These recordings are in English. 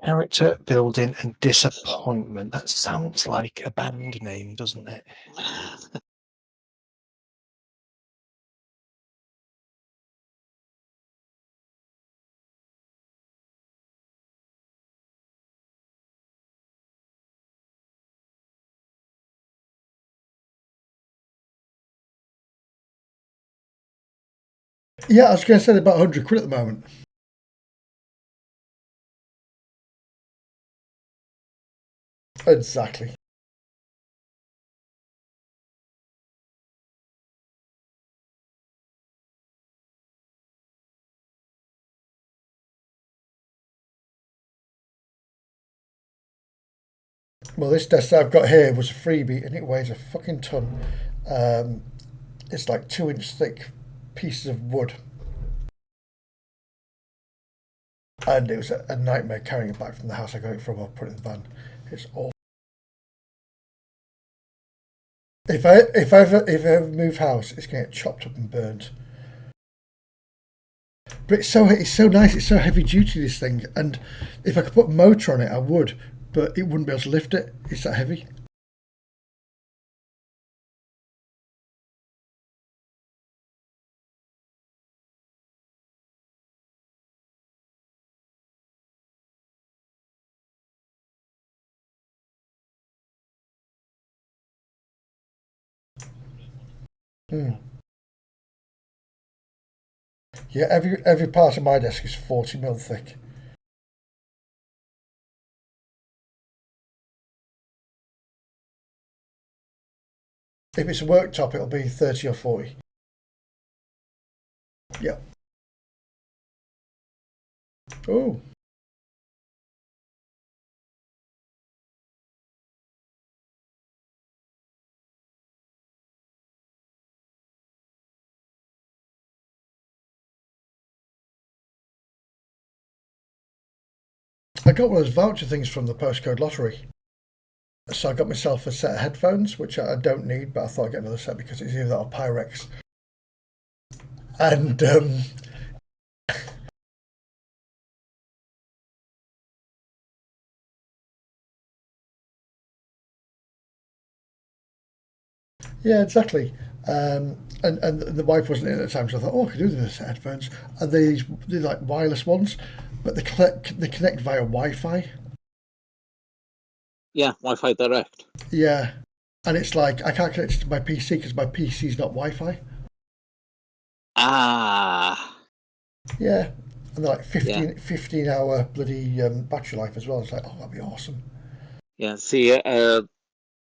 Character building and disappointment. That sounds like a band name, doesn't it? Yeah, I was going to say about 100 quid at the moment. Exactly. Well, this desk I've got here was a freebie and it weighs a fucking ton. It's like 2-inch thick pieces of wood. And it was a nightmare carrying it back from the house I got it from or put it in the van. It's awful. If I ever move house, it's going to get chopped up and burnt. But it's so nice. It's so heavy duty, this thing. And if I could put a motor on it, I would. But it wouldn't be able to lift it. It's that heavy. Yeah, every part of my desk is 40mm thick. If it's a worktop, it'll be 30 or 40. Yeah. Oh. I got one of those voucher things from the postcode lottery. So I got myself a set of headphones, which I don't need, but I thought I'd get another set because it's either that or Pyrex. And yeah, exactly. And the wife wasn't in at the time, so I thought, oh, I could do this headphones. And they're like wireless ones, but they connect via Wi-Fi. Yeah, Wi-Fi direct. Yeah, and it's like I can't connect it to my PC because my PC's not Wi-Fi. Ah. Yeah, and they're like 15 hour bloody battery life as well. It's like, oh, that'd be awesome. Yeah, see, the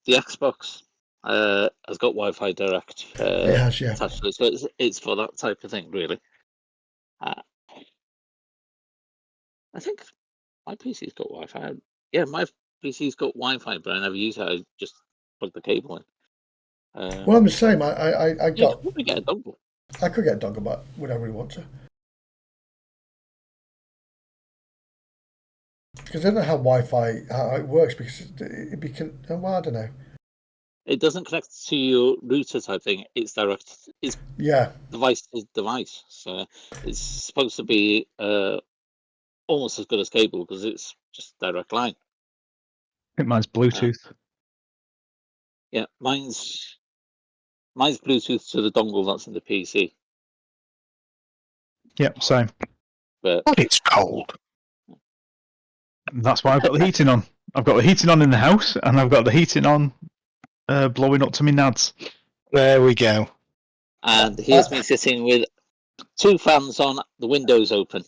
Xbox has got Wi-Fi direct. It has, yeah. Attached to it, so it's for that type of thing, really. I think my PC's got Wi-Fi. Yeah, my PC's got Wi-Fi, but I never use it. I just plug the cable in. Well, I'm the same. I got. You could probably get a dongle. I could get a dongle, but would I really want to? Because I don't know how Wi-Fi how it works. Because well, I don't know. It doesn't connect to your router type thing. It's direct. It's device to device. So it's supposed to be almost as good as cable because it's just direct line. I think mine's Bluetooth. Yeah, mine's Bluetooth to the dongle that's in the PC. Yep, same. But it's cold. That's why I've got the heating on. I've got the heating on in the house, and I've got the heating on blowing up to me nads. There we go. And here's me sitting with 2 fans on, the windows open.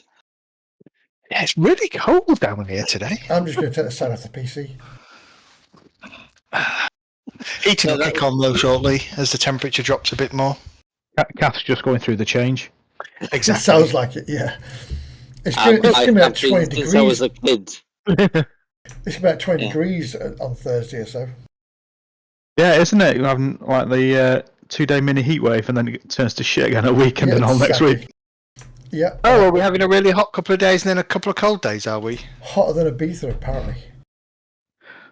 Yeah, it's really cold down here today. I'm just going to take the sound off the PC. Heating will kick on though shortly as the temperature drops a bit more. Kath's just going through the change. Exactly. It sounds like it, yeah. It's going to be about 20 degrees. Since I was a kid. It's about 20 degrees on Thursday or so. Yeah, isn't it? You're having like the 2-day mini heat wave, and then it turns to shit again at weekend and all next week. Yeah. Oh, are we having a really hot couple of days and then a couple of cold days, are we? Hotter than Ibiza, apparently.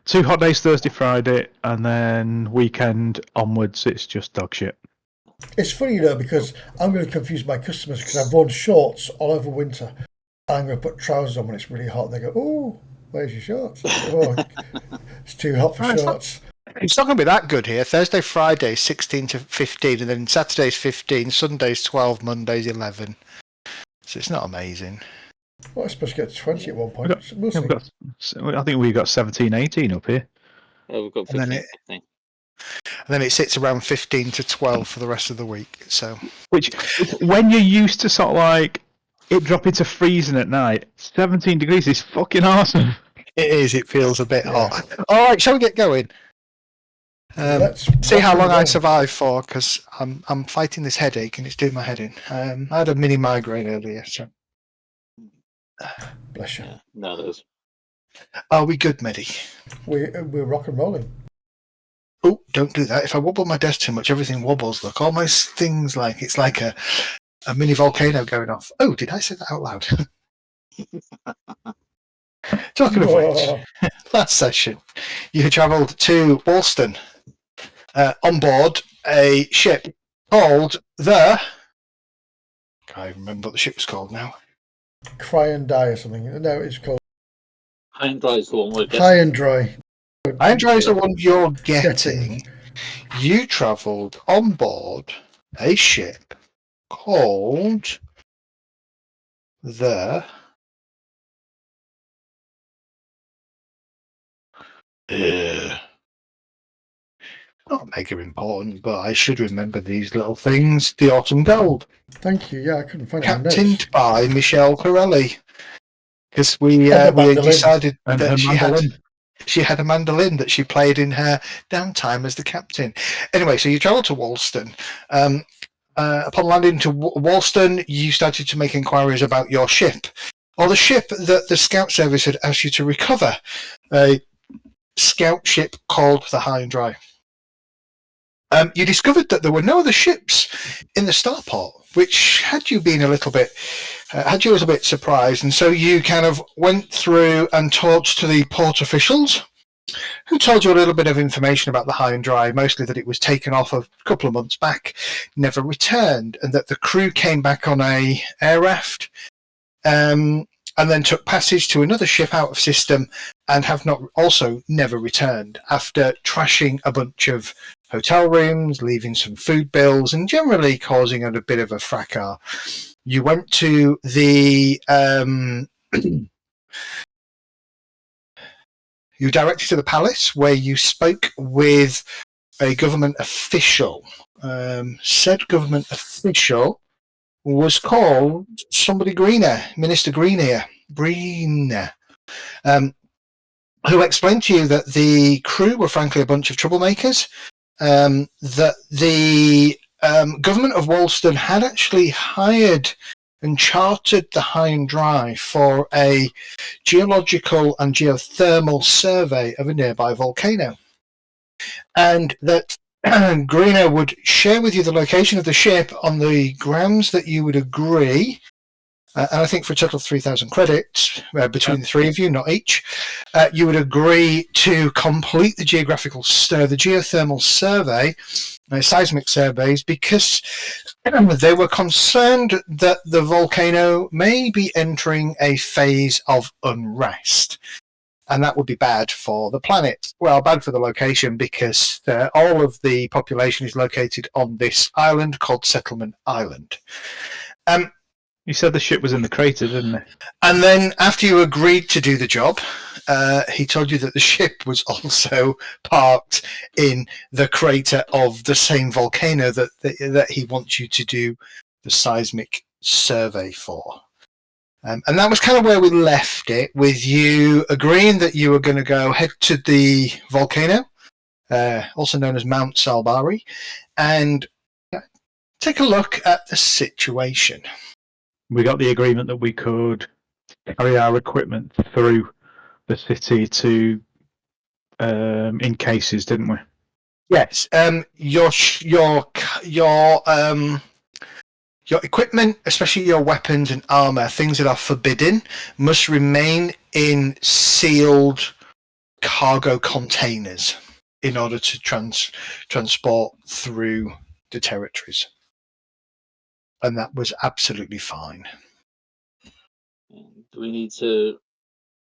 2 hot days Thursday, Friday, and then weekend onwards, it's just dog shit. It's funny, though, because I'm going to confuse my customers because I've worn shorts all over winter. And I'm going to put trousers on when it's really hot. And they go, oh, Where's your shorts? Oh, it's too hot for shorts. It's not going to be that good here. Thursday, Friday, 16 to 15, and then Saturday's 15, Sunday's 12, Monday's 11. So it's not amazing. Well, I suppose to get to 20 at one point. I think we've got 17, 18 up here. Yeah, we've got 15. And then it sits around 15 to 12 for the rest of the week. So, which when you're used to sort of like it dropping to freezing at night, 17 degrees is fucking awesome. It is. It feels a bit hot. All right, shall we get going? Let's see how long I survive for, because I'm fighting this headache and it's doing my head in. I had a mini migraine earlier, so. Bless you. Yeah, no, there's. Are we good, Medi? We're rock and rolling. Oh, don't do that. If I wobble my desk too much, everything wobbles. Look, all my things it's like a mini volcano going off. Oh, did I say that out loud? Talking of which, last session, you travelled to Woolston on board a ship called the... Can't remember what the ship was called now. Cry and Die or something. No, it's called... High and Dry is the one we're getting. High and Dry. High and Dry is the one you're getting. You travelled on board a ship called the... Not mega important, but I should remember these little things. The Autumn Gold. Thank you. Yeah, I couldn't find it. Captained by Michelle Corelli. Because we decided that she had a mandolin that she played in her downtime as the captain. Anyway, so you travelled to Woolston. Upon landing to Woolston, you started to make inquiries about your ship, or the ship that the Scout Service had asked you to recover. A scout ship called the High and Dry. You discovered that there were no other ships in the starport, which had you a little bit surprised, and so you kind of went through and talked to the port officials, who told you a little bit of information about the High and Dry, mostly that it was taken off a couple of months back, never returned, and that the crew came back on a air raft, and then took passage to another ship out of system, and have never returned after trashing a bunch of hotel rooms, leaving some food bills, and generally causing a bit of a fracas. You went to the you directed to the palace, where you spoke with a government official. Said government official was called somebody Greener, Minister Greener, who explained to you that the crew were frankly a bunch of troublemakers, that the government of Woolston had actually hired and chartered the High and Dry for a geological and geothermal survey of a nearby volcano, and that Greener would share with you the location of the ship on the grounds that you would agree, and I think for a total of 3,000 credits between the three of you, not each, you would agree to complete the geothermal survey, seismic surveys, because they were concerned that the volcano may be entering a phase of unrest. And that would be bad for the planet. Well, bad for the location, because all of the population is located on this island called Settlement Island. You said the ship was in the crater, didn't it? And then after you agreed to do the job, he told you that the ship was also parked in the crater of the same volcano that he wants you to do the seismic survey for. And that was kind of where we left it, with you agreeing that you were going to head to the volcano, also known as Mount Salbari, and take a look at the situation. We got the agreement that we could carry our equipment through the city to in cases, didn't we? Yes. Your equipment, especially your weapons and armor, things that are forbidden, must remain in sealed cargo containers in order to transport through the territories. And that was absolutely fine. Do we need to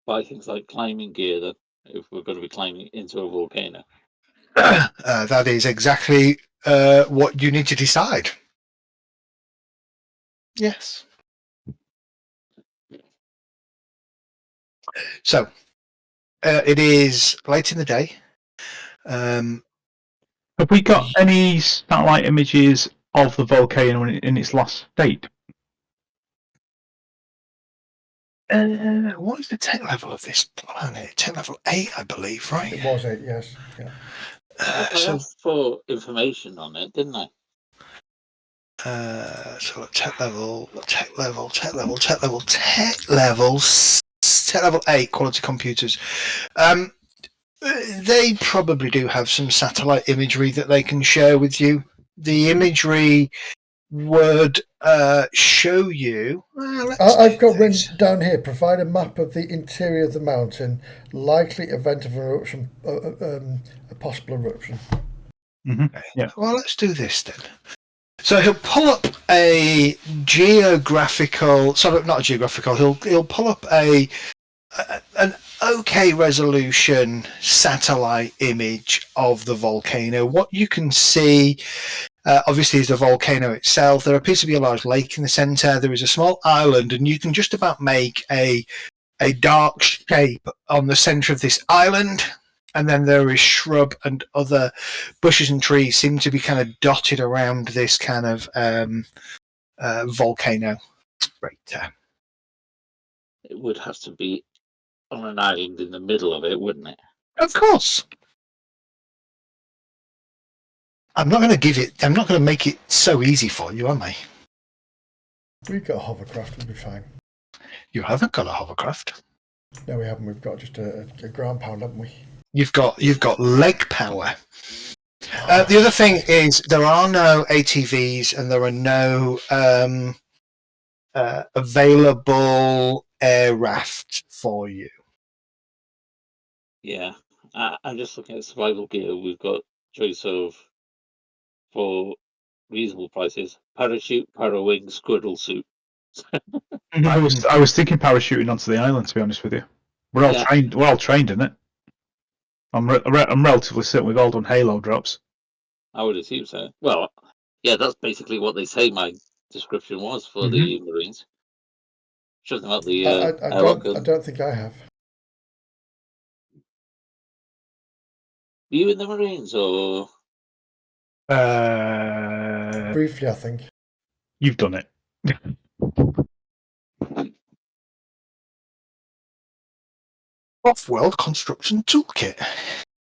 buy things like climbing gear then, if we're going to be climbing into a volcano? That is exactly what you need to decide. Yes. So it is late in the day. Have we got any satellite images of the volcano in its last state? What is the tech level of this planet? Tech level 8, I believe, right? It was 8, yes. Yeah. I asked for information on it, didn't I? So tech level 8 quality computers. They probably do have some satellite imagery that they can share with you. The imagery would show you. I've got written down here: provide a map of the interior of the mountain, likely event of eruption, a possible eruption. Mm-hmm. Okay. Yeah. Well, let's do this then. So he'll pull up a geographical, not a geographical. He'll pull up an okay resolution satellite image of the volcano. What you can see, obviously, is the volcano itself. There appears to be a large lake in the centre. There is a small island, and you can just about make a dark shape on the centre of this island. And then there is shrub and other bushes and trees seem to be kind of dotted around this kind of volcano crater. It would have to be on an island in the middle of it, wouldn't it? Of course. I'm not going to make it so easy for you, am I? We've got a hovercraft, we'll be fine. You haven't got a hovercraft. No, we haven't. We've got just a ground pound, haven't we? You've got leg power. The other thing is there are no ATVs and there are no available air rafts for you. Yeah, I'm just looking at survival gear. We've got choice of, for reasonable prices, parachute, parawing, squirrel suit. I was thinking parachuting onto the island. To be honest with you, we're all trained. We're all trained in it. I'm relatively certain we've all done Halo drops. I would assume so. Well, yeah, that's basically what they say my description was for the Marines. Talking about the I don't think I have. Were you in the Marines or? Briefly, I think. You've done it. Off-world construction toolkit.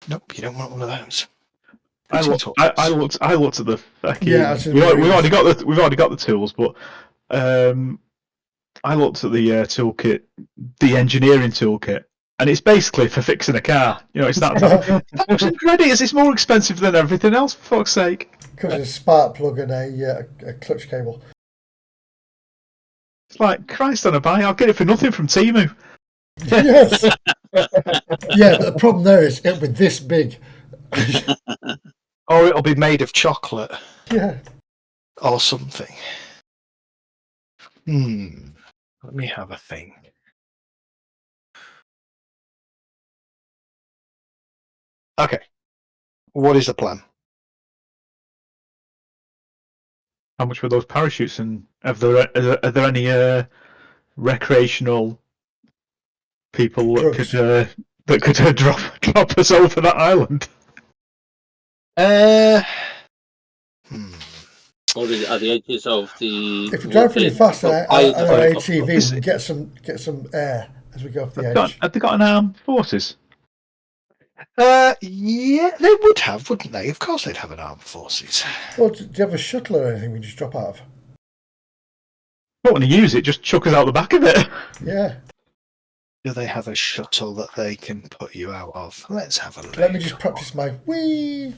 Nope, you don't want one of those. I looked at the fucking. Yeah, we've already got the tools, but I looked at the toolkit, the engineering toolkit, and it's basically for fixing a car. You know, it's that $1,000 credits. It's more expensive than everything else. For fuck's sake! Because it's a spark plug and a clutch cable. It's like Christ on a bike. I'll get it for nothing from Temu. Yes. Yeah, but the problem there is it'll be this big. Or it'll be made of chocolate. Yeah. Or something. Let me have a think. Okay. What is the plan? How much were those parachutes, and are there any recreational people that could drop us over that island? Or are the edges of the? If we drive really fast on our ATV, we can get some air as we go off the edge. Have they got an armed forces? Yeah, they would have, wouldn't they? Of course they'd have an armed forces. Well, do you have a shuttle or anything we can just drop out of? Don't want to use it, just chuck us out the back of it. Yeah. Do they have a shuttle that they can put you out of? Let's have a look. Let me just practice my whee.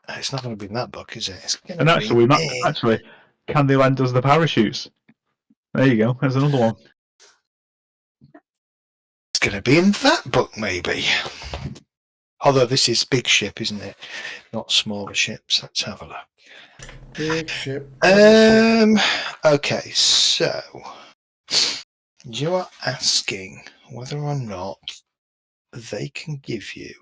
It's not going to be in that book, is it? And actually, can they lend us the parachutes? There you go. There's another one. It's going to be in that book, maybe. Although this is big ship, isn't it? Not smaller ships. Let's have a look. Big ship. Okay, so You are asking whether or not they can give you.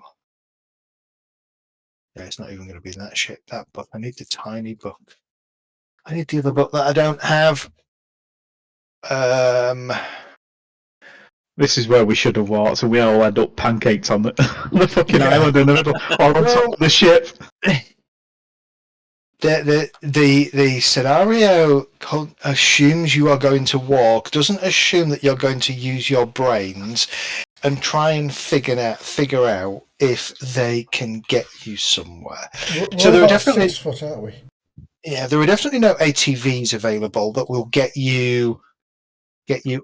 Yeah, it's not even going to be that shit. That book. I need the tiny book. I need the other book that I don't have. This is where we should have walked, so we all end up pancaked on the, fucking island in the middle, or on top of the ship. The scenario assumes you are going to walk, doesn't assume that you're going to use your brains and try and figure out if they can get you somewhere. So there are definitely 6 foot, aren't we? Yeah, there are definitely no ATVs available that will get you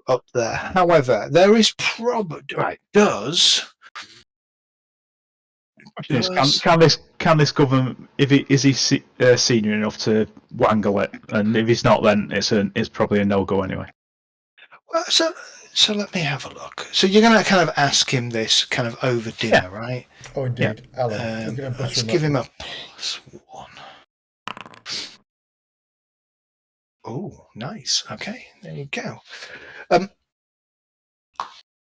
up there. However, there is probably Can this government, is he senior enough to wangle it? And if he's not, then it's probably a no go anyway. Well, so let me have a look. So you're going to kind of ask him this kind of over dinner, right? Oh, indeed, yeah. Alan. Let's give him a +1. Oh, nice. Okay, there you go.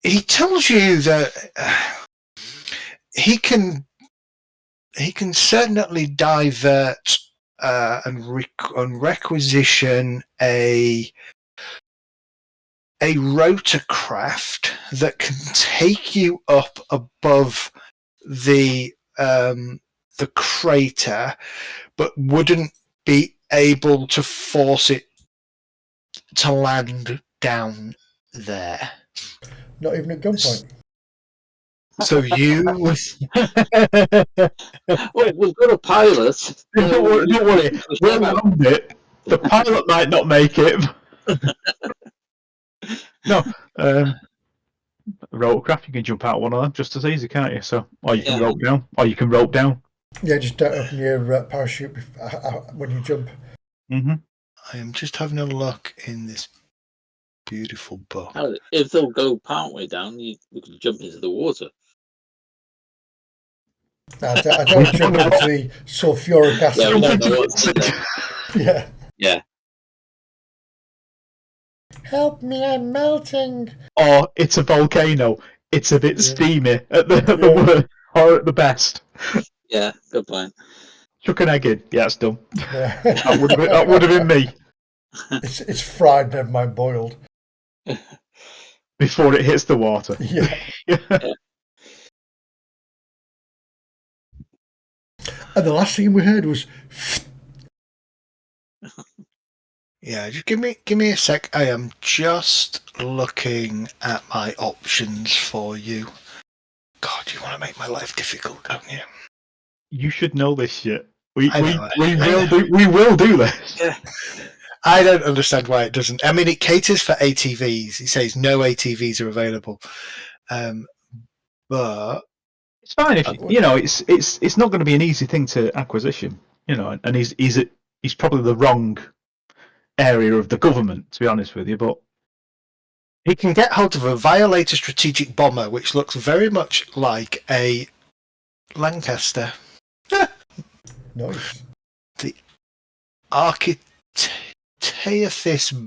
He tells you that he can certainly divert and requisition a rotorcraft that can take you up above the crater, but wouldn't be able to force it to land down there. Not even at gunpoint. So you... Well, we've got a pilot. Don't worry. We'll land it. The pilot might not make it. No. Rotorcraft, you can jump out one of them just as easy, can't you? So, or you can rope down. Yeah, just don't open your parachute when you jump. Mm-hmm. I am just having a look in this beautiful book. If they'll go partway down, we can jump into the water. I don't jump into the sulfuric acid. Yeah. Help me, I'm melting. Or it's a volcano. It's a bit steamy at the worst, or at the best. Yeah, good point. Chuck an egg in. Yeah, it's done. Yeah. That would have been me. It's fried, never mind boiled. Before it hits the water. Yeah. And the last thing we heard was... Yeah, just give me a sec. I am just looking at my options for you. God, you want to make my life difficult, don't you? You should know this shit. We will do this. Yeah. I don't understand why it doesn't. I mean, it caters for ATVs. It says no ATVs are available, but it's fine if it's not going to be an easy thing to acquisition, and he's probably the wrong area of the government, to be honest with you, but he can get hold of a Violator strategic bomber, which looks very much like a Lancaster. Nice. The Architaeus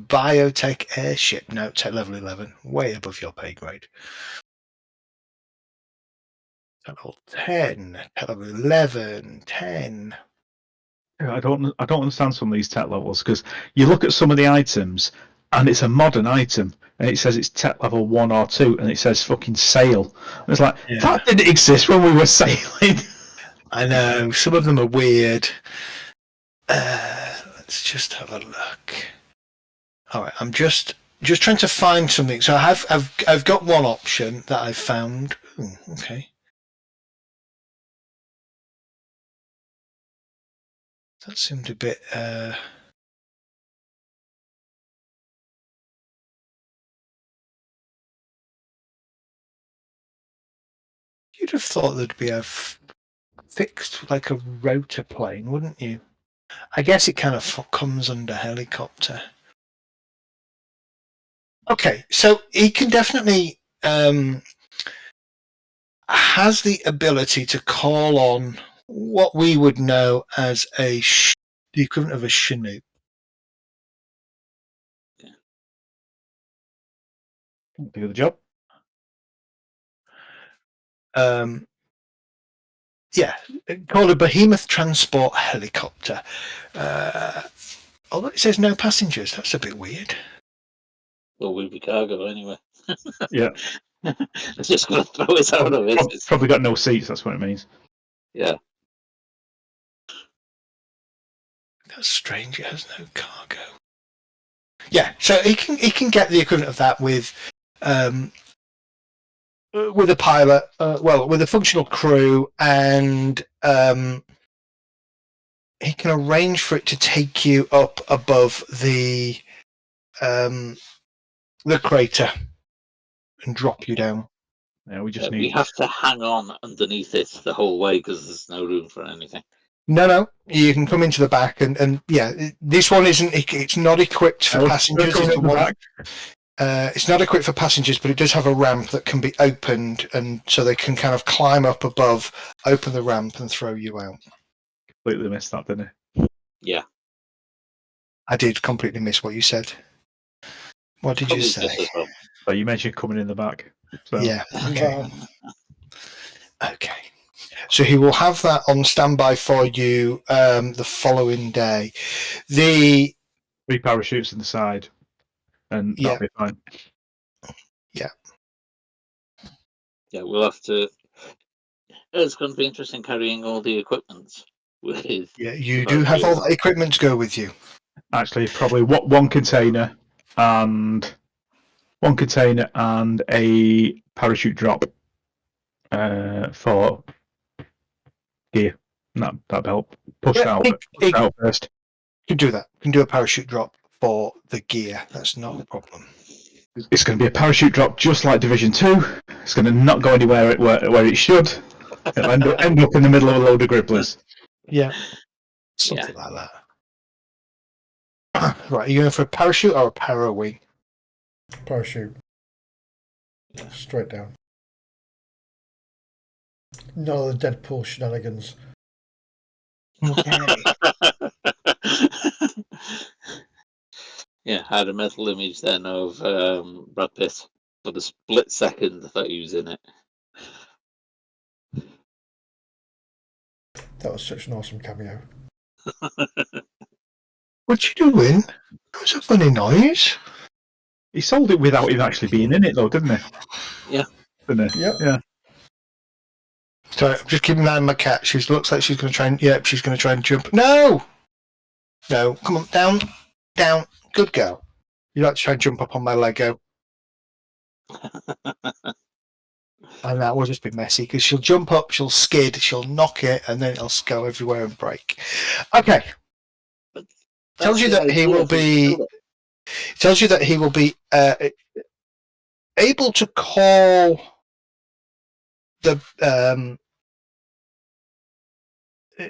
biotech airship. No, tech level 11, way above your pay grade. Level 10, level 11, 10. I don't understand some of these tech levels, because you look at some of the items and it's a modern item and it says it's tech level 1 or 2 and it says fucking sail. And it's like, that didn't exist when we were sailing. I know, some of them are weird. Let's just have a look. All right, I'm just trying to find something. So I've got one option that I've found. Ooh, okay. That seemed a bit. You'd have thought there'd be a fixed, like a rotor plane, wouldn't you? I guess it kind of comes under helicopter. Okay, so he can definitely has the ability to call on what we would know as the equivalent of a Chinook. Do the job. Yeah, called a Behemoth Transport Helicopter. Although it says no passengers, that's a bit weird. Well, we'd be cargo anyway. Yeah. It's just going to throw it out of it. It's probably got no seats, that's what it means. Yeah. That's strange, it has no cargo. Yeah, so he can get the equivalent of that with a pilot, with a functional crew, and he can arrange for it to take you up above the crater and drop you down. Yeah, we have to hang on underneath it the whole way because there's no room for anything. No, you can come into the back, and yeah, this one isn't. It's not equipped for passengers. It's not equipped for passengers, but it does have a ramp that can be opened, and so they can kind of climb up above, open the ramp, and throw you out. Completely missed that, didn't I? Yeah, I did completely miss what you said. What did you say? Well. Oh, you mentioned coming in the back. So. Yeah. Okay. Okay. So he will have that on standby for you the following day. The 3 parachutes in the side, and that'll be fine. Yeah. Yeah, we'll have to. It's going to be interesting carrying all the equipment with. Yeah, you do have all the equipment to go with you. Actually, probably one container and a parachute drop for gear. That'd help. Push it out first. You can do that. You can do a parachute drop for the gear. That's not a problem. It's going to be a parachute drop just like Division 2. It's going to not go anywhere where it should. It'll end up in the middle of a load of gribblers. Yeah. Something like that. Right, are you going for a parachute or a para-wing? Parachute. Straight down. No, the Deadpool shenanigans. Okay. Yeah, I had a mental image then of Brad Pitt for the split second that he was in it. That was such an awesome cameo. What you doing? That was a funny noise. He sold it without him actually being in it, though, didn't he? Yeah. Didn't he? Yep. Yeah. Sorry, I'm just keeping an eye on my cat. She looks like she's going to try and... Yep, she's going to try and jump. No! No, come on, down. Down. Good girl. You like to try and jump up on my Lego. And that will just be messy, because she'll jump up, she'll skid, she'll knock it, and then it'll go everywhere and break. Okay. Tells you that he will be... Tells you that he will be able to call the...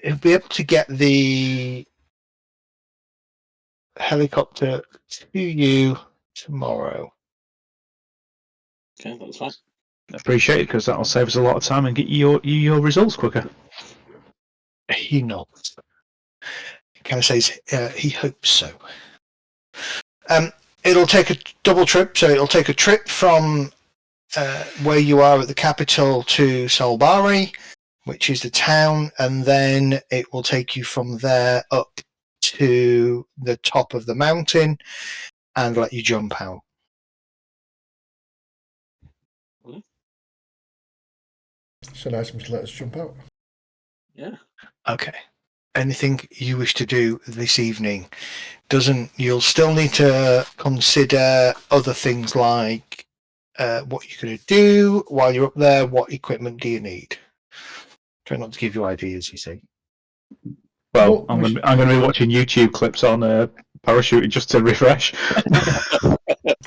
he'll be able to get the helicopter to you tomorrow. Okay, that's fine. Appreciate it, because that'll save us a lot of time and get you your results quicker. He nods. He kind of says he hopes so. It'll take a double trip, so it'll take a trip from where you are at the capital to Solbari, which is the town, and then it will take you from there up to the top of the mountain and let you jump out. So nice of him to let us jump out. Yeah. Okay. Anything you wish to do this evening? You'll still need to consider other things like what you're going to do while you're up there. What equipment do you need? Try not to give you ideas, you see. Well, I'm going to be watching YouTube clips on parachuting just to refresh.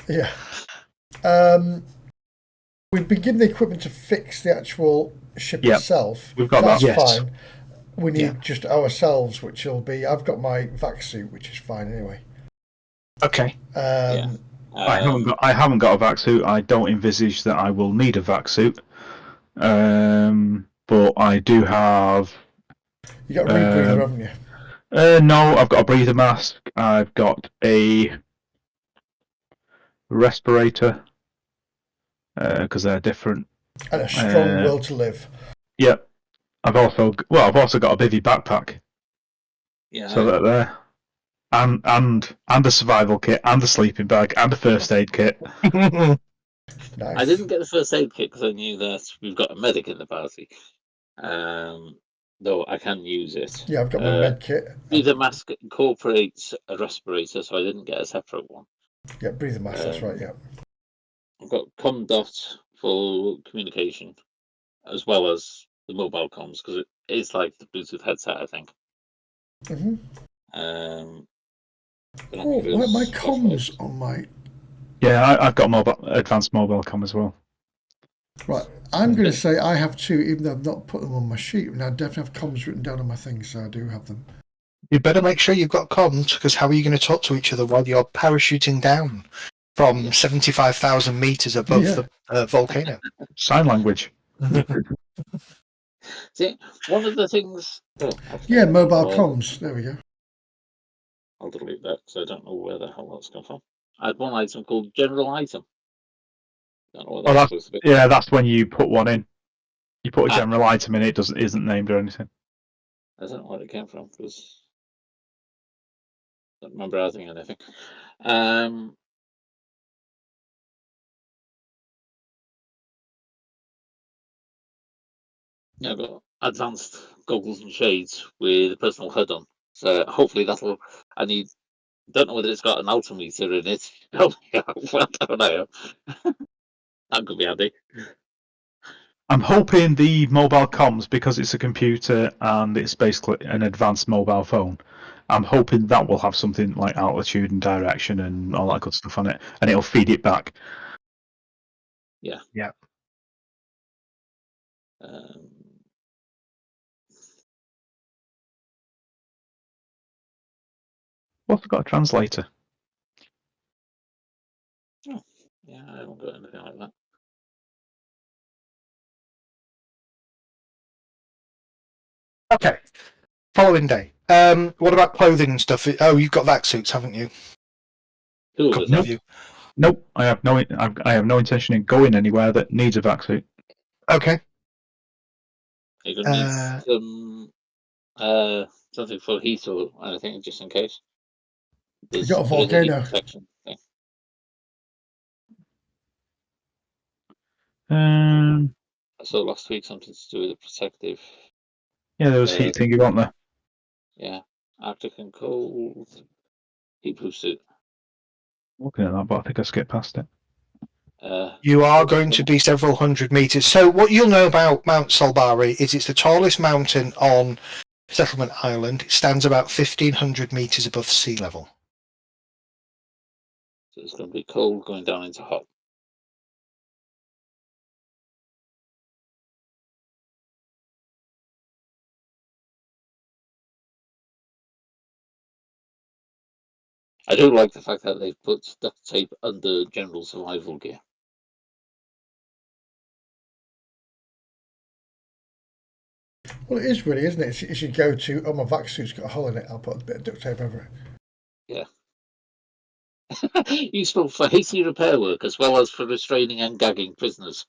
Yeah. We've been given the equipment to fix the actual ship itself. We've got that. That's fine. We need just ourselves, which will be... I've got my vac suit, which is fine anyway. Okay. I haven't got a vac suit. I don't envisage that I will need a vac suit. But I do have... You got a rebreather, haven't you? No, I've got a breather mask. I've got a respirator. because they're different. And a strong will to live. Yeah. I've also got a bivvy backpack. Yeah. So they're there. And a survival kit, and a sleeping bag, and a first aid kit. Nice. I didn't get the first aid kit because I knew that we've got a medic in the party. Though I can use it. Yeah, I've got my med kit. Breather mask incorporates a respirator, so I didn't get a separate one. Yeah, breather mask, that's right, yeah. I've got ComDot for communication, as well as the mobile comms, because it's like the Bluetooth headset, I think. Mm-hmm. Why my comms on my... Yeah, I've got advanced mobile comm as well. Right, I'm going to say I have two, even though I've not put them on my sheet. And I definitely have comms written down on my thing, so I do have them. You better make sure you've got comms, because how are you going to talk to each other while you're parachuting down from 75,000 meters above the volcano? Sign language. See, one of the things... mobile comms. There we go. I'll delete that, because I don't know where the hell that's come from. I had one item called General Item. Don't know what that's supposed to be. Yeah, that's when you put one in. You put a general item in, it isn't named or anything. I don't know where it came from, because I don't remember adding anything. I've got advanced goggles and shades with a personal HUD on. So hopefully that'll... don't know whether it's got an altimeter in it. I don't know. That could be handy. I'm hoping the mobile comms, because it's a computer and it's basically an advanced mobile phone, I'm hoping that will have something like altitude and direction and all that good stuff on it, and it'll feed it back. Yeah. Yeah. I've got a translator. Oh, yeah, I haven't got anything like that. Okay. Following day. What about clothing and stuff? Oh, you've got vac suits, haven't you? Nope. I have no intention in going anywhere that needs a vac suit. Okay. You're gonna need something for heat or anything, just in case. You got a volcano. I saw last week something to do with the protective. Yeah, there was heat thingy, wasn't there? Yeah, Arctic and cold heat-proof suit. Looking at that, but I think I skipped past it. You are going to be several hundred meters. So what you'll know about Mount Solbari is it's the tallest mountain on Settlement Island. It stands about 1,500 meters above sea level. So it's going to be cold going down into hot. I do like the fact that they've put duct tape under general survival gear. Well, it is really, isn't it? If you go to, my vac suit's got a hole in it, I'll put a bit of duct tape over it. Yeah. Useful for hasty repair work, as well as for restraining and gagging prisoners,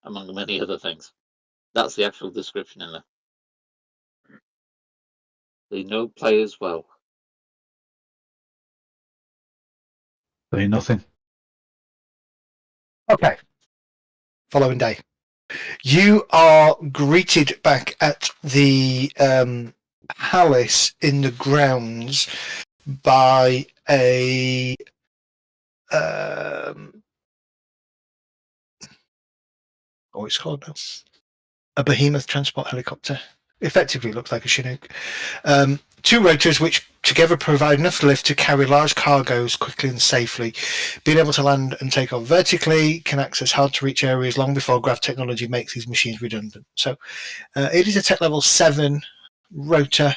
among many other things. That's the actual description in there. They know players well. Say nothing. Okay. Following day. You are greeted back at the palace in the grounds by a it's called now. A behemoth transport helicopter. Effectively looks like a Chinook. Two rotors which together provide enough lift to carry large cargoes quickly and safely. Being able to land and take off vertically can access hard to reach areas long before grav technology makes these machines redundant. So it is a tech level 7 rotor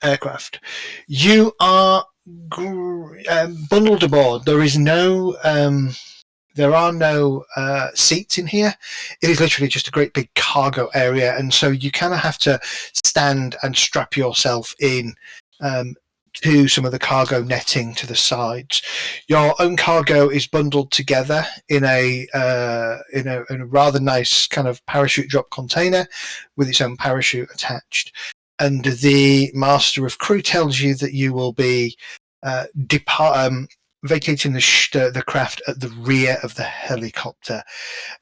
aircraft. You are bundled aboard. There is no there are no seats in here. It is literally just a great big cargo area, and so you kind of have to stand and strap yourself in to some of the cargo netting to the sides. Your own cargo is bundled together in a rather nice kind of parachute drop container with its own parachute attached. And the master of crew tells you that you will be vacating the craft at the rear of the helicopter.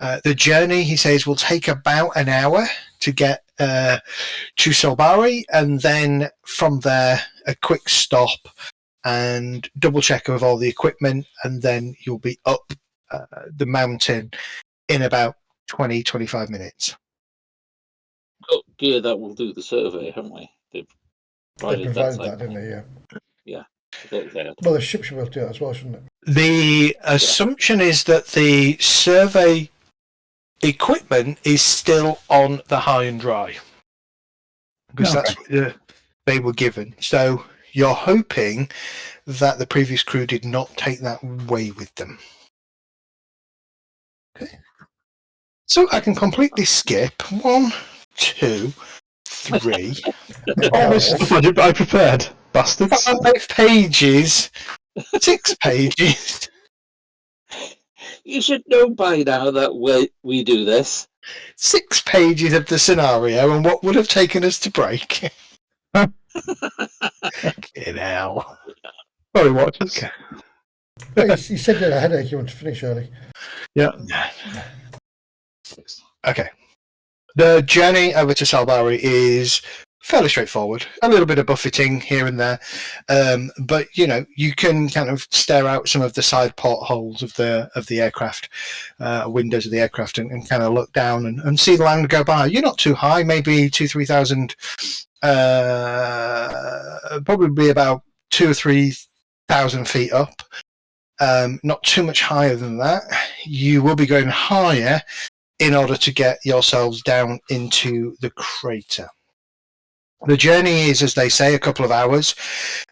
The journey, he says, will take about an hour to get to Solbari, and then from there a quick stop and double check of all the equipment, and then you'll be up the mountain in about 20-25 minutes. Got gear that will do the survey, haven't we? They provided that, didn't they? Yeah. Well, the ship should be able to do that as well, shouldn't it? The assumption is that the survey equipment is still on the high and dry, because that's what they were given. So you're hoping that the previous crew did not take that away with them. Okay. So I can completely skip 1, 2, 3. All this stuff I prepared, bastards. 5 pages, 6 pages. You should know by now that we do this. 6 pages of the scenario and what would have taken us to break. Get out. Sorry, watchers. Okay. Well, you said you had a headache, you want to finish early. Yeah. Okay. The journey over to Salbari is fairly straightforward. A little bit of buffeting here and there, but you can kind of stare out some of the side portholes of the aircraft, windows of the aircraft, and kind of look down and see the land go by. You're not too high, maybe 2,000-3,000, probably about 2,000 or 3,000 feet up. Not too much higher than that. You will be going higher in order to get yourselves down into the crater. The journey is, as they say, a couple of hours,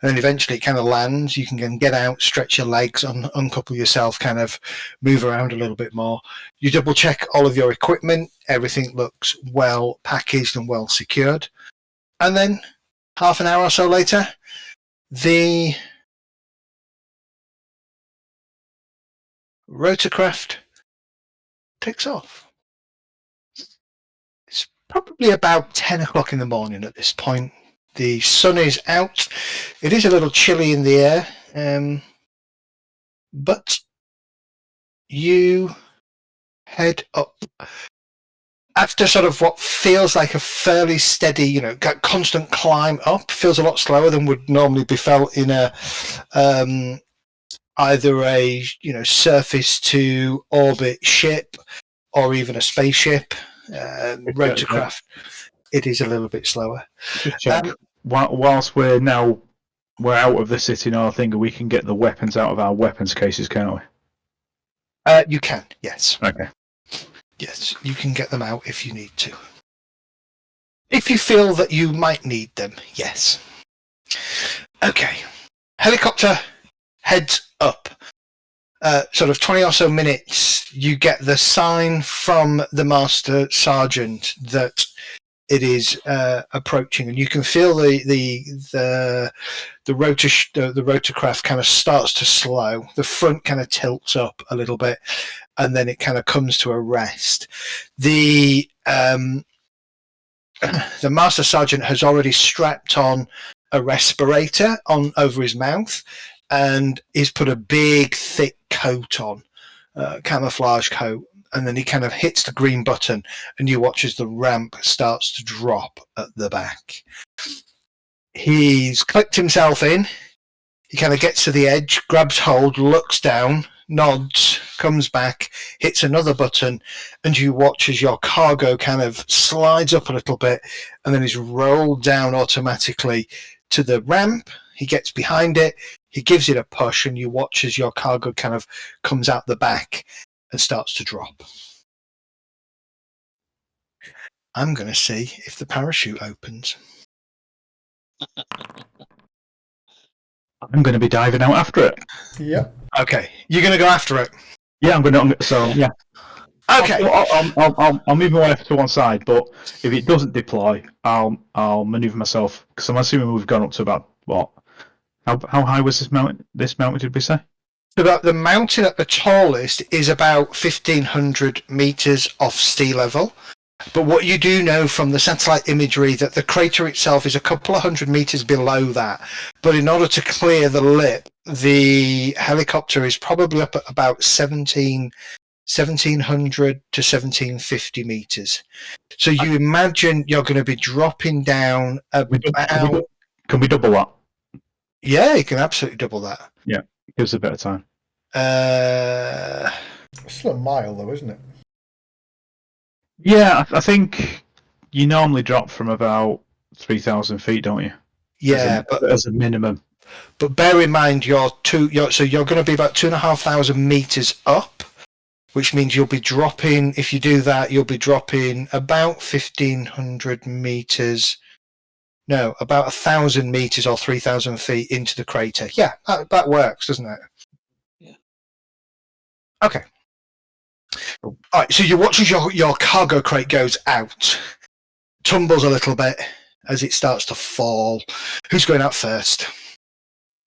and then eventually it kind of lands. You can get out, stretch your legs, uncouple yourself, kind of move around a little bit more. You double check all of your equipment. Everything looks well packaged and well secured. And then half an hour or so later, the rotorcraft takes off. It's probably about 10 o'clock in the morning at this point. The sun is out. It is a little chilly in the air, but you head up. After sort of what feels like a fairly steady, constant climb up, feels a lot slower than would normally be felt in a either a surface to orbit ship or even a spaceship. Rotorcraft, it is a little bit slower. Just check. Whilst we're out of the city now, I think we can get the weapons out of our weapons cases, can't we? You can, yes. Okay. Yes, you can get them out if you need to. If you feel that you might need them, yes. Okay. Helicopter heads up. Sort of 20 or so minutes, you get the sign from the Master Sergeant that it is approaching, and you can feel the rotorcraft kind of starts to slow. The front kind of tilts up a little bit, and then it kind of comes to a rest. The Master Sergeant has already strapped on a respirator over his mouth, and he's put a big, thick coat on, camouflage coat, and then he kind of hits the green button, and you watch as the ramp starts to drop at the back. He's clicked himself in. He kind of gets to the edge, grabs hold, looks down, nods, comes back, hits another button, and you watch as your cargo kind of slides up a little bit, and then is rolled down automatically to the ramp. He gets behind it, he gives it a push, and you watch as your cargo kind of comes out the back and starts to drop. I'm going to see if the parachute opens. I'm going to be diving out after it. Yeah. Okay, you're going to go after it? Yeah, I'm going to. So, yeah. Okay. I'll move my wife to one side, but if it doesn't deploy, I'll manoeuvre myself, because I'm assuming we've gone up to about, what, How high was this mountain? This mountain, did we say? About the mountain at the tallest is about 1,500 meters off sea level. But what you do know from the satellite imagery that the crater itself is a couple of hundred meters below that. But in order to clear the lip, the helicopter is probably up at about 1,700 to 1,750 meters. So you imagine you're going to be dropping down about... Can we double that? Yeah, you can absolutely double that. Yeah, gives a bit of time. It's still a mile, though, isn't it? Yeah, I think you normally drop from about 3,000 feet, don't you? Yeah, as a minimum. But bear in mind, you're going to be about 2,500 meters up, which means you'll be dropping. If you do that, you'll be dropping about 1,500 meters. No, about 1,000 meters or 3,000 feet into the crater. Yeah, that works, doesn't it? Yeah. Okay. All right, so you watch as your cargo crate goes out, tumbles a little bit as it starts to fall. Who's going out first?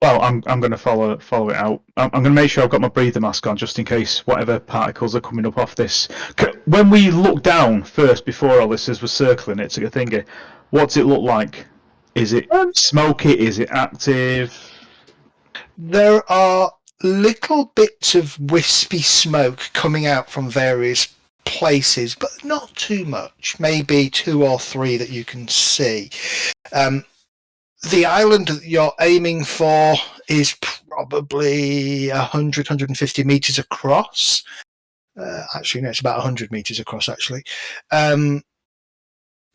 Well, I'm going to follow it out. I'm going to make sure I've got my breather mask on just in case whatever particles are coming up off this. When we look down first, before all this was circling it to a thingy, what's it look like? Is it smoky? Is it active? There are little bits of wispy smoke coming out from various places, but not too much. Maybe 2 or 3 that you can see. The island that you're aiming for is probably 100, 150 meters across. Actually, no, it's about 100 meters across, actually.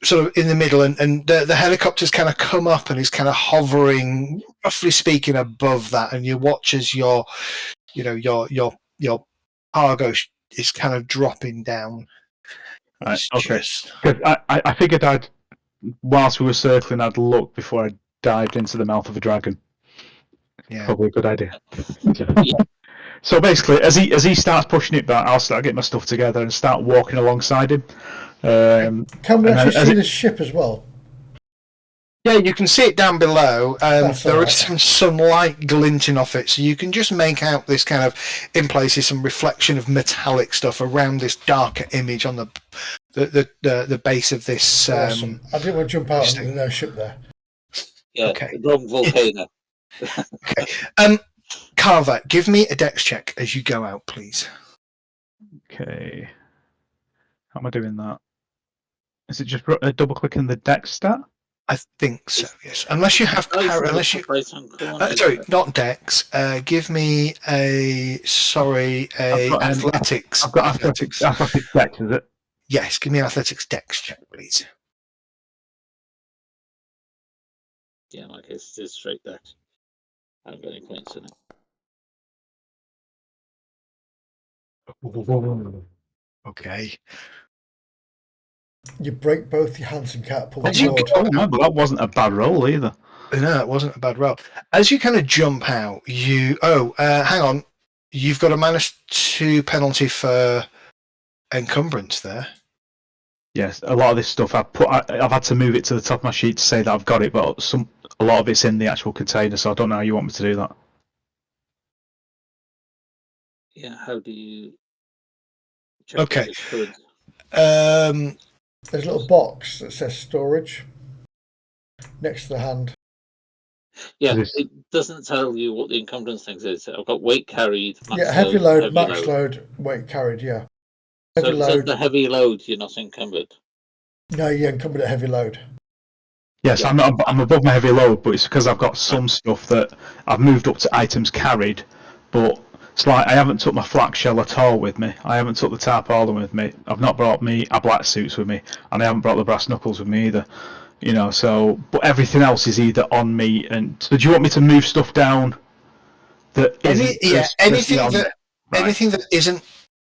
Sort of in the middle, and the helicopter's kind of come up and is kind of hovering, roughly speaking, above that, and you watch as your cargo is kind of dropping down. Right, okay. Because I figured whilst we were circling, I'd look before I dived into the mouth of a dragon. Yeah, probably a good idea. So basically, as he starts pushing it back, I'll start getting my stuff together and start walking alongside him. Can we actually see the ship as well? Yeah, you can see it down below. There is some sunlight glinting off it, so you can just make out this kind of, in places, some reflection of metallic stuff around this darker image on the base of this. Awesome. I didn't want to jump out and there's a ship there. Yeah, okay. Wrong volcano. Okay. Carver, give me a dex check as you go out, please. Okay. How am I doing that? Is it just double clicking the dex stat? I think so, yes. Unless you have sorry, not dex. Give me athletics. I've got athletics dex, is it? Yes, give me an athletics dex check, please. Yeah, in my case, it's straight dex. I haven't got any points in it. Okay. You break both your hands and can't pull But that wasn't a bad roll either. No, it wasn't a bad roll. As you kind of jump out, hang on. You've got a -2 penalty for encumbrance there. Yes, a lot of this stuff I've had to move it to the top of my sheet to say that I've got it, but a lot of it's in the actual container, so I don't know how you want me to do that. Yeah, how do you check? Okay. There's a little box that says storage next to the hand. Yeah, it doesn't tell you what the encumbrance things is. I've got weight carried. Heavy load, max load, weight carried. Yeah. Heavy load. The heavy load, you're not encumbered. No, you're encumbered at heavy load. Yes, yeah. I'm above my heavy load, but it's because I've got some stuff that I've moved up to items carried, but it's like I haven't took my flak shell at all with me. I haven't took the tarpaulin with me. I've not brought our black suits with me, and I haven't brought the brass knuckles with me either. So but everything else is either on me. And so, do you want me to move stuff down? Anything that isn't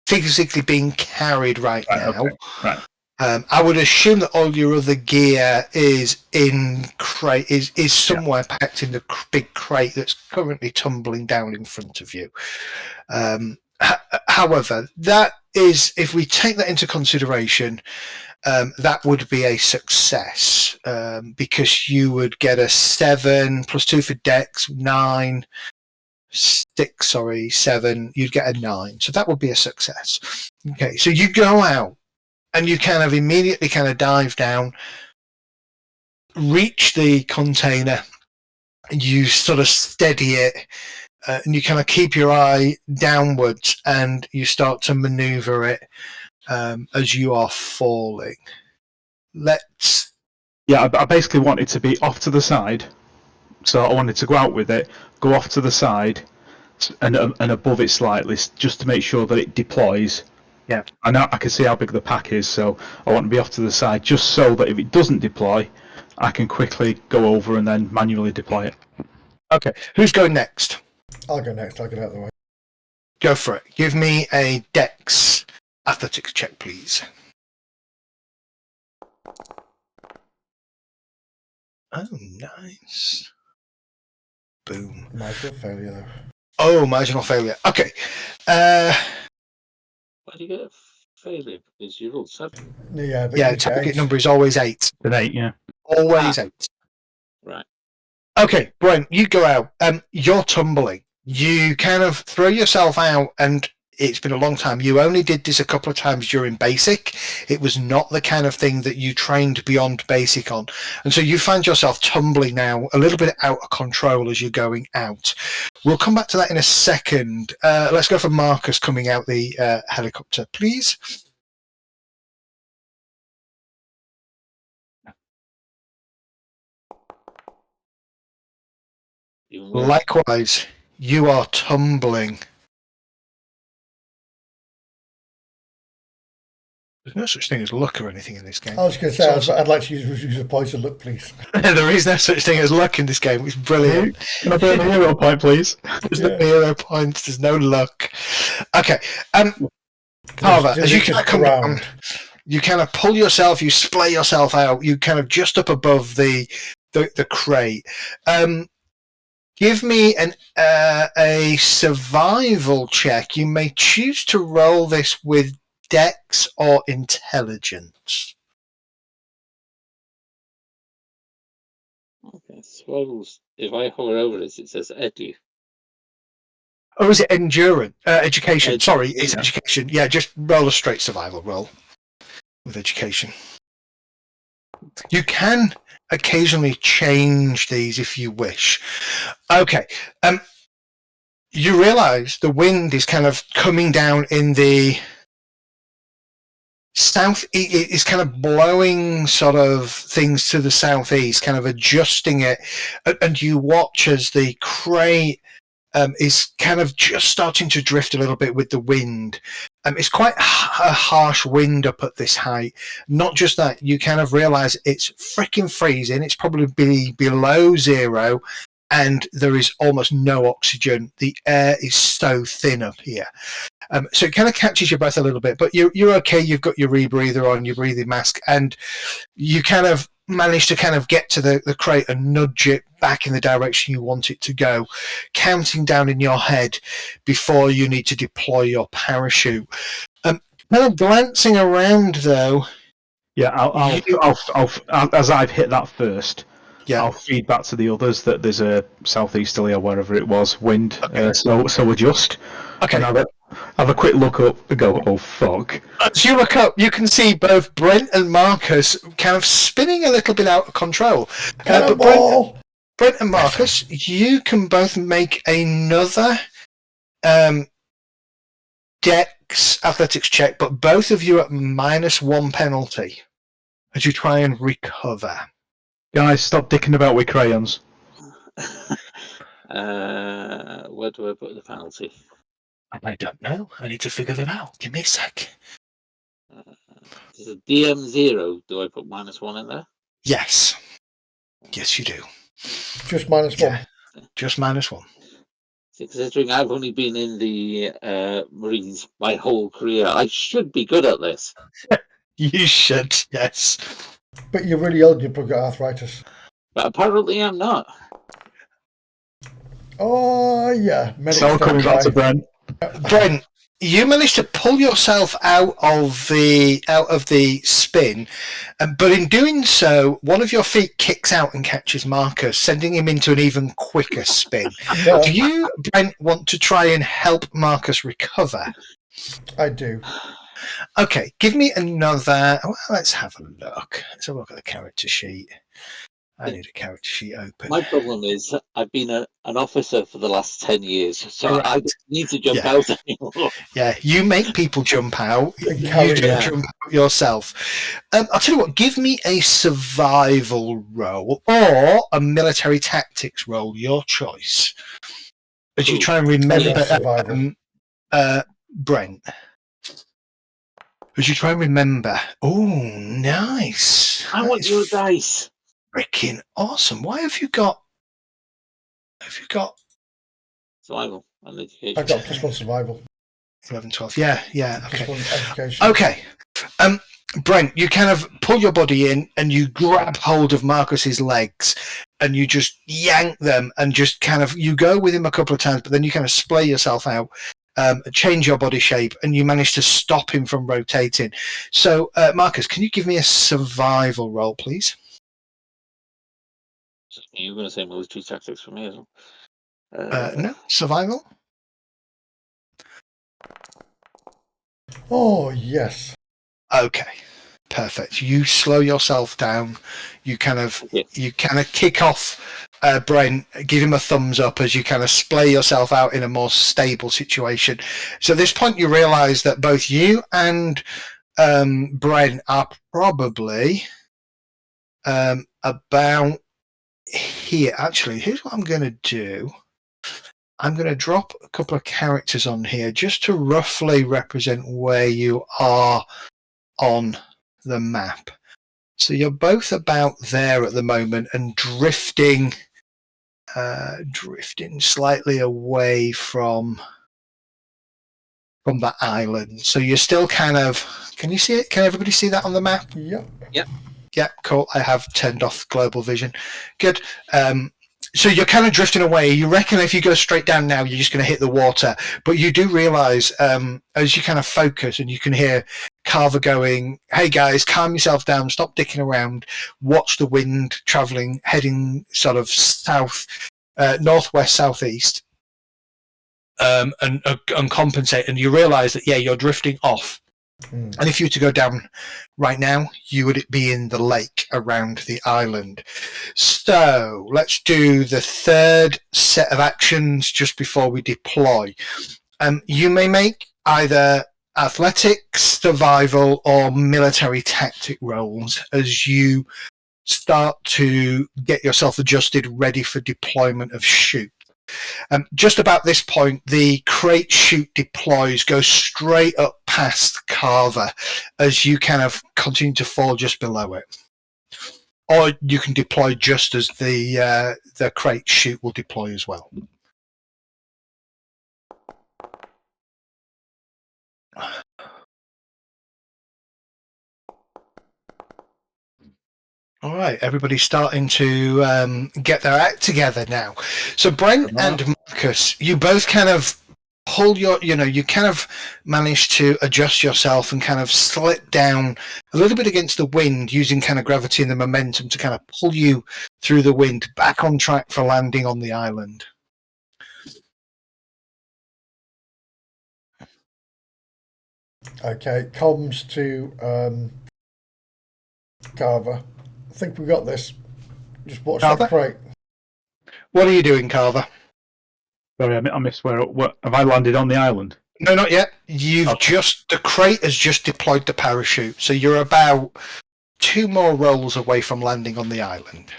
physically being carried right now. Okay. Right. I would assume that all your other gear is in crate, is somewhere packed in the big crate that's currently tumbling down in front of you. However, that is, if we take that into consideration, that would be a success because you would get a 7 plus 2 for Dex, 9, 6, 7. You'd get a 9, so that would be a success. Okay, so you go out and you kind of immediately kind of dive down, reach the container, you sort of steady it, and you kind of keep your eye downwards, and you start to maneuver it as you are falling. Yeah, I basically want it to be off to the side. So I wanted to go out with it, go off to the side, and above it slightly, just to make sure that it deploys. Yeah. I know I can see how big the pack is, so I want to be off to the side, just so that if it doesn't deploy, I can quickly go over and then manually deploy it. Okay, who's going next? I'll go next. I'll get out of the way. Go for it. Give me a Dex athletics check, please. Oh, nice. Boom. Marginal failure, though. Oh, marginal failure. Okay. Why do you get a failure? Because you rolled 7. Yeah, but yeah, target number is always 8. An 8, yeah. Always 8. Right. Okay, Brent, you go out. You're tumbling. You kind of throw yourself out, and it's been a long time. You only did this a couple of times during basic. It was not the kind of thing that you trained beyond basic on. And so you find yourself tumbling now, a little bit out of control as you're going out. We'll come back to that in a second. Let's go for Marcus coming out the helicopter, please. Likewise, you are tumbling. There's no such thing as luck or anything in this game. I was going to say, I'd like to use a poison luck, please. There is no such thing as luck in this game. It's brilliant. Can I burn a hero point, please? There's no hero points. There's no luck. Okay. Carver, as you kind of come down, you kind of pull yourself, you splay yourself out. You kind of just up above the crate. Give me a survival check. You may choose to roll this with Dex or Intelligence. Okay, suppose if I hover over this, it says Edu. Or is it endurance? Education. Sorry, it's education. Yeah, just roll a straight survival roll with education. You can occasionally change these if you wish. Okay. You realise the wind is kind of coming down in the south. It's kind of blowing sort of things to the southeast, kind of adjusting it, and you watch as the crate is kind of just starting to drift a little bit with the wind. It's quite a harsh wind up at this height. Not just that, you kind of realise it's freaking freezing. It's probably below 0, and there is almost no oxygen. The air is so thin up here. So it kind of catches your breath a little bit, but you're okay. You've got your rebreather on, your breathing mask, and you kind of manage to kind of get to the crate and nudge it back in the direction you want it to go, counting down in your head before you need to deploy your parachute. Kind of glancing around, though. Yeah, I'll as I've hit that first. Yeah. I'll feed back to the others that there's a southeasterly or wherever it was wind. Okay. So adjust. Okay. And have a quick look up and go, oh fuck. As you look up, you can see both Brent and Marcus kind of spinning a little bit out of control. But Brent and Marcus, you can both make another Dex athletics check, but both of you at -1 penalty as you try and recover. Guys, stop dicking about with crayons. Where do I put the penalty? I don't know. I need to figure that out. Give me a sec. Is it DM0? Do I put -1 in there? Yes. Yes, you do. Just -1? Yeah. Just -1. Considering I've only been in the Marines my whole career, I should be good at this. You should, yes. But you're really old and you've probably got arthritis. But apparently I'm not. Oh, yeah. So coming back to Brent. Brent, you manage to pull yourself out of the spin, but in doing so, one of your feet kicks out and catches Marcus, sending him into an even quicker spin. No. Do you, Brent, want to try and help Marcus recover? I do. Okay, give me another. Well, let's have a look. Let's have a look at the character sheet. I need a character sheet open. My problem is I've been an officer for the last 10 years, so Correct. I don't need to jump out anymore. Yeah, you make people jump out. You don't jump out yourself. I'll tell you what, give me a survival roll or a military tactics roll, your choice. As you try and remember, Brent. As you try and remember. Oh, nice. I want your dice. Freaking awesome. Why have you got survival and education? I've got +1 survival. 11, 12. Yeah, okay. +1 education. Okay. Brent, you kind of pull your body in and you grab hold of Marcus's legs and you just yank them and just kind of, you go with him a couple of times, but then you kind of splay yourself out, change your body shape, and you manage to stop him from rotating. So, Marcus, can you give me a survival roll, please? You're going to say military tactics for me as well. No, survival. Oh, yes. Okay, perfect. You slow yourself down. You kind of kick off Brent, give him a thumbs up as you kind of splay yourself out in a more stable situation. So at this point, you realise that both you and Brent are probably about here. Actually, here's what I'm going to do. I'm going to drop a couple of characters on here just to roughly represent where you are on the map. So you're both about there at the moment and drifting slightly away from that island. So you're still kind of, can you see it? Can everybody see that on the map? Yep. Yeah, cool. I have turned off global vision. Good. So you're kind of drifting away. You reckon if you go straight down now, you're just going to hit the water. But you do realise as you kind of focus and you can hear Carver going, hey guys, calm yourself down, stop dicking around, watch the wind travelling, heading sort of south, northwest, southeast, and compensate. And you realise that, yeah, you're drifting off. And if you were to go down right now, you would be in the lake around the island. So let's do the third set of actions just before we deploy. You may make either athletics, survival, or military tactic rolls as you start to get yourself adjusted, ready for deployment of shoot. Just about this point, the crate chute deploys, goes straight up past Carver as you kind of continue to fall just below it. Or you can deploy just as the crate chute will deploy as well. All right, everybody's starting to get their act together now. So Brent and Marcus, you both kind of pull you kind of manage to adjust yourself and kind of slip down a little bit against the wind using kind of gravity and the momentum to kind of pull you through the wind back on track for landing on the island. Okay, comms to Carver. I think we got this. Just watch that crate. What are you doing, Carver? Sorry, I missed where have I landed on the island? No, not yet. The crate has just deployed the parachute, so you're about 2 more rolls away from landing on the island.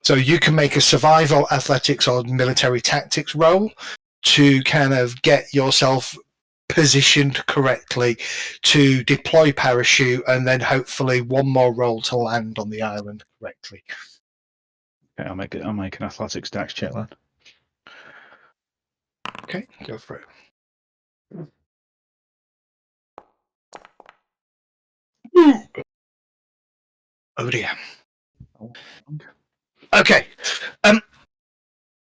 So you can make a survival, athletics, or military tactics roll to kind of get yourself positioned correctly to deploy parachute, and then hopefully 1 more roll to land on the island correctly. Okay, I'll make an athletics dex check then. Okay, go for it. Oh dear. Okay.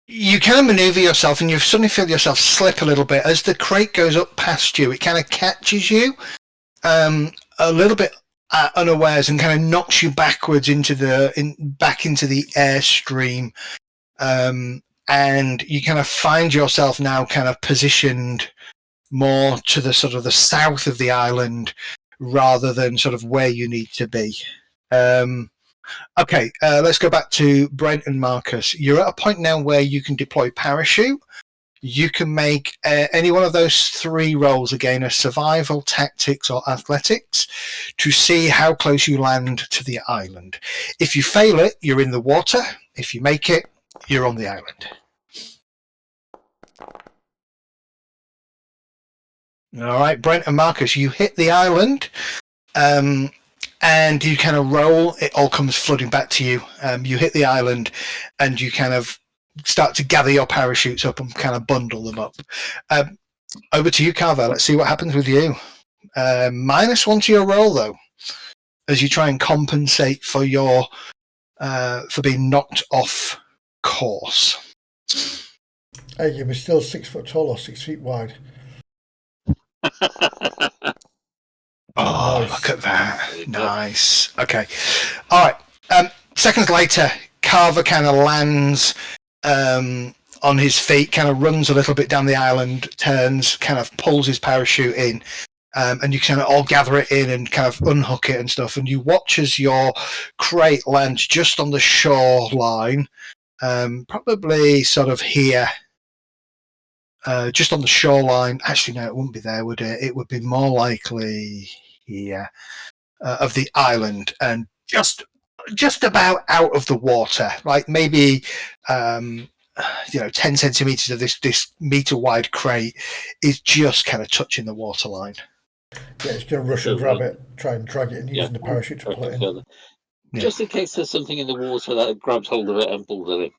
you kind of maneuver yourself, and you suddenly feel yourself slip a little bit as the crate goes up past you. It kind of catches you a little bit unawares and kind of knocks you backwards back into the airstream, and you kind of find yourself now kind of positioned more to the sort of the south of the island rather than sort of where you need to be. Okay, let's go back to Brent and Marcus. You're at a point now where you can deploy parachute. You can make any one of those 3 rolls again, a survival, tactics, or athletics, to see how close you land to the island. If you fail it, you're in the water. If you make it, you're on the island. All right, Brent and Marcus, you hit the island, and you kind of roll. It all comes flooding back to you. You hit the island, and you kind of start to gather your parachutes up and kind of bundle them up. Over to you, Carver. Let's see what happens with you. -1 to your roll, though, as you try and compensate for your for being knocked off course. Hey, you were still 6 foot tall or 6 feet wide. Oh, nice. Look at that. Nice. Okay. All right. Seconds later, Carver kind of lands on his feet, kind of runs a little bit down the island, turns, kind of pulls his parachute in, and you kind of all gather it in and kind of unhook it and stuff. And you watch as your crate lands just on the shoreline, probably sort of here. Just on the shoreline. Actually, no, it wouldn't be there, would it? It would be more likely here of the island, and just about out of the water, like maybe 10 centimeters of this meter wide crate is just kind of touching the waterline. Yeah, it's going to rush and grab it, try and drag it, and using the parachute to pull it in. Just in case there's something in the water that grabs hold of it and pulls it in.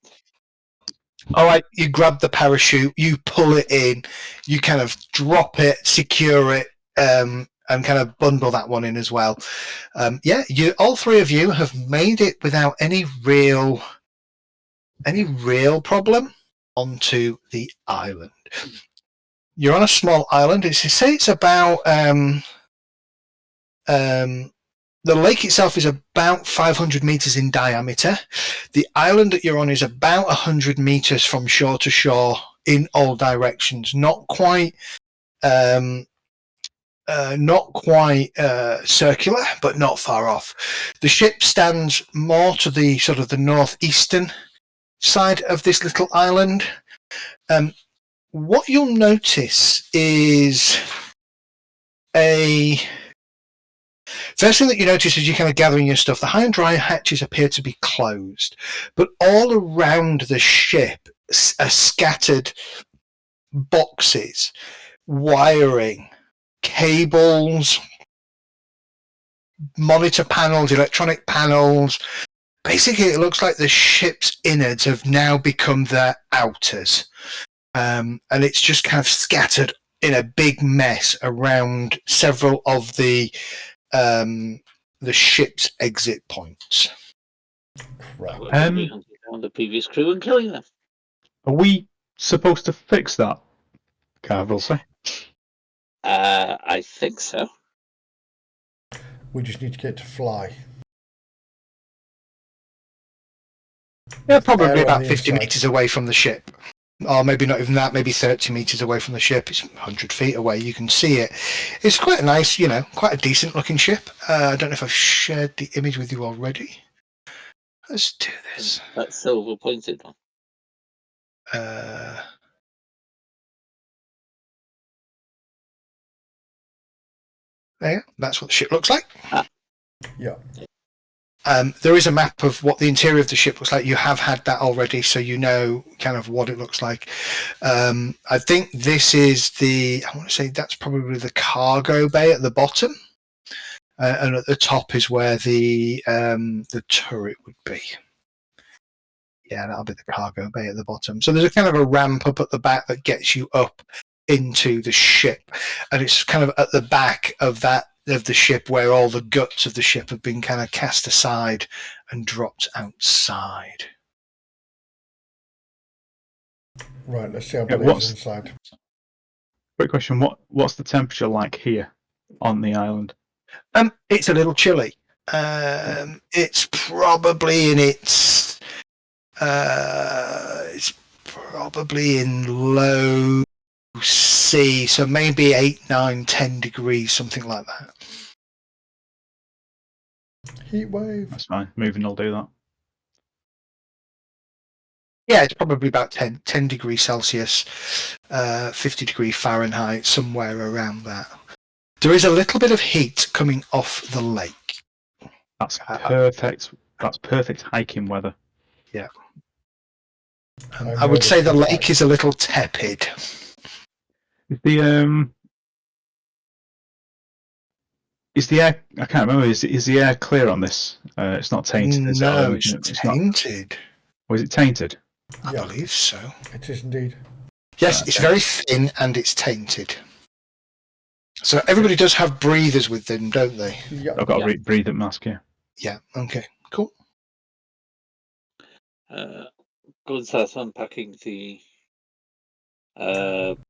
All right, you grab the parachute, you pull it in, you kind of drop it, secure it, and kind of bundle that one in as well. All 3 of you have made it without any real problem onto the island. You're on a small island. It's about the lake itself is about 500 meters in diameter. The island that you're on is about 100 meters from shore to shore in all directions. Not quite circular, but not far off. The ship stands more to the sort of the northeastern side of this little island. What you'll notice is first thing that you notice as you're kind of gathering your stuff, the high and dry hatches appear to be closed, but all around the ship are scattered boxes, wiring, cables, monitor panels, electronic panels. Basically, it looks like the ship's innards have now become their outers, and it's just kind of scattered in a big mess around several of the ship's exit points. Right. On the previous crew and killing them. Are we supposed to fix that, Carvel? I think so. We just need to get to fly. Yeah, probably about 50 meters away from the ship. Or maybe not even that, maybe 30 meters away from the ship. It's 100 feet away. You can see it. It's quite a nice, quite a decent looking ship. I don't know if I've shared the image with you already. Let's do this. That silver pointed one. There, that's what the ship looks like. Yeah. There is a map of what the interior of the ship looks like. You have had that already, so you know kind of what it looks like. I think this is I want to say that's probably the cargo bay at the bottom. And at the top is where the turret would be. Yeah, that'll be the cargo bay at the bottom. So there's a kind of a ramp up at the back that gets you up into the ship. And it's kind of at the back of the ship where all the guts of the ship have been kind of cast aside and dropped outside. Right, let's see how bad it is inside. Quick question: what's the temperature like here on the island? It's a little chilly. It's probably in it's probably in low C, so maybe 8, 9, 10 degrees, something like that. Heat wave. That's fine. Moving will do that. Yeah, it's probably about 10 degrees Celsius, 50 degrees Fahrenheit, somewhere around that. There is a little bit of heat coming off the lake. That's perfect. That's perfect hiking weather. Yeah. I would say the lake is a little tepid. Is the air? I can't remember. Is the air clear on this? It's not tainted. Is No, it? it's tainted. Was it tainted? I believe so. It is indeed. Yes, it's very thin and it's tainted. So everybody does have breathers with them, don't they? Yeah. I've got a breathing mask here. Yeah. Okay. Cool. Go and start unpacking the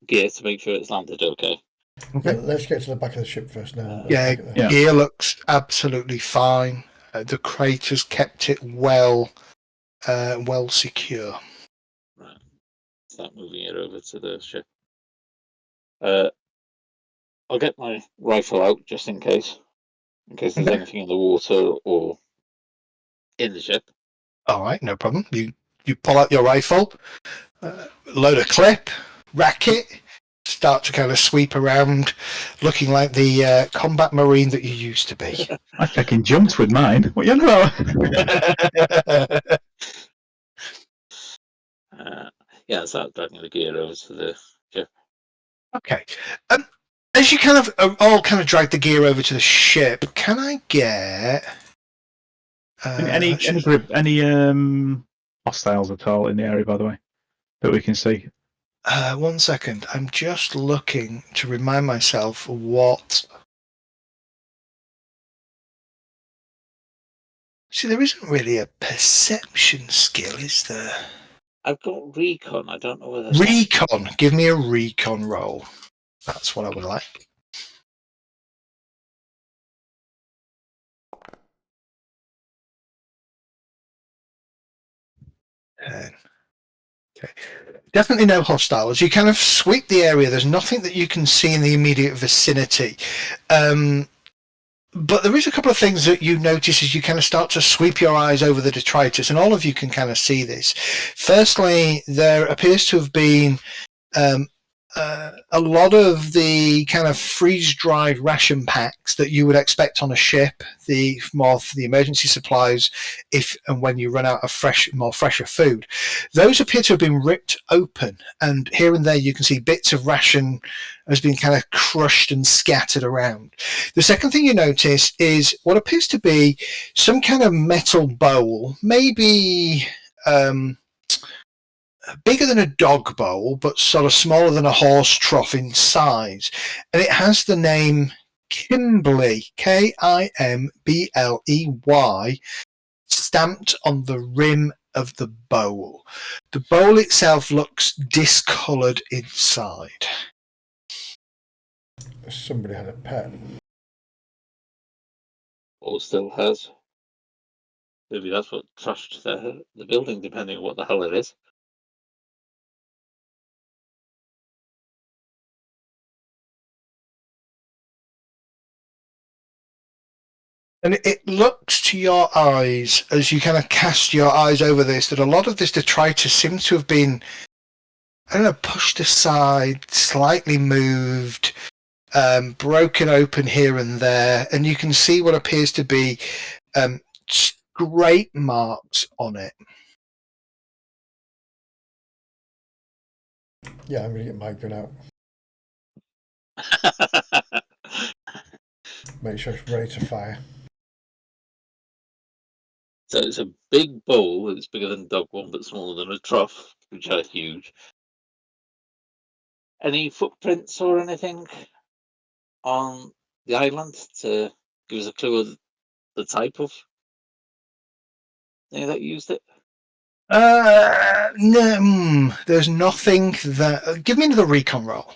gear to make sure it's landed okay. Yeah, let's get to the back of the ship first now. Gear looks absolutely fine. The crater's kept it well secure. Right. Start moving it over to the ship. I'll get my rifle out just in case there's anything in the water or in the ship. All right, no problem. You pull out your rifle, load a clip, rack it, start to kind of sweep around, looking like the combat marine that you used to be. I fucking jumped with mine. What you know? Start dragging the gear over to the ship. Okay. As you kind of all kind of drag the gear over to the ship, can I get any hostiles at all in the area, by the way, that we can see? 1 second. I'm just looking to remind myself what. See, there isn't really a perception skill, is there? I've got recon. I don't know whether recon. Give me a recon roll. That's what I would like. Okay. Definitely no hostiles. You kind of sweep the area. There's nothing that you can see in the immediate vicinity. But there is a couple of things that you notice as you kind of start to sweep your eyes over the detritus, and all of you can kind of see this. Firstly, there appears to have been a lot of the kind of freeze-dried ration packs that you would expect on a ship, more for the emergency supplies if and when you run out of fresher food. Those appear to have been ripped open, and here and there you can see bits of ration has been kind of crushed and scattered around. The second thing you notice is what appears to be some kind of metal bowl, maybe bigger than a dog bowl, but sort of smaller than a horse trough in size. And it has the name Kimbley, Kimbley, stamped on the rim of the bowl. The bowl itself looks discoloured inside. Somebody had a pet. Or still has. Maybe that's what trashed the building, depending on what the hell it is. And it looks to your eyes, as you kind of cast your eyes over this, that a lot of this detritus seems to have been, I don't know, pushed aside, slightly moved, broken open here and there, and you can see what appears to be scrape marks on it. Yeah, I'm going to get my gun out. Make sure it's ready to fire. So it's a big bowl. It's bigger than a dog one, but smaller than a trough, which are huge. Any footprints or anything on the island to give us a clue of the type of thing that used it? No, there's nothing that. Give me another recon roll.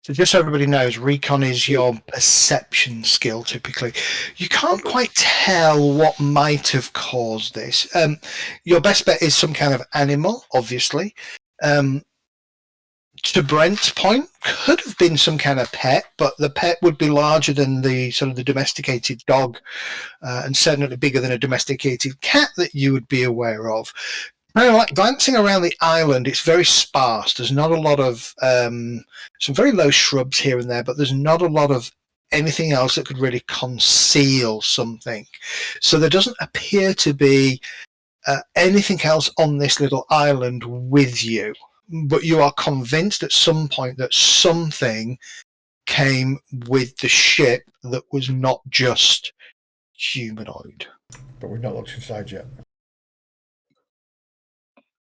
So just so everybody knows, recon is your perception skill typically. You can't quite tell what might have caused this. Your best bet is some kind of animal, obviously. To Brent's point, could have been some kind of pet, but the pet would be larger than the sort of the domesticated dog, and certainly bigger than a domesticated cat that you would be aware of. Like glancing around the island, it's very sparse. There's not a lot of some very low shrubs here and there, but there's not a lot of anything else that could really conceal something. So there doesn't appear to be anything else on this little island with you. But you are convinced at some point that something came with the ship that was not just humanoid. But we've not looked inside yet.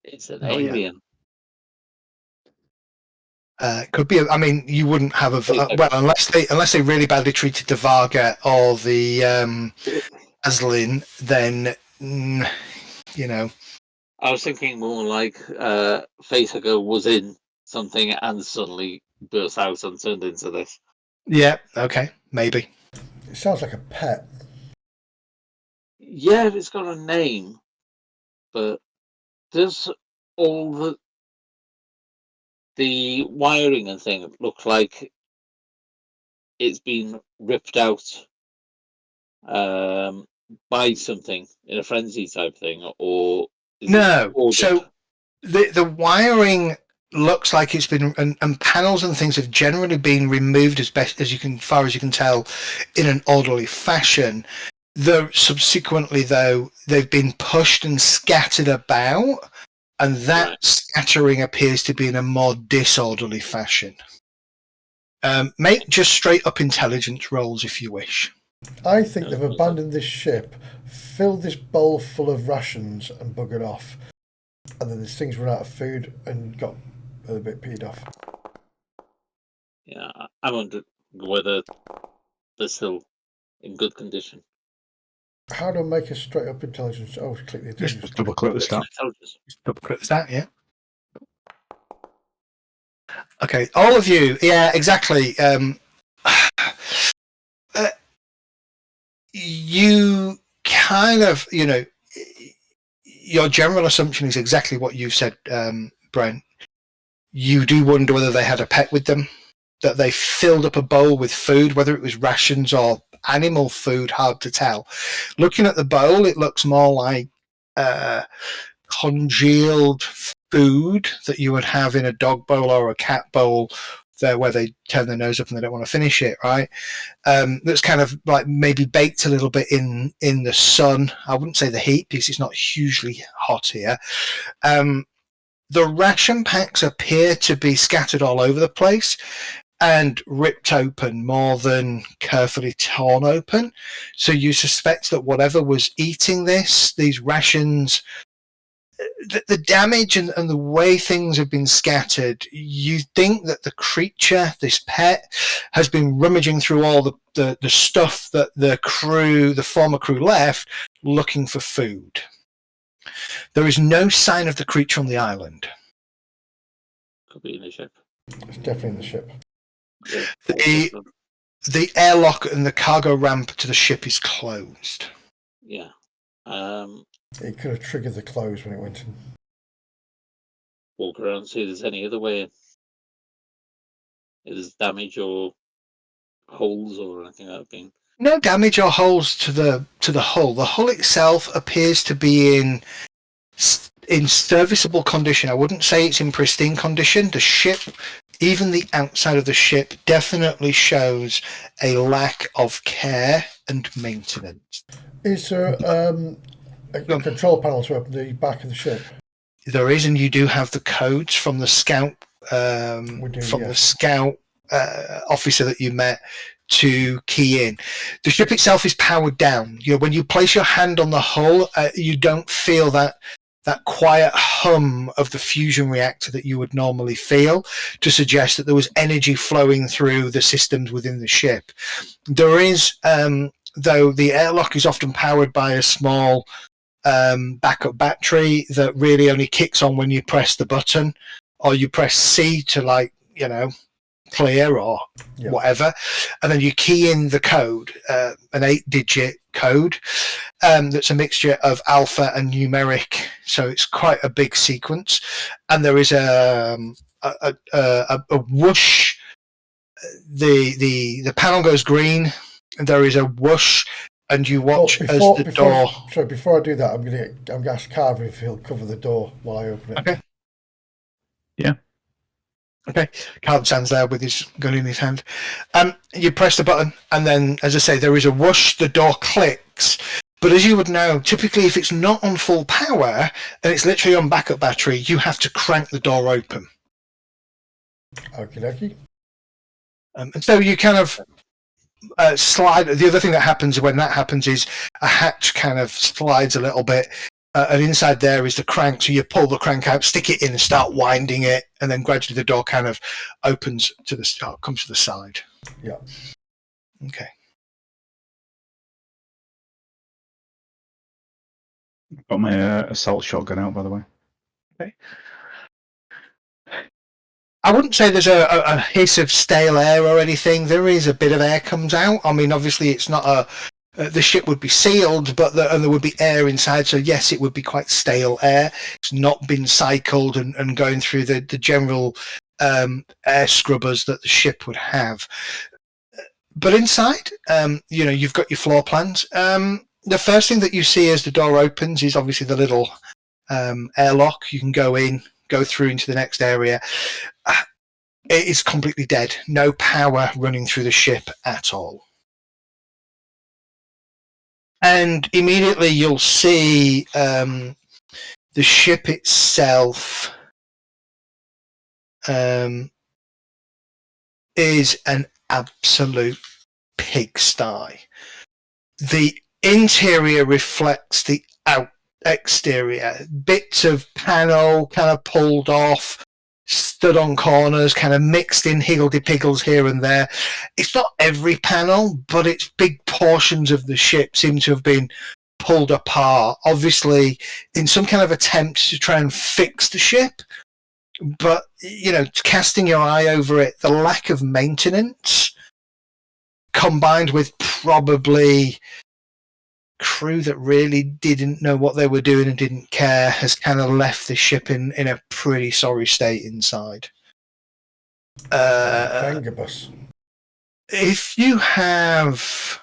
It's an alien. Could be. I mean, you wouldn't have well unless they really badly treated the Varga or the Aslin, then you know. I was thinking more like Facehager was in something and suddenly burst out and turned into this. Yeah. Okay. Maybe. It sounds like a pet. Yeah, it's got a name, but does all the wiring and thing look like it's been ripped out by something in a frenzy type thing, or no? So the wiring looks like it's been, and panels and things have generally been removed as best as you can, far as you can tell, in an orderly fashion. Though subsequently, though, they've been pushed and scattered about, and that scattering appears to be in a more disorderly fashion. Make just straight up intelligence rolls if you wish. I think they've abandoned this ship, filled this bowl full of rations and buggered off. And then these things run out of food and got a bit peed off. Yeah, I wonder whether they're still in good condition. How do I make a straight up intelligence? Oh, click the intelligence. Just double click the stat. Double click the stat, yeah. Okay, all of you, yeah, exactly. You kind of, your general assumption is exactly what you've said, Brent. You do wonder whether they had a pet with them, that they filled up a bowl with food, whether it was rations or animal food, hard to tell. Looking at the bowl, it looks more like congealed food that you would have in a dog bowl or a cat bowl, there where they turn their nose up and they don't want to finish it, right? That's kind of like maybe baked a little bit in the sun. I wouldn't say the heat because it's not hugely hot here. The ration packs appear to be scattered all over the place and ripped open more than carefully torn open. So you suspect that whatever was eating these rations, the damage and the way things have been scattered, you think that the creature, this pet, has been rummaging through all the stuff that the former crew left, looking for food. There is no sign of the creature on the island. Could be in the ship. It's definitely in the ship. Yeah, the airlock and the cargo ramp to the ship is closed. Yeah. It could have triggered the close when it went in. Walk around and see if there's any other way in. If there's damage or holes or anything like that. No damage or holes to the hull. The hull itself appears to be in serviceable condition. I wouldn't say it's in pristine condition. The ship, even the outside of the ship, definitely shows a lack of care and maintenance. Is there a control panel to open the back of the ship? There is, and you do have the codes from the scout the scout officer that you met to key in. The ship itself is powered down. When you place your hand on the hull, you don't feel that quiet hum of the fusion reactor that you would normally feel to suggest that there was energy flowing through the systems within the ship. There is though the airlock is often powered by a small backup battery that really only kicks on when you press the button, or you press C to clear or whatever, and then you key in the code, an 8-digit code that's a mixture of alpha and numeric, so it's quite a big sequence. And there is a whoosh. The panel goes green, and there is a whoosh, and you watch as the door. Sorry, before I do that, I'm going to ask Carver if he'll cover the door while I open it. Okay. Yeah. Okay. Carver stands there with his gun in his hand. You press the button, and then, as I say, there is a whoosh. The door clicks. But as you would know, typically if it's not on full power and it's literally on backup battery, you have to crank the door open. Okie dokie. And so you kind of slide. The other thing that happens when that happens is a hatch kind of slides a little bit, and inside there is the crank. So you pull the crank out, stick it in, and start winding it, and then gradually the door kind of opens to the comes to the side. Yeah. Okay. Got my assault shotgun out, by the way. Okay. I wouldn't say there's a hiss of stale air or anything. There is a bit of air comes out. I mean, obviously, it's not the ship would be sealed, but there would be air inside. So yes, it would be quite stale air. It's not been cycled and going through the general air scrubbers that the ship would have. But inside, you've got your floor plans. The first thing that you see as the door opens is obviously the little airlock. You can go in, go through into the next area. It is completely dead. No power running through the ship at all. And immediately you'll see the ship itself is an absolute pigsty. The interior reflects the exterior. Bits of panel kind of pulled off, stood on corners, kind of mixed in higgledy-piggles here and there. It's not every panel, but it's big portions of the ship seem to have been pulled apart, obviously in some kind of attempt to try and fix the ship. But, casting your eye over it, the lack of maintenance combined with probably crew that really didn't know what they were doing and didn't care has kind of left the ship in a pretty sorry state inside. Fangabus. If you have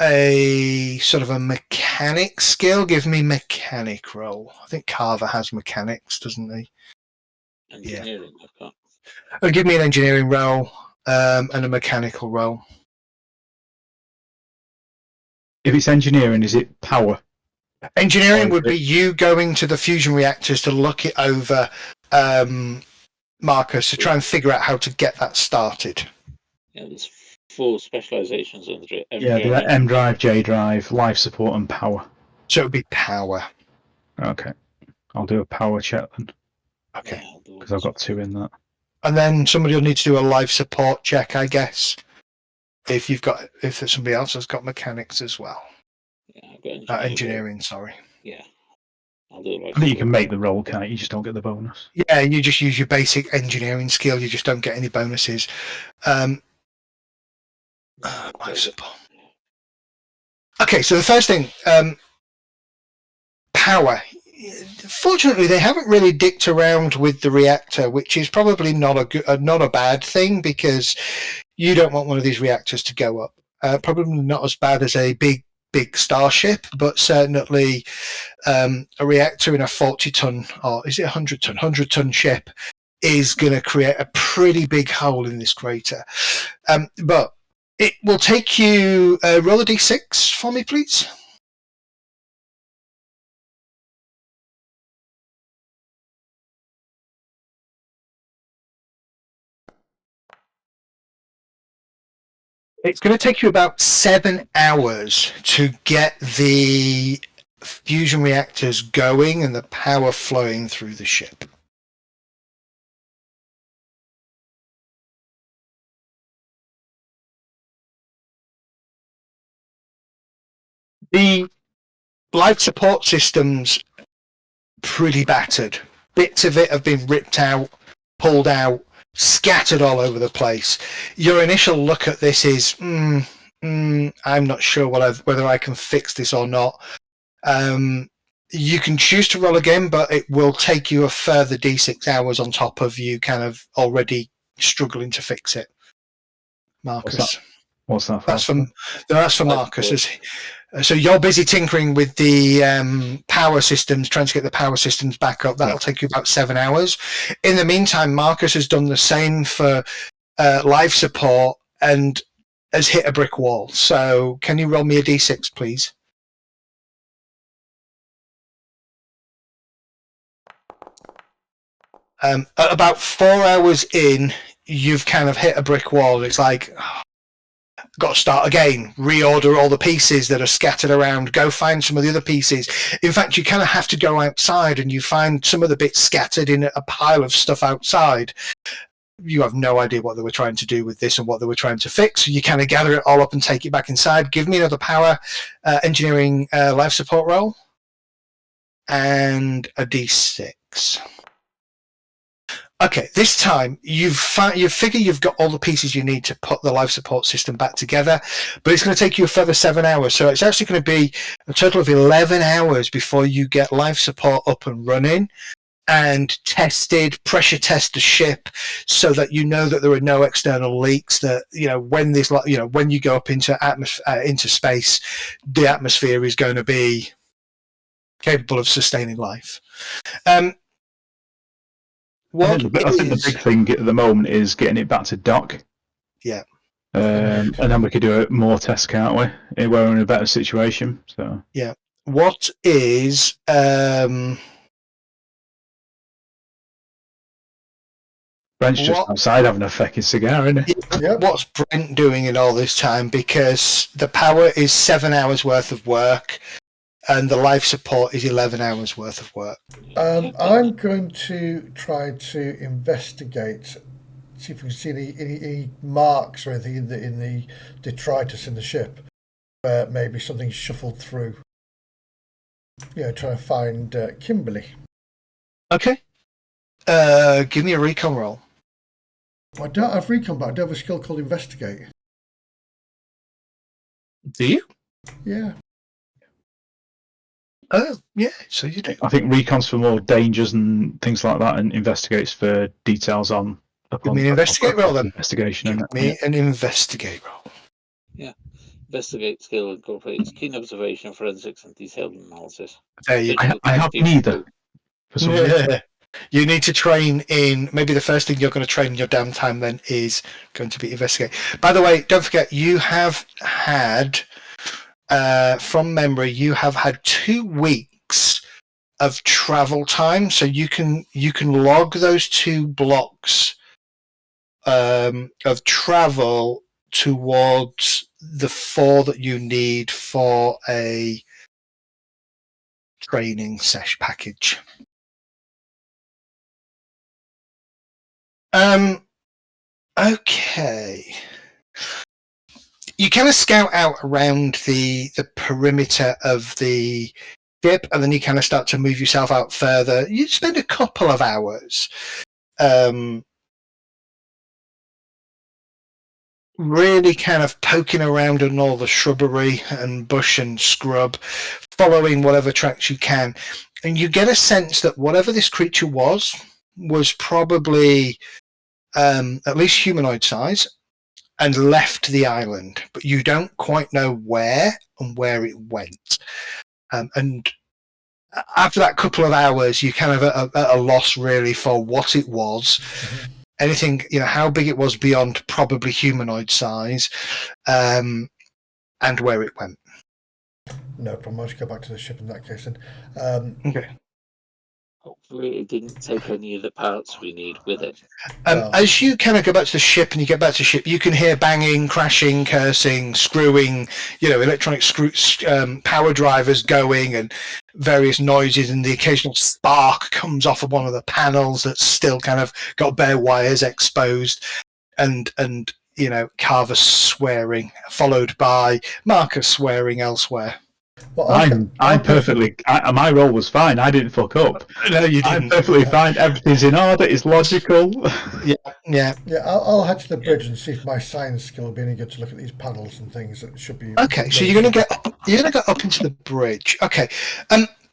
a sort of a mechanic skill, give me mechanic roll. I think Carver has mechanics, doesn't he? Engineering, I've got. Oh, give me an engineering roll and a mechanical roll. If it's engineering, is it power? Engineering would be you going to the fusion reactors to look it over, Marcus, to try and figure out how to get that started. Yeah, there's 4 specializations under it. The M drive, J drive, life support, and power. So it would be power. Okay. I'll do a power check then. Okay. Because I've got 2 in that. And then somebody will need to do a life support check, I guess. If somebody else has got mechanics as well. Yeah, I've got engineering, sorry. Yeah. I'll do it. I think you can make the roll, can't you? You just don't get the bonus. Yeah, you just use your basic engineering skill. You just don't get any bonuses. Life support. Okay, so the first thing, power. Fortunately, they haven't really dicked around with the reactor, which is probably not a bad thing, because you don't want one of these reactors to go up. Probably not as bad as a big starship, but certainly a reactor in a 40-ton, or is it 100-ton? 100-ton ship is going to create a pretty big hole in this crater. But it will take you... roll a d6 for me, please. It's going to take you about 7 hours to get the fusion reactors going and the power flowing through the ship. The life support system's pretty battered. Bits of it have been ripped out, pulled out, scattered all over the place. Your initial look at this is, I'm not sure whether I can fix this or not. You can choose to roll again, but it will take you a further D6 hours on top of you kind of already struggling to fix it. Marcus. What's that for? That's for Marcus. So you're busy tinkering with the power systems, trying to get the power systems back up. That'll take you about 7 hours. In the meantime, Marcus has done the same for life support and has hit a brick wall. So can you roll me a D6, please? About 4 hours in, you've kind of hit a brick wall. It's like, got to start again, reorder all the pieces that are scattered around, go find some of the other pieces. In fact, you kind of have to go outside and you find some of the bits scattered in a pile of stuff outside. You have no idea what they were trying to do with this and what they were trying to fix. So you kind of gather it all up and take it back inside. Give me another power engineering life support roll and a D6. Okay, this time you figure you've got all the pieces you need to put the life support system back together, but it's going to take you a further 7 hours. So it's actually going to be a total of 11 hours before you get life support up and running and tested, pressure test the ship so that you know that there are no external leaks, that, when you go up into space, the atmosphere is going to be capable of sustaining life. I think the big thing at the moment is getting it back to dock. Yeah. And then we could do more tests, can't we? We're in a better situation. So yeah. What is Brent's just outside having a fucking cigar, isn't he? Yep. What's Brent doing in all this time? Because the power is 7 hours worth of work and the life support is 11 hours worth of work. I'm going to try to investigate, see if we can see any marks or anything in the detritus in the ship where maybe something shuffled through. Trying to find Kimberly. Okay. Give me a recon roll. I don't have recon, but I do have a skill called investigate. Do you? Yeah. Oh, yeah, so you do. I think recon's for more dangers and things like that, and investigates for details on. Give me an investigate roll then. Investigation. Give me an investigate roll. Yeah. Investigate skill incorporates keen observation, forensics, and detailed analysis. There you go. I have neither. For some reason. You need to train in, maybe the first thing you're going to train in your downtime then is going to be investigate. By the way, don't forget, you have had, from memory, you have had 2 weeks of travel time, so you can log those 2 blocks of travel towards the 4 that you need for a training sesh package. Okay. You kind of scout out around the perimeter of the ship, and then you kind of start to move yourself out further. You spend a couple of hours really kind of poking around in all the shrubbery and bush and scrub, following whatever tracks you can. And you get a sense that whatever this creature was probably at least humanoid size and left the island, but you don't quite know where and where it went. And after that couple of hours, you're kind of at a loss really for what it was. Mm-hmm. Anything, how big it was beyond probably humanoid size, and where it went. No problem. I'll just go back to the ship in that case then. Okay. Hopefully it didn't take any of the parts we need with it. As you kind of go back to the ship and you get back to the ship, you can hear banging, crashing, cursing, screwing, electronic power drivers going and various noises, and the occasional spark comes off of one of the panels that's still kind of got bare wires exposed, and Carver swearing, followed by Marcus swearing elsewhere. Well, I'm perfectly. My role was fine. I didn't fuck up. No, you didn't. I'm perfectly fine. Everything's in order. It's logical. Yeah. I'll head to the bridge and see if my science skill will be any good to look at these panels and things. That should be okay. So you're gonna get up into the bridge. Okay.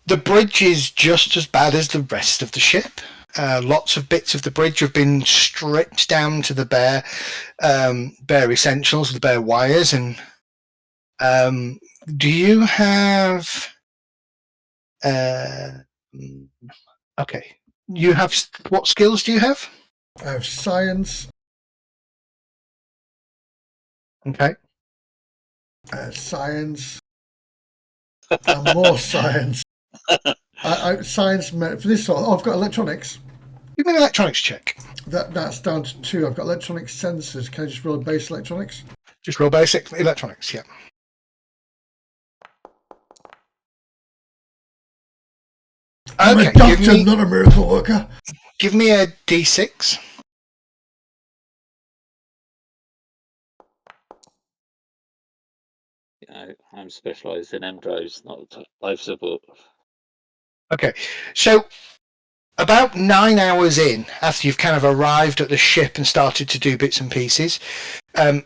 The bridge is just as bad as the rest of the ship. Lots of bits of the bridge have been stripped down to the bare essentials, the bare wires. And do you have? Okay. You have what skills do you have? I have science. Okay. Science. And more science. Science for this sort. I've got electronics. Give me an electronics check. That's down to 2. I've got electronic sensors. Can I just roll base electronics? Just roll basic electronics, yeah. I'm a doctor, not a miracle worker. Give me a D6. I'm specialised in M drives, not life support. Okay, so about 9 hours in, after you've kind of arrived at the ship and started to do bits and pieces,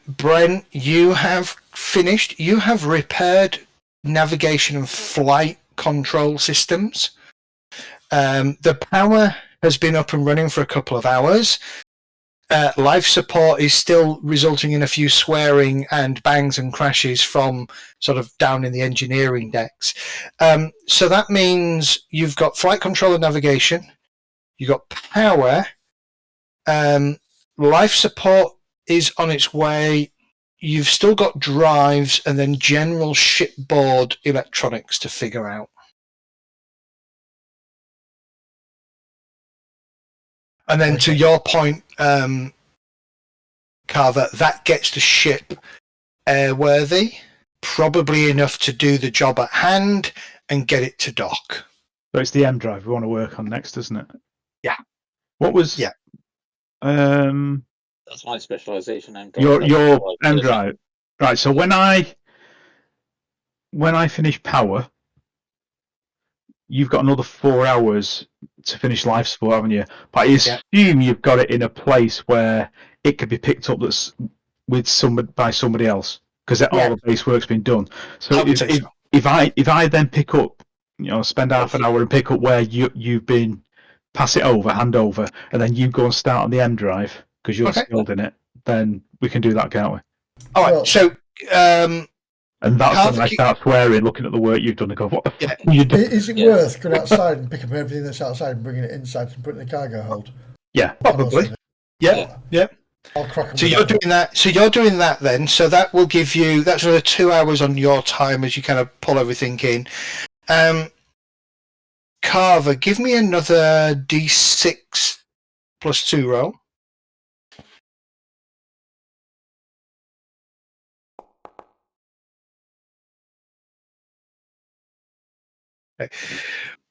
Brent, you have finished. You have repaired navigation and flight control systems. The power has been up and running for a couple of hours. Life support is still resulting in a few swearing and bangs and crashes from sort of down in the engineering decks. So that means you've got flight control and navigation, you've got power, life support is on its way, you've still got drives, and then general shipboard electronics to figure out. And then to your point, Carver, that gets the ship airworthy, probably enough to do the job at hand and get it to dock. So it's the M drive we want to work on next, isn't it? Yeah. What was? Yeah. That's my specialisation. M drive. Your M drive, right? So when I finish power, you've got another 4 hours to finish life support, haven't you? But I assume you've got it in a place where it could be picked up by somebody else, because all the base work's been done. So if I then pick up, spend half an hour and pick up where you've been, pass it over, hand over, and then you go and start on the M drive because you're skilled in it, then we can do that, can't we? All right. So. And that's when I start swearing, looking at the work you've done, and go, "What the fuck are you doing?" Is it worth going outside and picking up everything that's outside and bringing it inside and putting it in the cargo hold? Yeah, probably. Yeah. I'll crack them. So you're doing that. So you're doing that then. So that will give you that's another 2 hours on your time as you kind of pull everything in. Carver, give me another D6 plus 2 roll. Okay.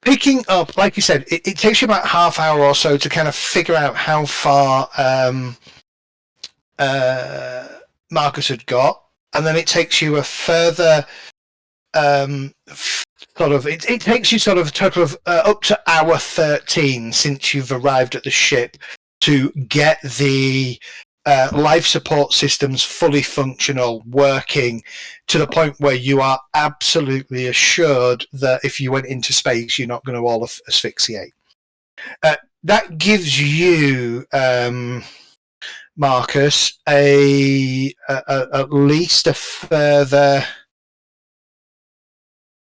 Picking up, like you said, it takes you about half hour or so to kind of figure out how far Marcus had got, and then it takes you a further it takes you sort of a total of up to hour 13 since you've arrived at the ship to get the life support systems fully functional, working to the point where you are absolutely assured that if you went into space, you're not going to all asphyxiate. That gives you, Marcus, at least a further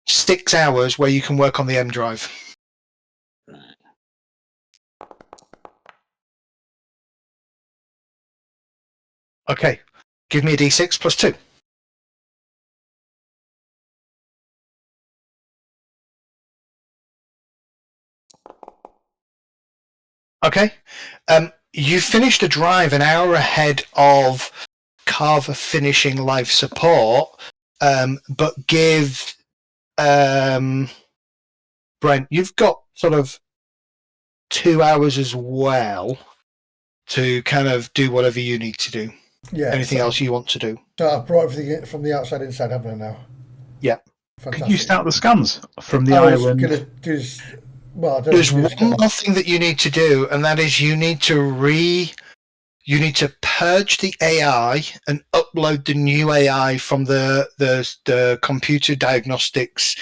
6 hours where you can work on the M drive. Okay, give me a D6 plus 2. Okay, you finished a drive an hour ahead of Carver finishing life support, but give Brent, you've got sort of 2 hours as well to kind of do whatever you need to do. Yeah. Anything else you want to do? So I've brought everything from the outside inside, haven't I now? Yeah. Fantastic. Could you start the scans from the island? There's one more thing that you need to do, and that is you need to purge the AI and upload the new AI from the computer diagnostics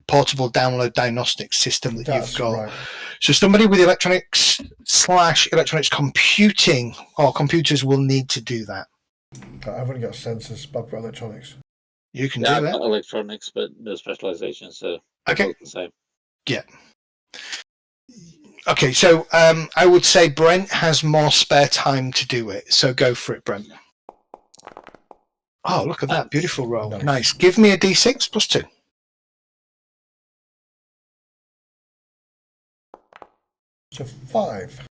portable download diagnostics system that you've got. Right. So somebody with electronics computing or computers will need to do that. I've only got sensors, but I've got electronics. You can do I've that. got electronics, but no specialization, so okay. Both the same. Yeah. Okay, so I would say Brent has more spare time to do it, so go for it, Brent. Oh, look at that. Beautiful roll. Nice. Give me a D6 plus 2. So 5.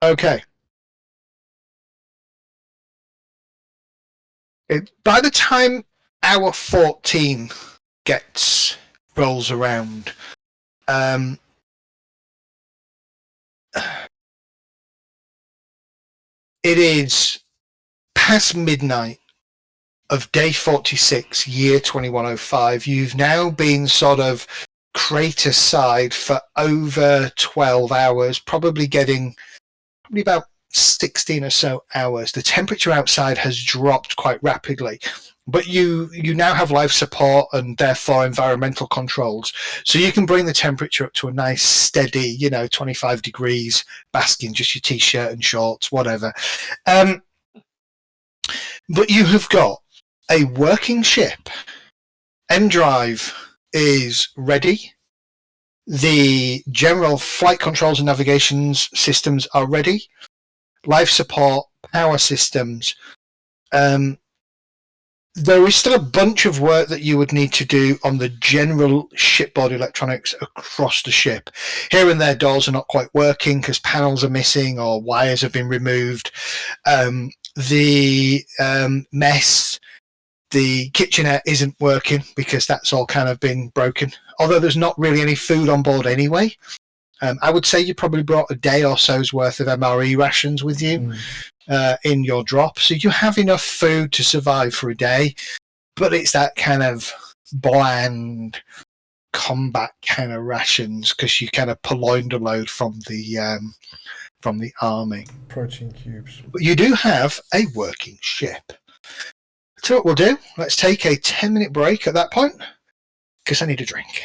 Okay. By the time hour 14 rolls around, it is past midnight of day 46, year 2105. You've now been sort of crater side for over 12 hours, probably about 16 or so hours. The temperature outside has dropped quite rapidly, but you now have life support and therefore environmental controls, so you can bring the temperature up to a nice steady 25 degrees, basking just your t-shirt and shorts, whatever. But you have got a working ship. M-Drive is ready. The general flight controls and navigations systems are ready. Life support, power systems. There is still a bunch of work that you would need to do on the general shipboard electronics across the ship. Here and there, doors are not quite working because panels are missing or wires have been removed. The mess, the kitchenette isn't working because that's all kind of been broken. Although there's not really any food on board anyway. I would say you probably brought a day or so's worth of MRE rations with you in your drop. So you have enough food to survive for a day, but it's that kind of bland combat kind of rations because you kind of purloined a load from the army. Protein cubes. But you do have a working ship. So what we'll do, let's take a 10-minute break at that point because I need a drink.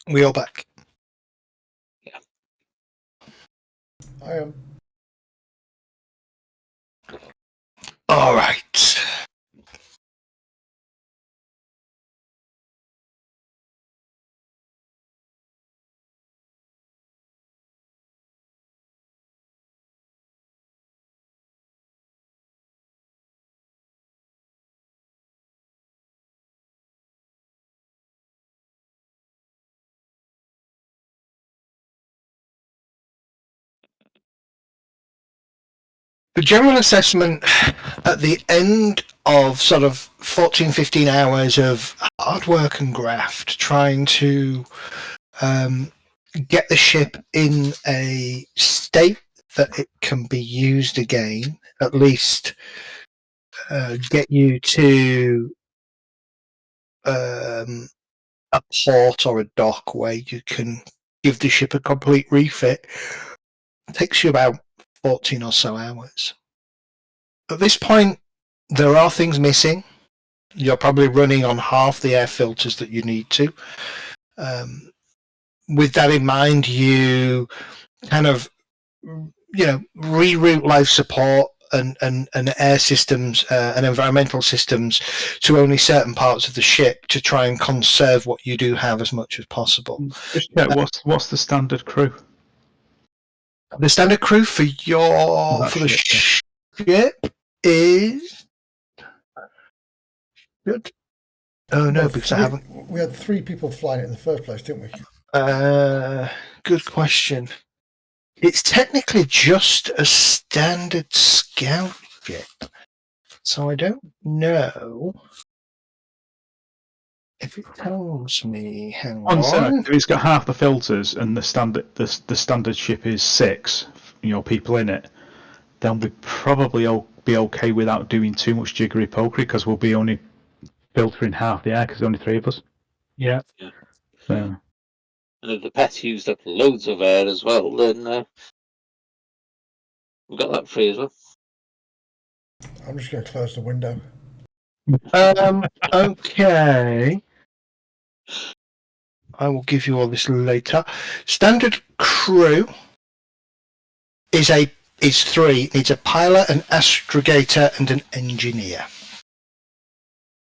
We are back. Yeah. I am. All right. The general assessment at the end of sort of 14, 15 hours of hard work and graft, trying to get the ship in a state that it can be used again, at least get you to a port or a dock where you can give the ship a complete refit. It takes you about 14 or so hours. At this point, there are things missing. You're probably running on half the air filters that you need to. With that in mind, you kind of reroute life support and air systems and environmental systems to only certain parts of the ship to try and conserve what you do have as much as possible. Just check, what's the standard crew? The standard crew for the ship is good. Oh no, because I haven't. We had 3 people flying it in the first place, didn't we? Good question. It's technically just a standard scout ship, so I don't know if it tells me. Hang on. If it's got half the filters and the standard ship is 6, people in it, then we probably be okay without doing too much jiggery pokery because we'll be only filtering half the air because there's only 3 of us. Yeah. And if the pet used up loads of air as well, then we've got that free as well. I'm just going to close the window. Okay. I will give you all this later. Standard crew is 3. It's a pilot, an astrogator, and an engineer.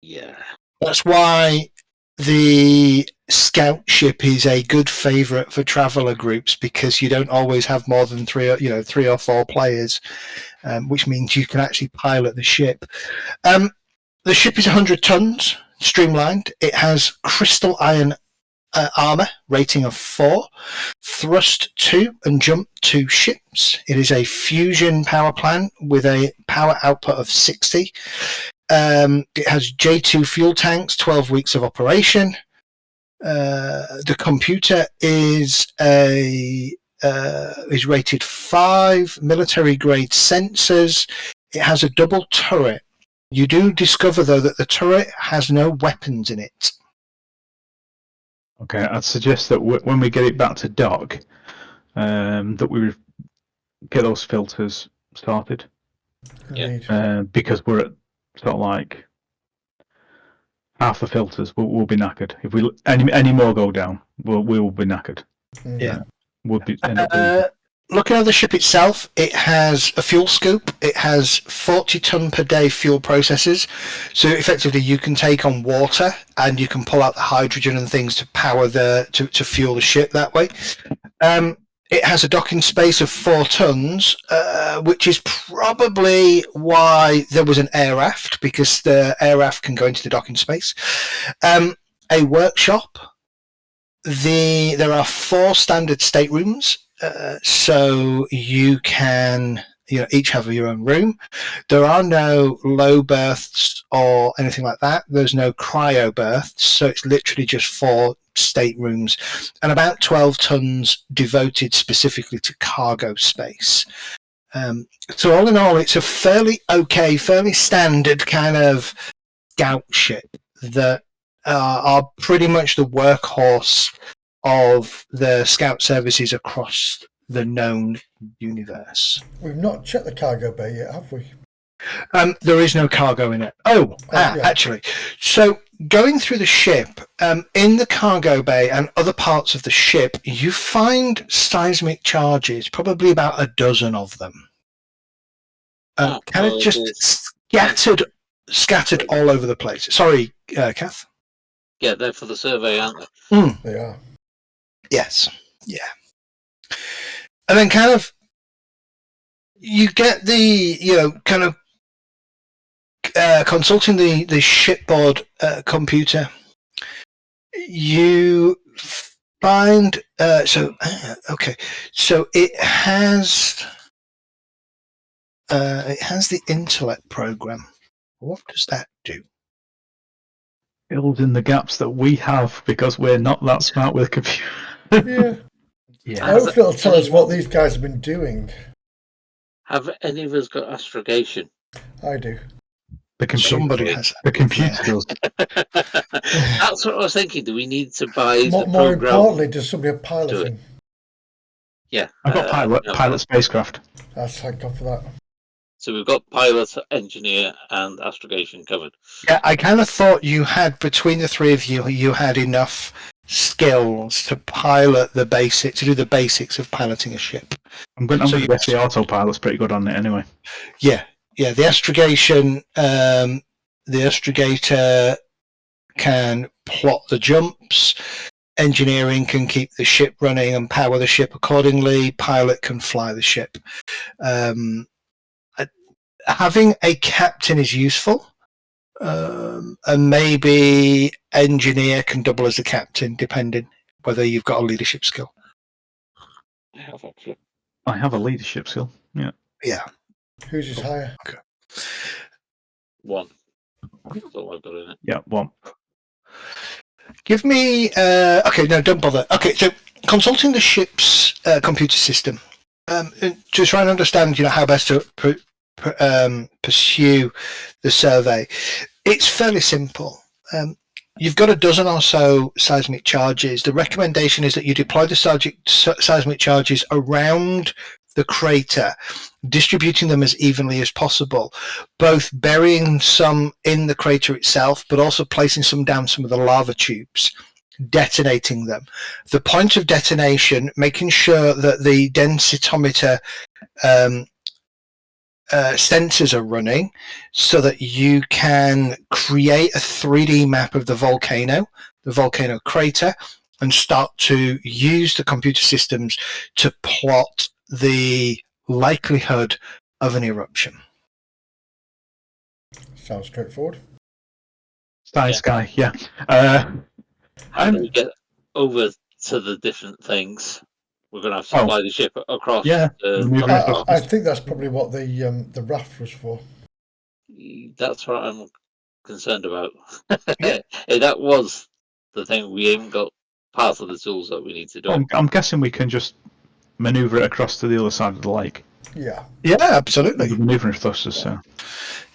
Yeah. That's why the scout ship is a good favourite for traveller groups, because you don't always have more than 3 or 4 players, which means you can actually pilot the ship. The ship is 100 tons, streamlined. It has crystal iron armour, rating of 4, thrust 2 and jump 2 ships. It is a fusion power plant with a power output of 60. It has J2 fuel tanks, 12 weeks of operation. The computer is rated 5, military grade sensors. It has a double turret. You do discover, though, that the turret has no weapons in it. Okay, I'd suggest that when we get it back to dock, that we get those filters started. Yeah. Because we're at sort of like half the filters, we'll be knackered. If we any more go down, we will be knackered. Yeah. Looking at the ship itself, it has a fuel scoop. It has 40 ton per day fuel processors. So effectively you can take on water and you can pull out the hydrogen and things to power to fuel the ship that way. It has a docking space of 4 tons, which is probably why there was an air raft, because the air raft can go into the docking space. A workshop. There are 4 standard staterooms. So you can each have your own room. There are no low berths or anything like that. There's no cryo berths, so it's literally just 4 staterooms and about 12 tons devoted specifically to cargo space. So all in all, it's a fairly standard kind of scout ship that are pretty much the workhorse of the scout services across the known universe. We've not checked the cargo bay yet, have we? There is no cargo in it. Actually. So going through the ship, in the cargo bay and other parts of the ship, you find seismic charges, probably about a dozen of them. Kind of just scattered all over the place. Sorry, Kath? Yeah, they're for the survey, aren't they? They are. Yes, yeah. And then kind of, you get the, consulting the shipboard computer, you find, so it has It has the intellect program. What does that do? Fills in the gaps that we have because we're not that smart with computers. Yeah. Yeah. Hopefully it'll tell us what these guys have been doing. Have any of us got astrogation? I do. Somebody has. The computer does. That's what I was thinking. Do we need to buy the More program? importantly, does somebody have piloting? Yeah. I've got pilot spacecraft. Thank God for that. So we've got pilot, engineer, and astrogation covered. Yeah, I kind of thought you had, between the three of you, you had enough skills to pilot the basics, to do the basics of piloting a ship. I'm going to guess the autopilot's pretty good on it anyway. Yeah, the astrogation, the astrogator can plot the jumps. Engineering can keep the ship running and power the ship accordingly. Pilot can fly the ship. Having a captain is useful, and maybe engineer can double as a captain, depending whether you've got a leadership skill. I have actually. I have a leadership skill. Yeah. Yeah. Whose is higher? Okay. 1. That's all I've got in it. Yeah, 1. Give me. Okay, no, don't bother. Okay, so consulting the ship's computer system to try and understand, how best to pursue the survey. It's fairly simple. You've got a dozen or so seismic charges. The recommendation is that you deploy the seismic charges around the crater, distributing them as evenly as possible, both burying some in the crater itself, but also placing some down some of the lava tubes, detonating them. The point of detonation, making sure that the densitometer sensors are running so that you can create a 3D map of the volcano crater, and start to use the computer systems to plot the likelihood of an eruption. Sounds straightforward. Sky, yeah. How do we get over to the different things? We're going to have to fly the ship across. Yeah, I think that's probably what the raft was for. That's what I'm concerned about. That was the thing. We haven't got part of the tools that we need to do. I'm guessing we can just maneuver it across to the other side of the lake. Yeah. Yeah, absolutely. The maneuvering thrusters, so.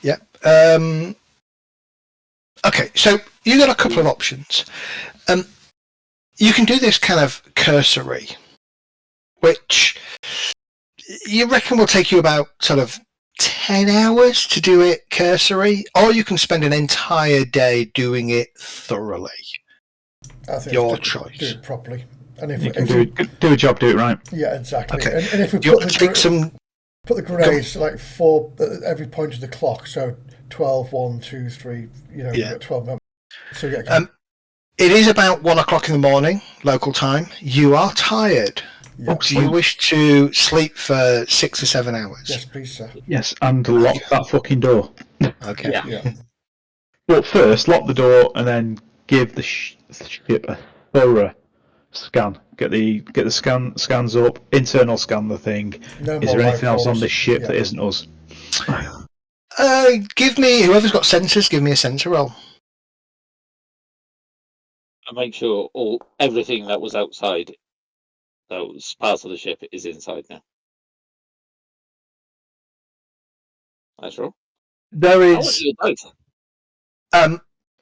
Yeah. Okay, so you got a couple of options. You can do this kind of cursory, which you reckon will take you about sort of 10 hours to do it cursory, or you can spend an entire day doing it thoroughly. I think your choice. Do it properly. And if you can do a job, do it right. Yeah, exactly. Okay. And if we put the grenades like 4 at every point of the clock, so 12, 1, 2, 3, you've got 12 members. So it is about 1 o'clock in the morning, local time. You are tired. Yeah. Do you wish to sleep for 6 or 7 hours? Yes, please, sir. Yes, and lock that fucking door. Okay. Yeah. But first, lock the door and then give the ship a thorough scan. Get the scans up. Internal scan the thing. Is there anything else on this ship that isn't us? Give me, whoever's got sensors, give me a sensor roll. And make sure everything that was outside, that was part of the ship, is inside now. Nice roll. There is.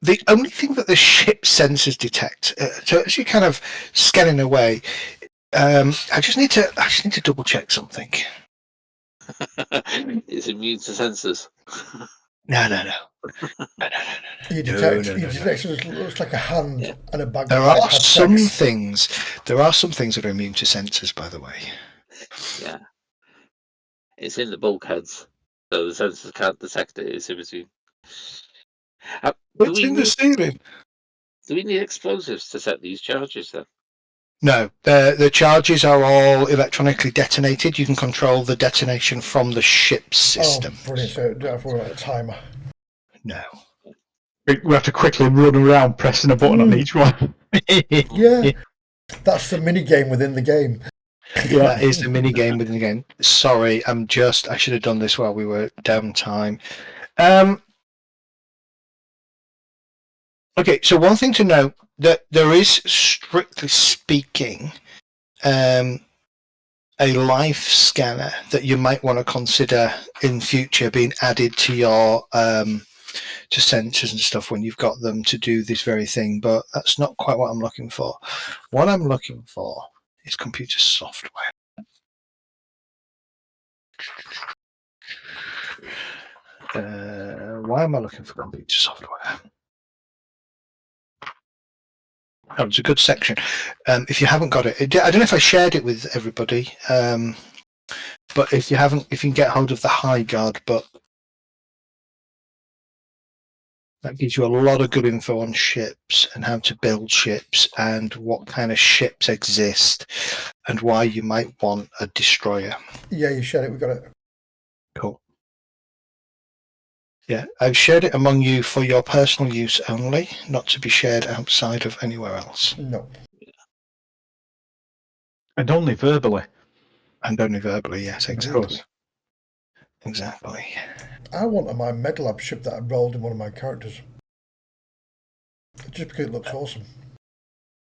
The only thing that the ship sensors detect, so as you're kind of scanning away, I just need to double check something. It's immune to sensors. No. You detect it looks like a hand and a bag. There are some things that are immune to sensors, by the way. Yeah. It's in the bulkheads, so the sensors can't detect it. It's in between. What's in the ceiling? Do we need explosives to set these charges then? No, the charges are all electronically detonated. You can control the detonation from the ship's system. Oh, brilliant. So don't have to worry about a timer. No. We have to quickly run around pressing a button on each one. Yeah. That's the mini game within the game. Yeah. That is the mini game within the game. Sorry, I should have done this while we were downtime. Okay, so one thing to note that there is, strictly speaking, a life scanner that you might want to consider in future being added to your to sensors and stuff when you've got them to do this very thing, but that's not quite what I'm looking for. What I'm looking for is computer software. Why am I looking for computer software? Oh, it's a good section. If you haven't got it, I don't know if I shared it with everybody, but if you haven't, if you can get hold of the High Guard book, that gives you a lot of good info on ships and how to build ships and what kind of ships exist and why you might want a destroyer. Yeah, you shared it. We got it. Cool. Yeah, I've shared it among you for your personal use only, not to be shared outside of anywhere else. No. And only verbally. And only verbally, yes, exactly. Exactly. I want my Medlab ship that I rolled in one of my characters. Just because it looks awesome.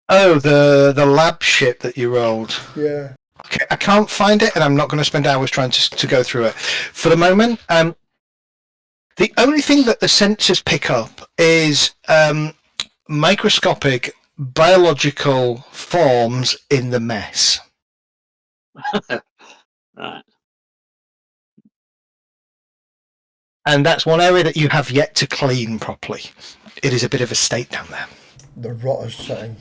Oh, the lab ship that you rolled. Yeah. Okay, I can't find it, and I'm not going to spend hours trying to go through it. For the moment, the only thing that the sensors pick up is microscopic biological forms in the mess. Right. And that's one area that you have yet to clean properly. It is a bit of a state down there. The rotter's setting.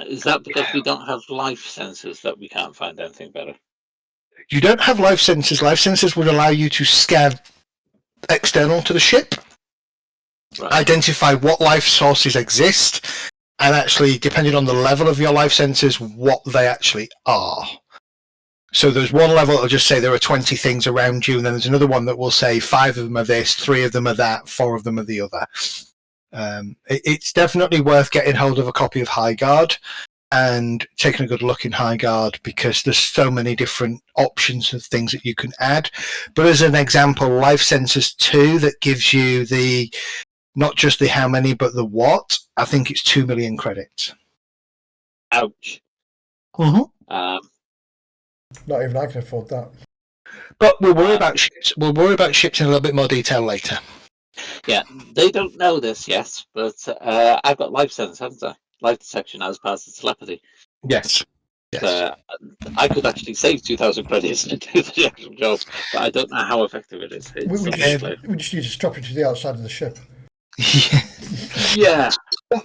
Is that because we don't have life sensors that we can't find anything better? You don't have life sensors. Life sensors would allow you to scan external to the ship, right, identify what life sources exist, and actually, depending on the level of your life sensors, what they actually are. So there's one level that will just say there are 20 things around you, and then there's another one that will say 5 of them are this, 3 of them are that, 4 of them are the other. It's definitely worth getting hold of a copy of High Guard and taking a good look in High Guard, because there's so many different options of things that you can add. But as an example, Life Sensors 2, that gives you the not just the how many, but the what. I think it's 2 million credits. Ouch. Mm-hmm. Not even I can afford that. But we'll worry about ships. We'll worry about ships in a little bit more detail later. Yeah, they don't know this yet, but I've got life sense, haven't I? Life detection as part of telepathy. Yes. Yes. I could actually save 2,000 credits and do the actual job, but I don't know how effective it is. We just need to strap it to the outside of the ship. Yeah.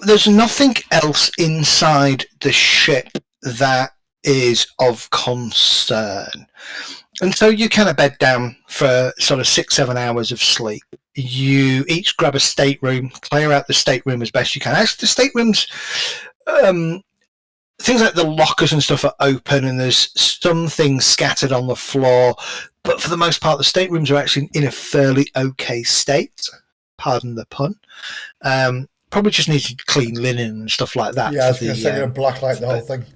There's nothing else inside the ship that is of concern. And so you kind of bed down for sort of 6-7 hours of sleep. You each grab a stateroom, clear out the stateroom as best you can. Actually, the staterooms, things like the lockers and stuff are open, and there's some things scattered on the floor. But for the most part, the staterooms are actually in a fairly okay state. Pardon the pun. Probably just need to clean linen and stuff like that. Yeah, I was going to say, blacklight the whole thing.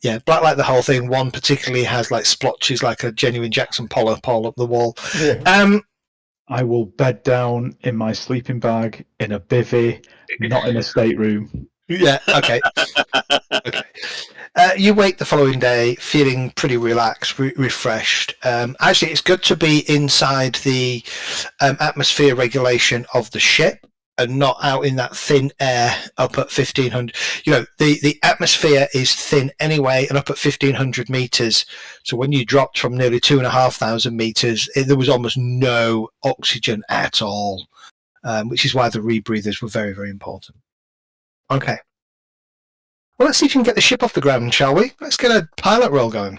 Yeah, blacklight the whole thing. One particularly has like splotches, like a genuine Jackson Pollock pole up the wall. Yeah. I will bed down in my sleeping bag in a bivvy, not in a stateroom. Yeah, okay. Okay. You wake the following day feeling pretty relaxed, refreshed. Actually, it's good to be inside the atmosphere regulation of the ship and not out in that thin air up at 1,500. You know, the atmosphere is thin anyway, and up at 1,500 meters. So when you dropped from nearly 2,500 meters, there was almost no oxygen at all, which is why the rebreathers were very, very important. Okay. Well, let's see if we can get the ship off the ground, shall we? Let's get a pilot roll going.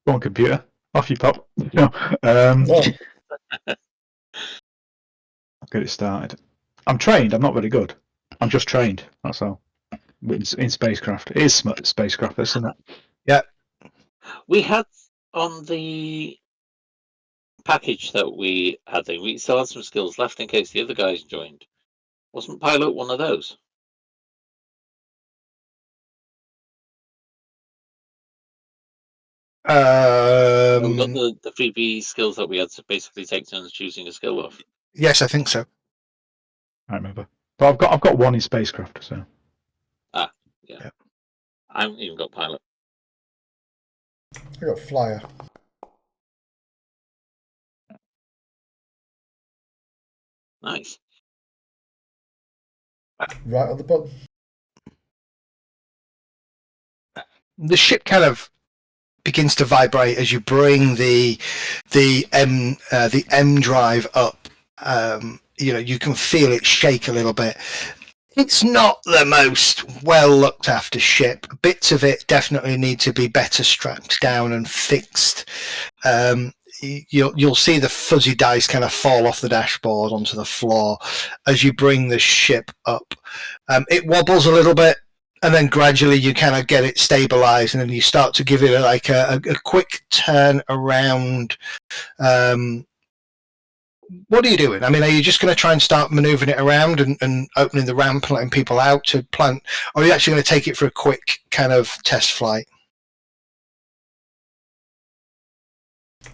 Go on, computer. Off you pop. No. I'll get it started. I'm trained. I'm not very good. I'm just trained. That's all. In spacecraft. It is spacecraft, isn't it? Yeah. We had on the package that we had, we still had some skills left in case the other guys joined. Wasn't pilot one of those? We've got the 3B skills that we had to basically take turns choosing a skill of. Yes, I think so. I remember. But I've got one in spacecraft, so. Yeah. I haven't even got pilot. I got flyer. Nice. Right on the button. The ship kind of begins to vibrate as you bring the M drive up. You can feel it shake a little bit. It's not the most well looked after ship. Bits of it definitely need to be better strapped down and fixed. You'll see the fuzzy dice kind of fall off the dashboard onto the floor as you bring the ship up. It wobbles a little bit, and then gradually you kind of get it stabilized, and then you start to give it a quick turn around. What are you doing? I mean, are you just going to try and start maneuvering it around and opening the ramp and letting people out to plant, or are you actually going to take it for a quick kind of test flight?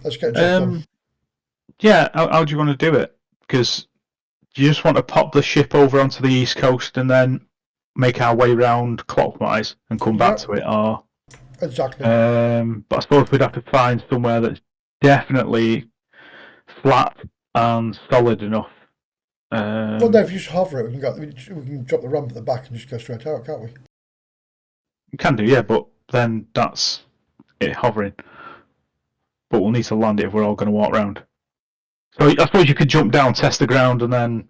Let's get a job done. Yeah, how do you want to do it? Because do you just want to pop the ship over onto the east coast and then make our way round clockwise and come back to it, or exactly? But I suppose we'd have to find somewhere that's definitely flat and solid enough. Well, no, if you just hover it, we can drop the ramp at the back and just go straight out, can't we? We can do, yeah, but then that's it hovering. But we'll need to land it if we're all going to walk round. So I suppose you could jump down, test the ground, and then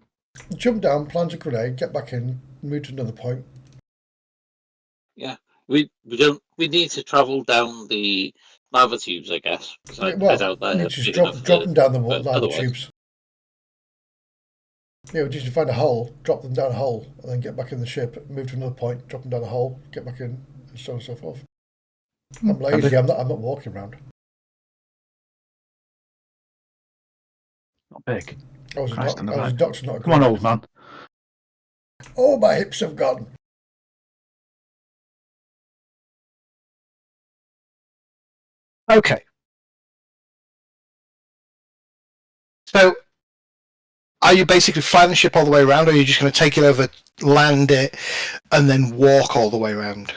jump down, plant a grenade, get back in, move to another point. Yeah, we need to travel down the lava tubes, I guess. Just drop them down the lava tubes. Yeah, we just find a hole, drop them down a hole, and then get back in the ship, move to another point, drop them down a hole, get back in, and so on and so forth. I'm lazy. I'm not walking around. Not big. I was a doctor, not a Come on, old man. Oh, my hips have gone. Okay. So, are you basically flying the ship all the way around, or are you just going to take it over, land it, and then walk all the way around?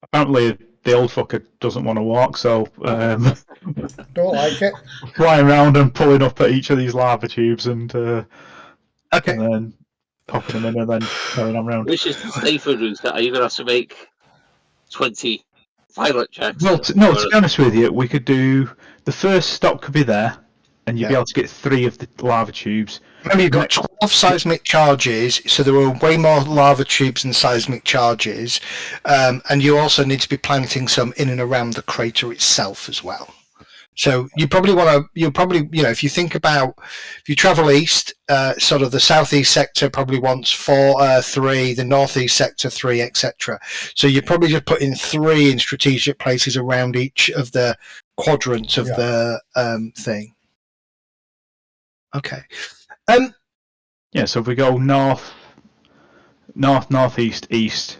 Apparently, the old fucker doesn't want to walk, so don't like it. Flying around and pulling up at each of these lava tubes and okay, and then popping them in and then carrying them around. Which is the safer route? Are you going to have to make 20 pilot checks? Well, to be honest with you, we could do the first stop could be there, and you'd be able to get 3 of the lava tubes. Remember, you've got 12 seismic charges, so there are way more lava tubes than seismic charges, and you also need to be planting some in and around the crater itself as well. So you probably want to, if you think about, if you travel east, sort of the southeast sector probably wants 3, the northeast sector 3, etc. So you're probably just putting 3 in strategic places around each of the quadrants of the thing. Okay. Yeah, so if we go north, northeast, east,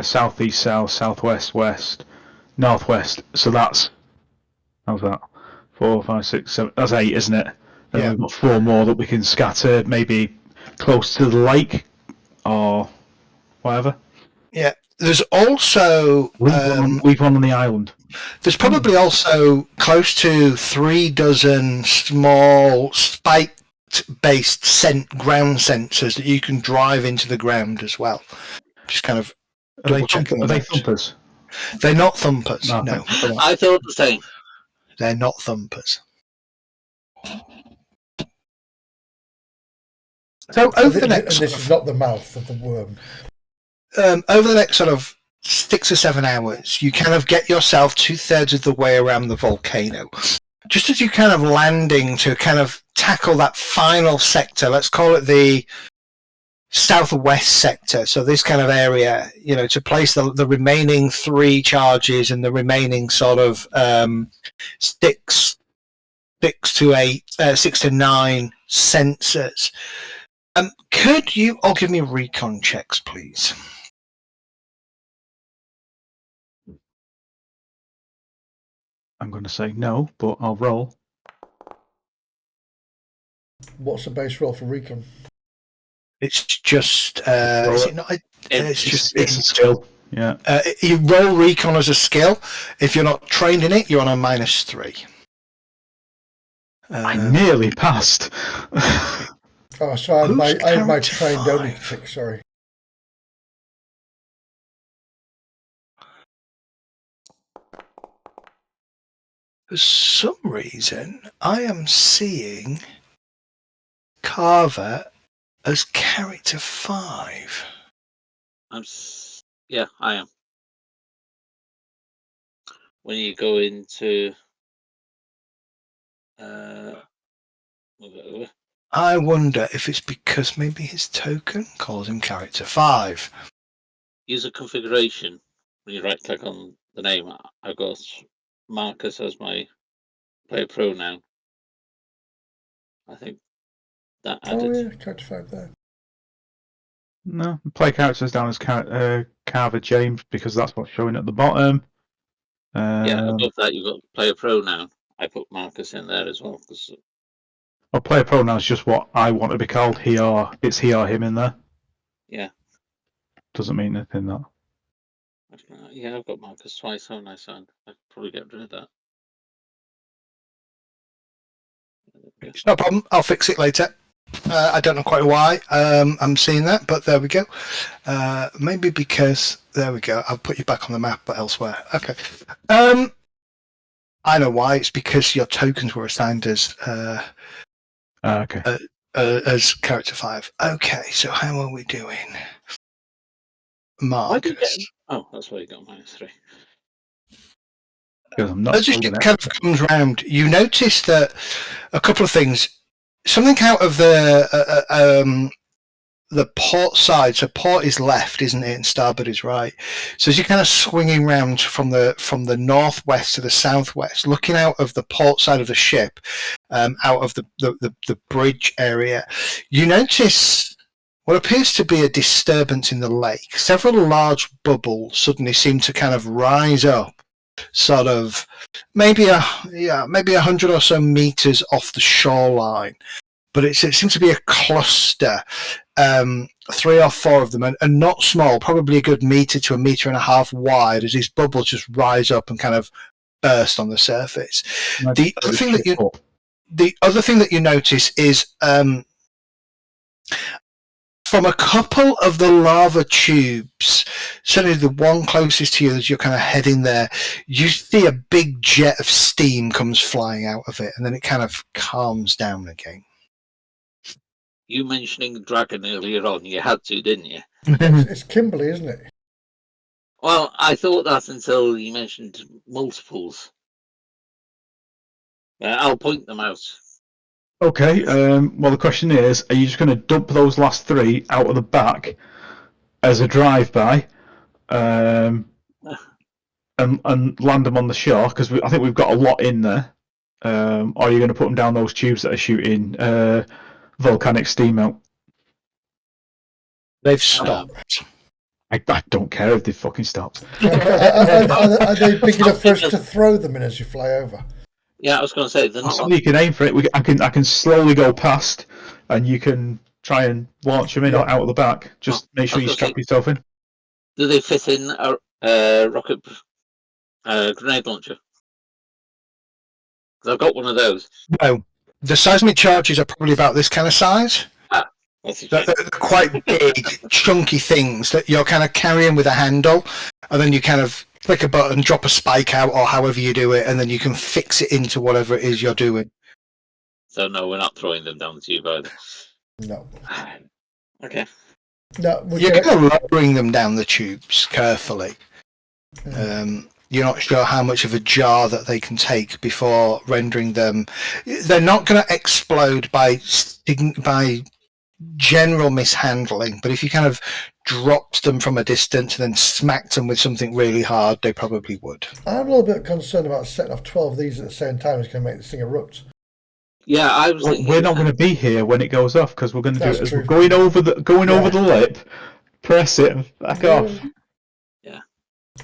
southeast, south, southwest, west, northwest. So that's, how's that? 4, 5, 6, 7. That's 8, isn't it? And we've got 4 more that we can scatter, maybe close to the lake or whatever. Yeah. There's also leave one on the island. There's probably also close to 3 dozen small spike-based ground sensors that you can drive into the ground as well. Just kind of double-checking. Are they thumpers? They're not thumpers. No. I thought the same. They're not thumpers. So over the next, this is not the mouth of the worm. Over the next sort of 6 or 7 hours, you kind of get yourself 2/3 of the way around the volcano. Just as you're kind of landing to kind of tackle that final sector, let's call it the southwest sector. So this kind of area, to place the remaining 3 charges and the remaining sort of 6 to 9 sensors. Could you all give me recon checks, please? I'm going to say no, but I'll roll. What's the base roll for recon? It's just. Is it not? It's a skill. Yeah. You roll recon as a skill. If you're not trained in it, you're on a -3. I nearly passed. Oh, so I had my trained only tick. Sorry. For some reason, I am seeing Carver as character 5. Yeah, I am. When you go into I wonder if it's because maybe his token calls him character 5. User configuration. When you right click on the name, I've got Marcus as my player pronoun. I think that added. Oh yeah, character 5 there. No, play characters down as Carver James because that's what's showing at the bottom. Yeah, above that you've got player pronoun. I put Marcus in there as well. Well, player pronoun is just what I want to be called. It's he or him in there. Yeah. Doesn't mean anything that. Yeah, I've got Marcus twice, haven't I, son? I could probably get rid of that. It's no problem. I'll fix it later. I don't know quite why I'm seeing that, but there we go. Maybe because there we go. I'll put you back on the map, but elsewhere. Okay. I know why. It's because your tokens were assigned as Okay. As character 5. Okay. So how are we doing, Marcus? That's why you got -3. Because I'm not. As it kind of comes round, you notice that a couple of things. Something out of the port side. So port is left, isn't it? And starboard is right. So as you're kind of swinging round from the northwest to the southwest, looking out of the port side of the ship, out of the bridge area, you notice what appears to be a disturbance in the lake. Several large bubbles suddenly seem to kind of rise up, sort of maybe 100 or so meters off the shoreline. But it seems to be a cluster, 3 or 4 of them, and not small, probably a good meter to 1.5 meters wide, as these bubbles just rise up and kind of burst on the surface. The other thing that you notice is from a couple of the lava tubes, certainly the one closest to you as you're kind of heading there, you see a big jet of steam comes flying out of it, and then it kind of calms down again. You mentioning dragon earlier on, you had to, didn't you? It's Kimberly, isn't it? Well, I thought that until you mentioned multiples. I'll point them out. Okay, well, the question is, are you just going to dump those last 3 out of the back as a drive-by and land them on the shore? Because I think we've got a lot in there. Or are you going to put them down those tubes that are shooting volcanic steam out? They've stopped. I don't care if they've fucking stopped. Are they big enough for us to throw them in as you fly over? Yeah, I was going to say they're not. You can aim for it. I can slowly go past, and you can try and launch them in or out of the back. Just make sure you strap yourself in. Do they fit in a rocket grenade launcher? Because I've got one of those. No, the seismic charges are probably about this kind of size. They're quite big, chunky things that you're kind of carrying with a handle, and then you kind of click a button, drop a spike out, or however you do it, and then you can fix it into whatever it is you're doing. So no, we're not throwing them down the tube either. No. Okay. No, you're kind of lowering them down the tubes carefully. You're not sure how much of a jar that they can take before rendering them. They're not going to explode by general mishandling, but if you kind of dropped them from a distance and then smacked them with something really hard, they probably would. I'm a little bit concerned about setting off 12 of these at the same time. It's going to make this thing erupt. Yeah, I was. We're not going to be here when it goes off because we're going to do it as we're going over the lip, press it, and back off. Yeah.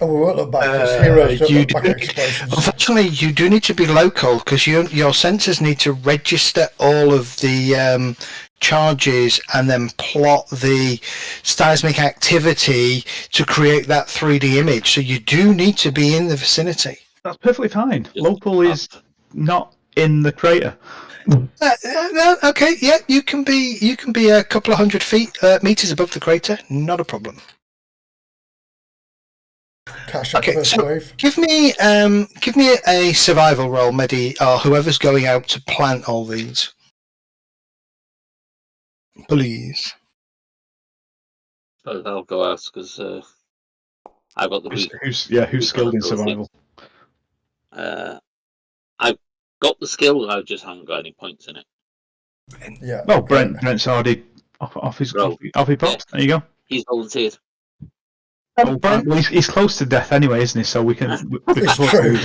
And we won't look back because heroes don't look back at explosions. Unfortunately, you do need to be local because your sensors need to register all of the charges and then plot the seismic activity to create that 3D image. So you do need to be in the vicinity. That's perfectly fine. Local is not in the crater. Okay, yeah, you can be a couple of 100 meters above the crater, not a problem. Okay, so wave. give me a survival roll, Medi, or whoever's going out to plant all these, please. I'll go out because I've got the who's skilled in survival? I've got the skill. I just haven't got any points in it. Yeah. Well, Brent's already off his props. Yeah. There you go. He's volunteered. Well, he's close to death anyway, isn't he? So we can. It's true.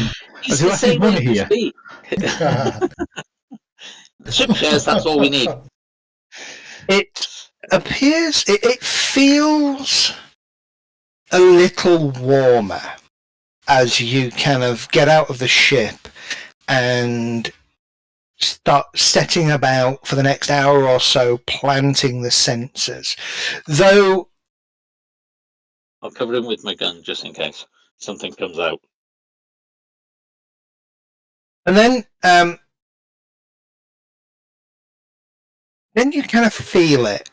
He's the same money here. Ship shares. That's all we need. It appears. It feels a little warmer as you kind of get out of the ship and start setting about for the next hour or so planting the sensors. Though I'll cover him with my gun just in case something comes out. And then you kind of feel it.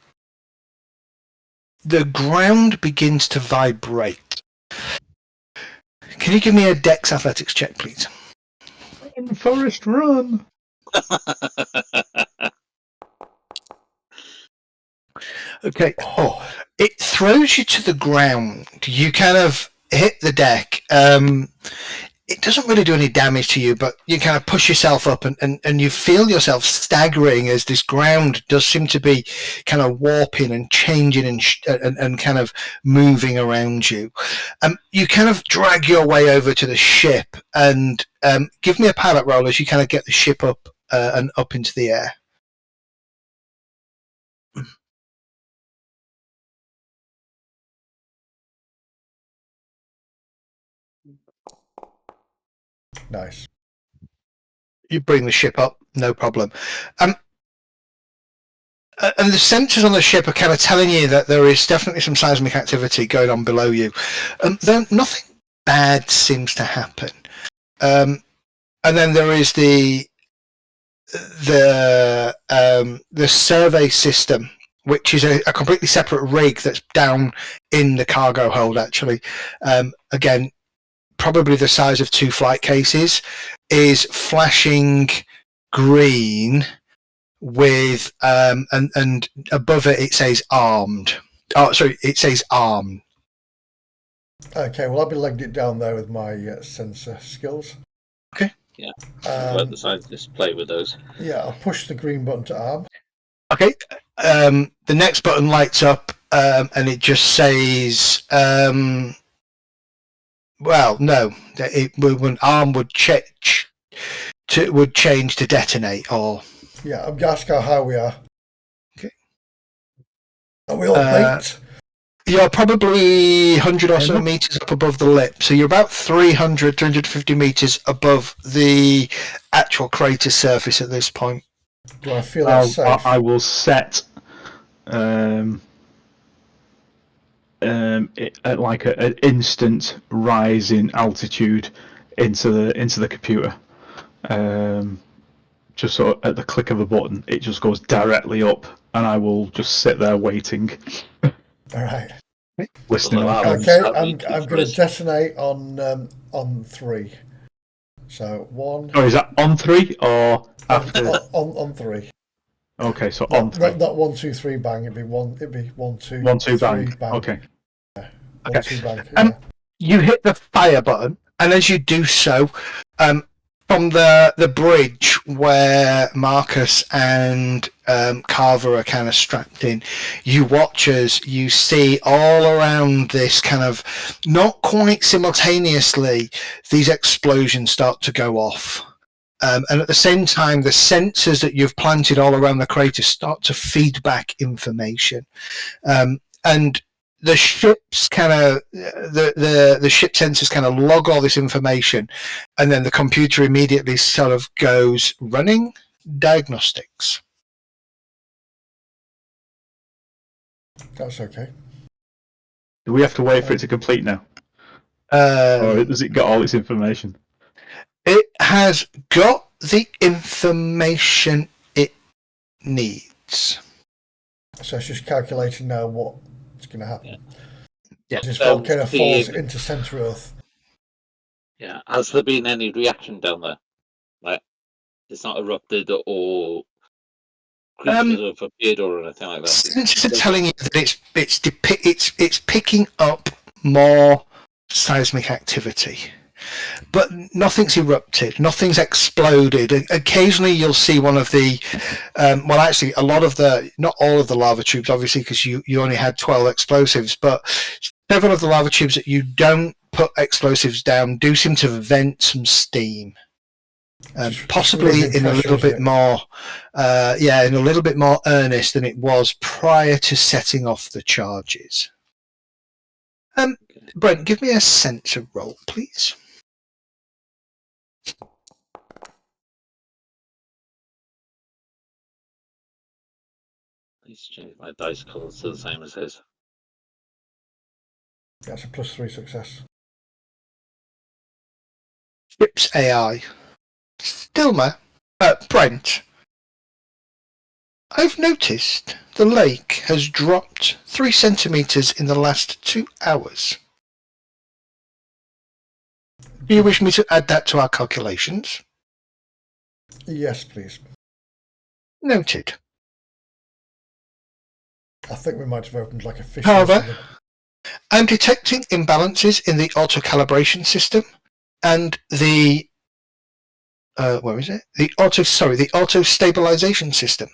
The ground begins to vibrate. Can you give me a Dex Athletics check, please? Forest run. Okay. Oh, it throws you to the ground. You kind of hit the deck. It doesn't really do any damage to you, but you kind of push yourself up and you feel yourself staggering as this ground does seem to be kind of warping and changing and kind of moving around you. You kind of drag your way over to the ship and give me a pilot roll as you kind of get the ship up and up into the air. Nice. You bring the ship up, no problem. And the sensors on the ship are kind of telling you that there is definitely some seismic activity going on below you. Though nothing bad seems to happen. And then there is the survey system, which is a completely separate rig that's down in the cargo hold, actually. Again, probably the size of 2 flight cases, is flashing green with and above it says armed. Oh, sorry, it says armed. Okay, well, I'll be legged it down there with my sensor skills. Okay. Yeah. Let the scientists play with those. Yeah, I'll push the green button to arm. Okay. The next button lights up and it just says. Well, no. When arm would change to detonate, or yeah, I'm asking how high we are. Okay. Are we all baked? You're probably 100 or so meters up above the lip, so you're about 300, 350 meters above the actual crater surface at this point. Do I feel that safe? I will set at like an instant rise in altitude into the computer. Just sort of at the click of a button, it just goes directly up, and I will just sit there waiting. All right. Listening. Okay, I'm going to detonate on 3. So 1. Oh, is that on 3 or after? On 3. Okay, so on 3. Not 1, 2, 3 bang. It'd be 1, 2, 1, 2 3 bang. Okay. Yeah. 1, 2 bang. Yeah. You hit the fire button, and as you do so, from the bridge where Marcus and Carver are kind of strapped in, you watch as you see all around this kind of, not quite simultaneously, these explosions start to go off. And at the same time, the sensors that you've planted all around the crater start to feed back information. And the ship's kind of the ship sensors kind of log all this information, and then the computer immediately sort of goes running diagnostics. That's okay. Do we have to wait for it to complete now? Or does it get all its information? It has got the information it needs. So it's just calculating now what's going to happen. Yeah. This volcano falls into Centre Earth. Yeah. Has there been any reaction down there? Like, it's not erupted or creatures have appeared or anything like that. Sensors are telling you that it's picking up more seismic activity, but nothing's erupted, nothing's exploded. Occasionally you'll see one of the well, actually a lot of the, not all of the lava tubes obviously, because you only had 12 explosives, but several of the lava tubes that you don't put explosives down do seem to vent some steam. Possibly in a little bit more in a little bit more earnest than it was prior to setting off the charges. Brent, give me a sensor roll, please. Let's change my dice colours to the same as his. That's a +3 success. Ship's AI. Stilmer, Brent, I've noticed the lake has dropped 3 centimetres in the last 2 hours. Do you wish me to add that to our calculations? Yes, please. Noted. I think we might have opened like a fish. However, I'm detecting imbalances in the auto-calibration system and the where is it? The auto-stabilization system.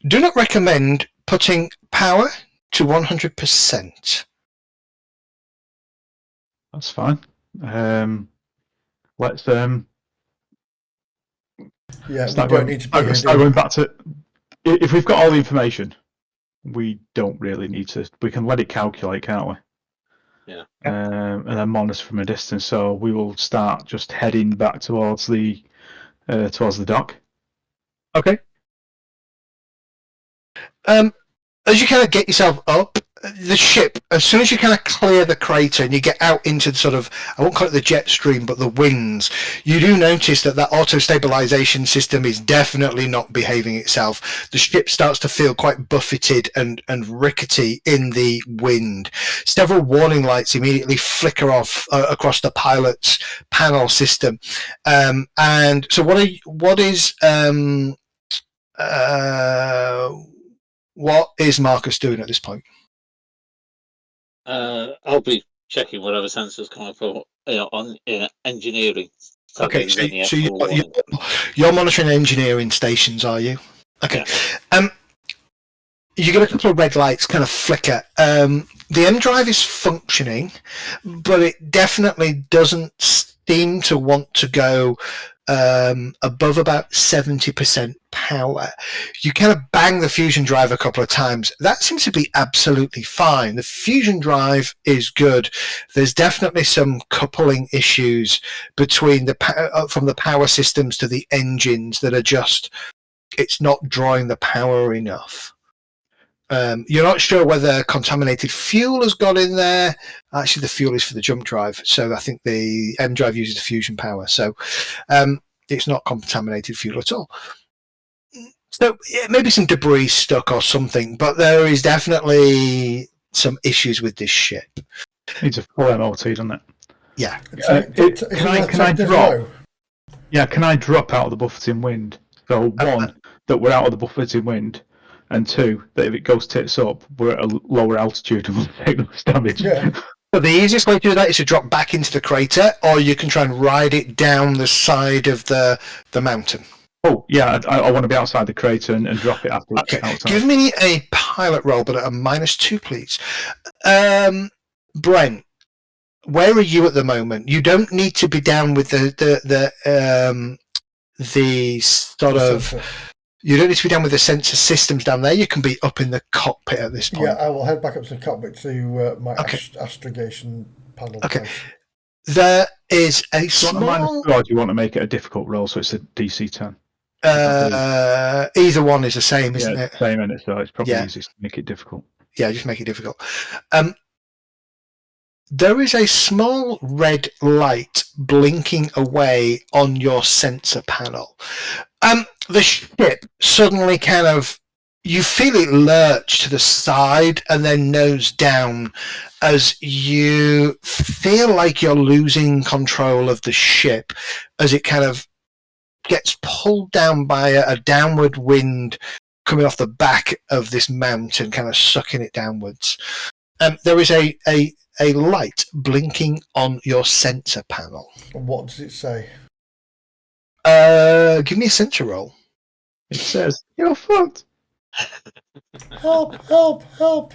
Do not recommend putting power to 100%. That's fine. Let's yeah, start we don't going, need to be start going back to. If we've got all the information, we don't really need to. We can let it calculate, can't we? Yeah. And then monitor from a distance. So we will start just heading back towards the dock. Okay. As you kind of get yourself up, the ship, as soon as you kind of clear the crater and you get out into the sort of, I won't call it the jet stream, but the winds, you do notice that auto-stabilization system is definitely not behaving itself. The ship starts to feel quite buffeted and rickety in the wind. Several warning lights immediately flicker off across the pilot's panel system. And so what is Marcus doing at this point? I'll be checking whatever sensors coming from on engineering. Okay, so you're monitoring engineering stations, are you? Okay. Yeah. You get a couple of red lights kind of flicker. The M drive is functioning, but it definitely doesn't seem to want to go above about 70% power. You kind of bang the fusion drive a couple of times. That seems to be absolutely fine. The fusion drive is good. There's definitely some coupling issues between from the power systems to the engines that are just, it's not drawing the power enough. You're not sure whether contaminated fuel has got in there. Actually, the fuel is for the jump drive, so I think the M drive uses the fusion power, so it's not contaminated fuel at all. So maybe some debris stuck or something, but there is definitely some issues with this ship. Needs a full MOT, doesn't it? Yeah. Can I drop? Yeah, can I drop out of the buffeting wind? So one, that we're out of the buffeting wind, and two, that if it goes tits up, we're at a lower altitude and we'll take less damage. Yeah. But the easiest way to do that is to drop back into the crater, or you can try and ride it down the side of the mountain. Oh, yeah, I want to be outside the crater and drop it after it's outside. Give me a pilot roll, but at a -2, please. Brent, where are you at the moment? You don't need to be down with the sort of You don't need to be down with the sensor systems down there. You can be up in the cockpit at this point. Yeah, I will head back up to the cockpit to my astrogation panel. Okay. Place. There is a small... Or do you want to make it a difficult roll so it's a DC 10? Either one is the same, isn't it? Same, and so it's probably easiest to make it difficult. Yeah, just make it difficult. There is a small red light blinking away on your sensor panel. The ship suddenly kind of, you feel it lurch to the side and then nose down as you feel like you're losing control of the ship as it kind of gets pulled down by a downward wind coming off the back of this mountain, kind of sucking it downwards. There is a light blinking on your sensor panel. What does it say? Give me a sensor roll. It says, "You're fucked." Help, help, help.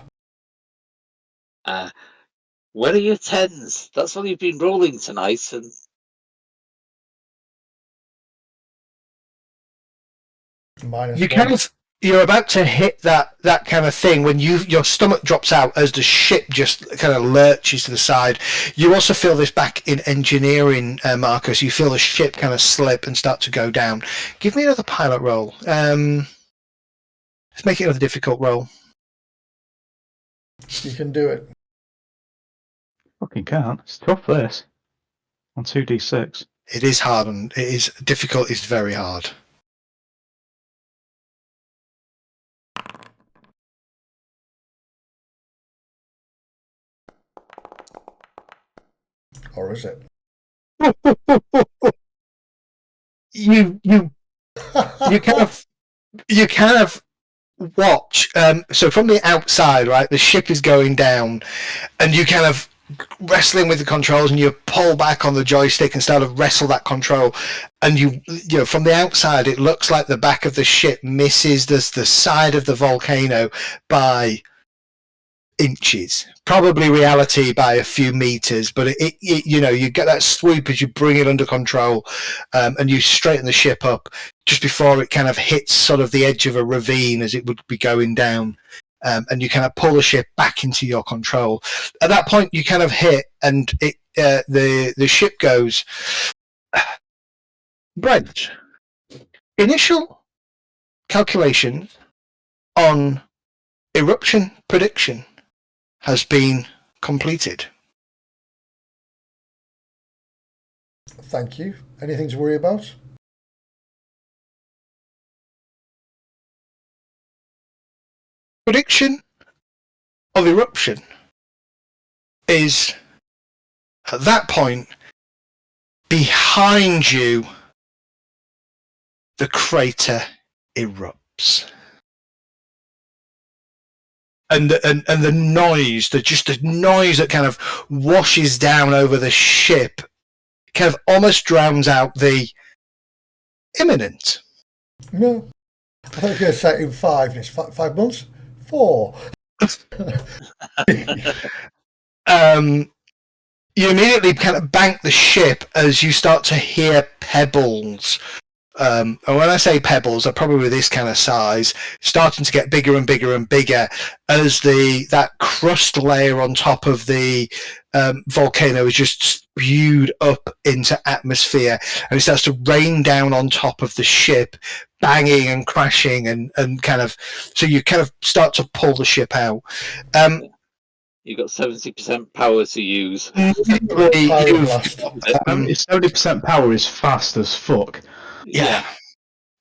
Where are your 10s? That's what you've been rolling tonight. And you're about to hit that kind of thing when your stomach drops out as the ship just kind of lurches to the side. You also feel this back in engineering, Marcus. You feel the ship kind of slip and start to go down. Give me another pilot roll. Let's make it another difficult roll. You can do it. Fucking can't. It's tough, this. On 2d6. It is hard, and it is difficult. It's very hard. Or is it? You kind of watch. So from the outside, right, the ship is going down, and you kind of wrestling with the controls, and you pull back on the joystick and start to wrestle that control. And you know, from the outside, it looks like the back of the ship misses the side of the volcano by inches, probably reality by a few meters, but it you know, you get that swoop as you bring it under control, and you straighten the ship up just before it kind of hits sort of the edge of a ravine as it would be going down, and you kind of pull the ship back into your control. At that point, you kind of hit, and it the ship goes. Brent, initial calculations on eruption prediction has been completed. Thank you. Anything to worry about? Prediction of eruption is, at that point, behind you, the crater erupts. And the noise, the noise that kind of washes down over the ship, kind of almost drowns out the imminent. No, I thought you were going to say in 5 and it's 5 months. 4. You immediately kind of bank the ship as you start to hear pebbles. And when I say pebbles, they're probably this kind of size, starting to get bigger and bigger and bigger as that crust layer on top of the volcano is just spewed up into atmosphere, and it starts to rain down on top of the ship, banging and crashing, and kind of, so you kind of start to pull the ship out. You've got 70% power to use. 70% power is fast as fuck. Yeah,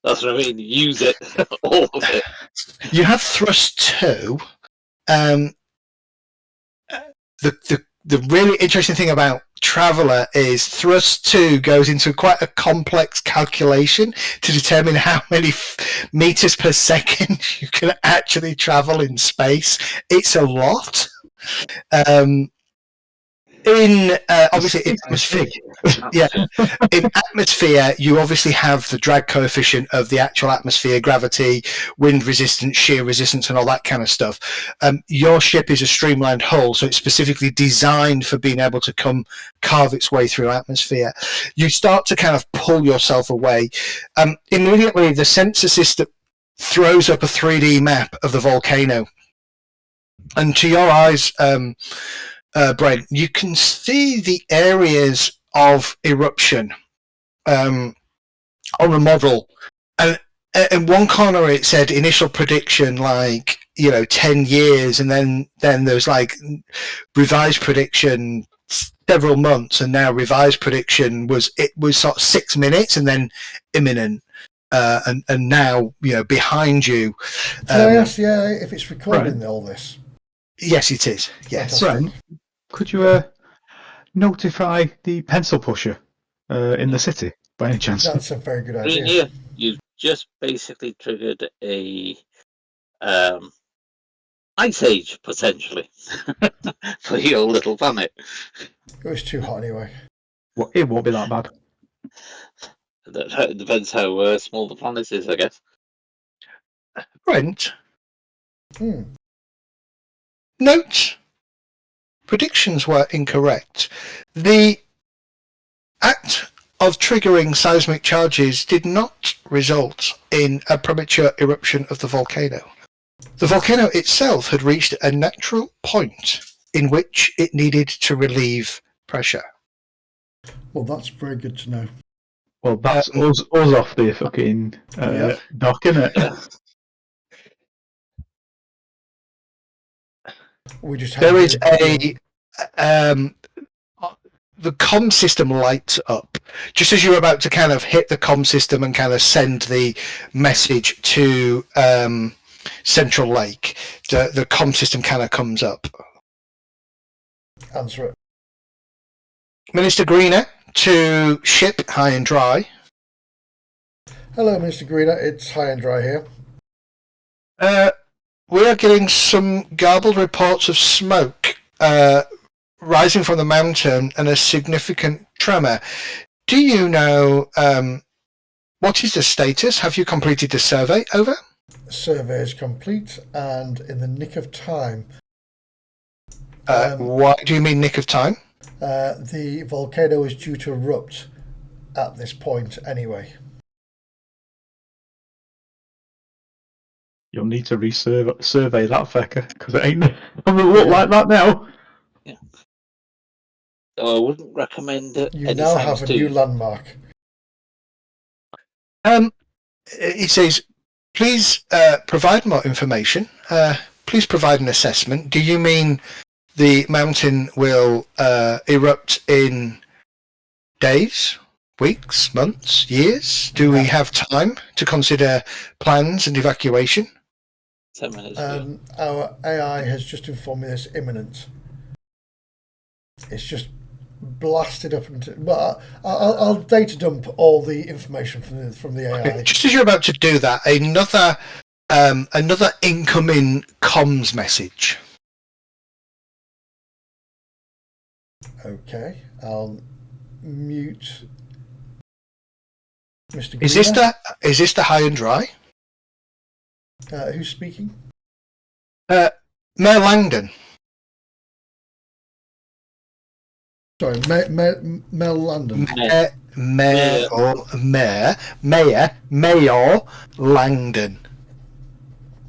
that's what I mean. Use it, all of it. You have thrust 2. The really interesting thing about Traveller is thrust 2 goes into quite a complex calculation to determine how many meters per second you can actually travel in space. It's a lot. Obviously in atmosphere, in atmosphere, you obviously have the drag coefficient of the actual atmosphere, gravity, wind resistance, shear resistance, and all that kind of stuff. Your ship is a streamlined hull, so it's specifically designed for being able to carve its way through atmosphere. You start to kind of pull yourself away. Immediately, the sensor system throws up a 3D map of the volcano. And to your eyes, Brent, you can see the areas of eruption on the model. And in one corner it said initial prediction 10 years, and then there's revised prediction several months, and now revised prediction was sort of 6 minutes, and then imminent. And now behind you. Can I ask the AI if it's recording all this? Yes, it is. Yes. Right. Could you notify the pencil pusher in the city by any chance? That's a very good idea. Yeah, you've just basically triggered a ice age potentially for your little planet. It was too hot anyway. Well, it won't be that bad. That depends how small the planet is, I guess. Brent. Note, predictions were incorrect. The act of triggering seismic charges did not result in a premature eruption of the volcano. The volcano itself had reached a natural point in which it needed to relieve pressure. Well, that's very good to know. Well, that's us off the fucking dock, innit? We just there is the comm system lights up just as you're about to kind of hit the comm system and kind of send the message to Central Lake. The comm system kind of comes up. Answer it. Minister Greener to ship high and dry. Hello, Mr. Greener. It's high and dry here. We are getting some garbled reports of smoke rising from the mountain and a significant tremor. Do you know what is the status? Have you completed the survey? Over. Survey is complete and in the nick of time. What do you mean nick of time? The volcano is due to erupt at this point anyway. You'll need to survey that fecker, because it ain't doesn't look like that now. Yeah. So I wouldn't recommend it. You now have a new landmark. It says, please provide more information. Please provide an assessment. Do you mean the mountain will erupt in days, weeks, months, years? Do we have time to consider plans and evacuation? 10 minutes. Our AI has just informed me it's imminent. It's just blasted up into. Well, I'll data dump all the information from the AI. Okay. Just as you're about to do that, another incoming comms message. Okay, I'll mute Mr. Greener. Is this the high and dry? Who's speaking? Mayor Langdon. Sorry, Mel Landon. Mayor Langdon.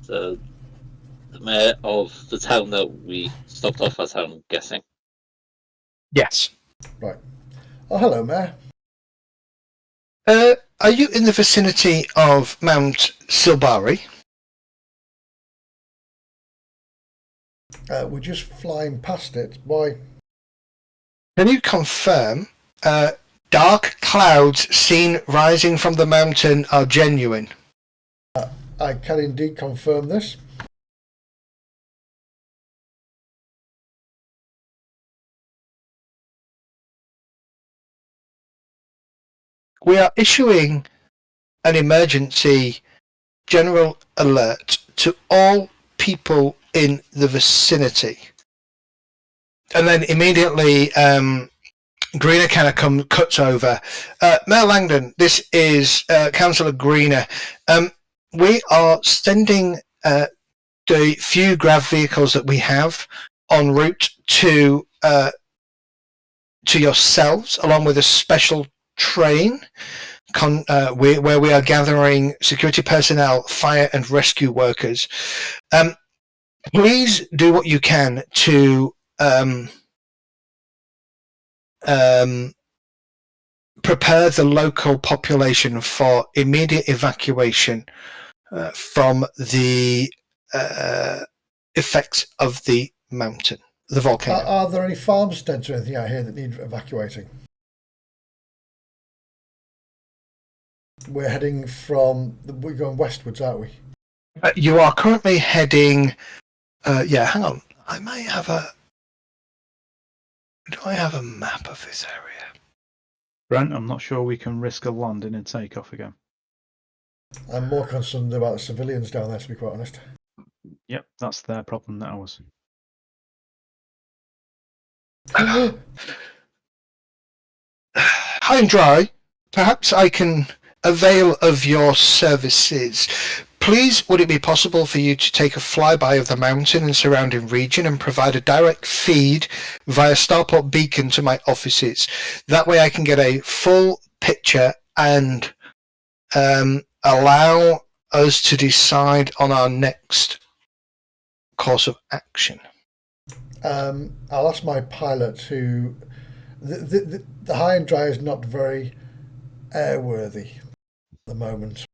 So, the mayor of the town that we stopped off at, I'm guessing. Yes. Right. Oh, hello, Mayor. Are you in the vicinity of Mount Silbari? We're just flying past it. Why? Can you confirm dark clouds seen rising from the mountain are genuine? I can indeed confirm this. We are issuing an emergency general alert to all people in the vicinity. And then immediately Greener kind of cuts over. Mayor Langdon, this is Councillor Greener. We are sending the few grav vehicles that we have en route to yourselves, along with a special train where we are gathering security personnel, fire and rescue workers. Please do what you can to prepare the local population for immediate evacuation from the effects of the mountain, the volcano. Are there any farmsteads or anything out here that need evacuating? We're heading we're going westwards, aren't we? You are currently heading. Hang on. I may have a. Do I have a map of this area? Brent, I'm not sure we can risk a landing and take off again. I'm more concerned about the civilians down there, to be quite honest. Yep, that's their problem, not ours. High and dry. Perhaps I can avail of your services. Please, would it be possible for you to take a flyby of the mountain and surrounding region and provide a direct feed via starport beacon to my offices? That way I can get a full picture and allow us to decide on our next course of action. I'll ask my pilot who... The high and dry is not very airworthy at the moment.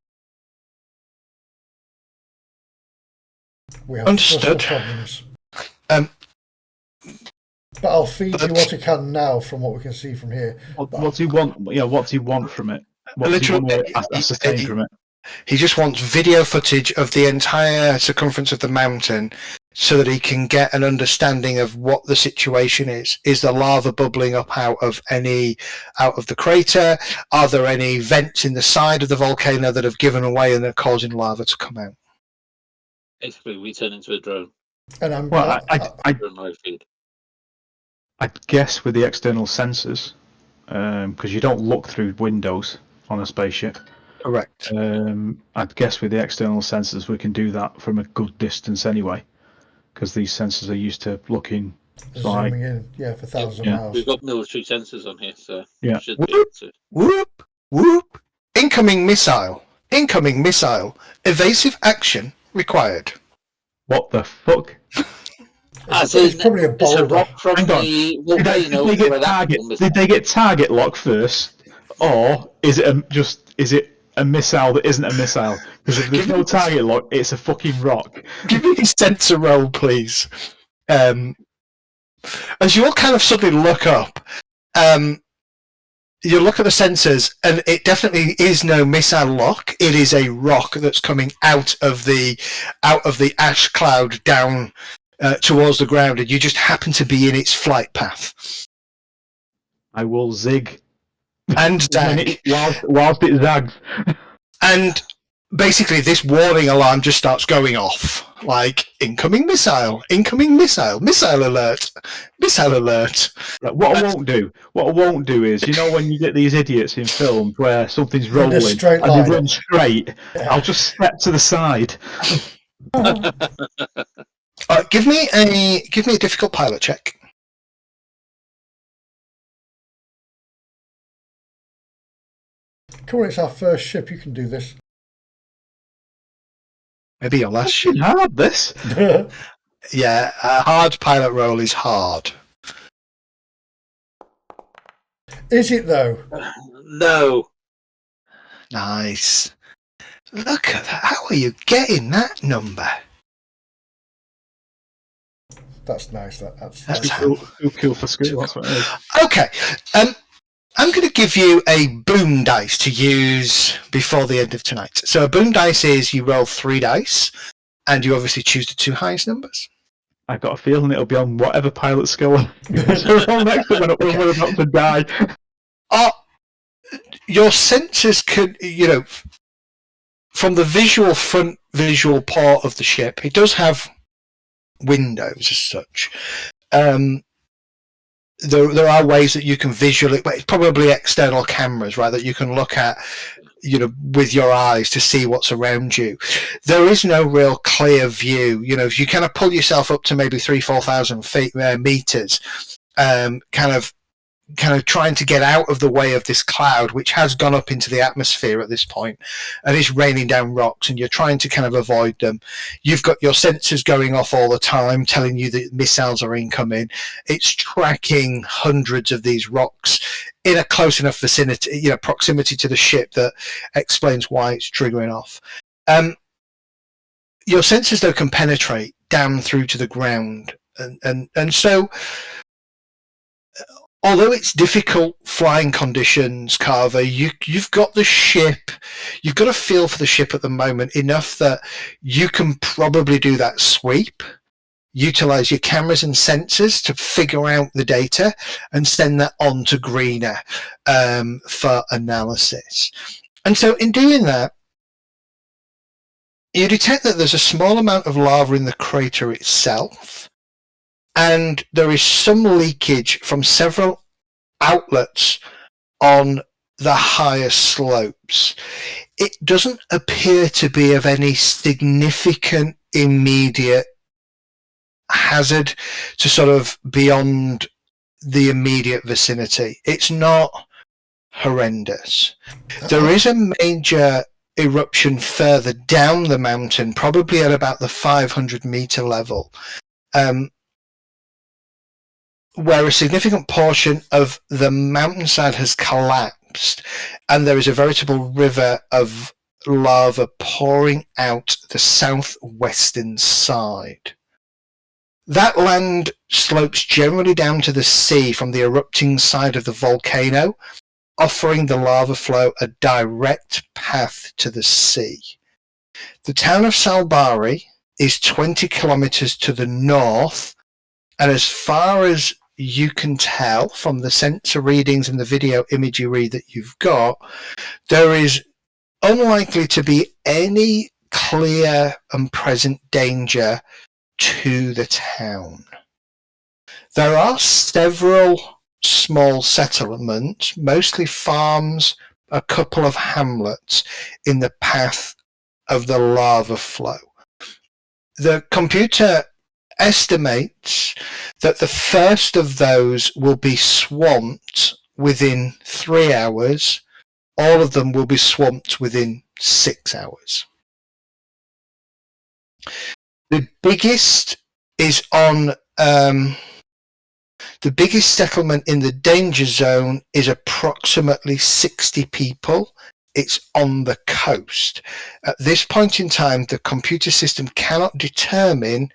We have Understood. Problems. But I'll feed you what I can now from what we can see from here. What's he want? Yeah, what's he want from it? What's he want to ascertain from it? He just wants video footage of the entire circumference of the mountain so that he can get an understanding of what the situation is. Is the lava bubbling up out of the crater? Are there any vents in the side of the volcano that have given away and are causing lava to come out? Basically, we turn into a drone. And I'm I'd guess with the external sensors, because you don't look through windows on a spaceship. Correct. I'd guess with the external sensors we can do that from a good distance anyway, because these sensors are used to looking zooming in, for thousands of miles. We've got military sensors on here, so yeah. We should be able to. Whoop, whoop. Incoming missile. Incoming missile. Evasive action required. What the fuck? It's probably a boulder. Rock from the volcano. Did they get target lock first, or is it a missile that isn't a missile? Because if there's no target lock, it's a fucking rock. Give me a sensor roll, please. As you all kind of suddenly look up, you look at the sensors, and it definitely is no missile lock. It is a rock that's coming out of the ash cloud down towards the ground, and you just happen to be in its flight path. I will zig. And zag. whilst it zags. And basically this warning alarm just starts going off. Like, incoming missile, missile alert. Right, what I won't do is, when you get these idiots in films where something's rolling and they run straight, I'll just step to the side. Give me a difficult pilot check. Come on, it's our first ship. You can do this. Maybe your last ship. Hard this. Yeah, a hard pilot roll is hard. Is it though? No. Nice. Look at that. How are you getting that number? That's nice. That's cool for school. That's what it is. Okay. I'm going to give you a boom dice to use before the end of tonight. So a boom dice is you roll 3 dice, and you obviously choose the 2 highest numbers. I've got a feeling it'll be on whatever pilot skill we're all next to when we're about to die. Your sensors can, from the front visual part of the ship, it does have windows as such. There are ways that you can visually, but it's probably external cameras, right, that you can look at, with your eyes to see what's around you. There is no real clear view. If you kind of pull yourself up to maybe 3,000-4,000 meters, kind of kind of trying to get out of the way of this cloud, which has gone up into the atmosphere at this point, and it's raining down rocks, and you're trying to kind of avoid them. You've got your sensors going off all the time, telling you that missiles are incoming. It's tracking hundreds of these rocks in a close enough vicinity, proximity to the ship that explains why it's triggering off. Your sensors, though, can penetrate down through to the ground, and so, although it's difficult flying conditions, Carver, you've got the ship, you've got a feel for the ship at the moment enough that you can probably do that sweep, utilize your cameras and sensors to figure out the data and send that on to Greener for analysis. And so in doing that, you detect that there's a small amount of lava in the crater itself, and there is some leakage from several outlets on the higher slopes. It doesn't appear to be of any significant immediate hazard to sort of beyond the immediate vicinity. It's not horrendous. There is a major eruption further down the mountain, probably at about the 500-meter level, where a significant portion of the mountainside has collapsed, and there is a veritable river of lava pouring out the southwestern side. That land slopes generally down to the sea from the erupting side of the volcano, offering the lava flow a direct path to the sea. The town of Salbari is 20 kilometers to the north, and as far as you can tell from the sensor readings and the video imagery that you've got, there is unlikely to be any clear and present danger to the town. There are several small settlements, mostly farms, a couple of hamlets in the path of the lava flow. The computer estimates that the first of those will be swamped within 3 hours. All of them will be swamped within 6 hours. The biggest is on the biggest settlement in the danger zone is approximately 60 people. It's on the coast. At this point in time, the computer system cannot determine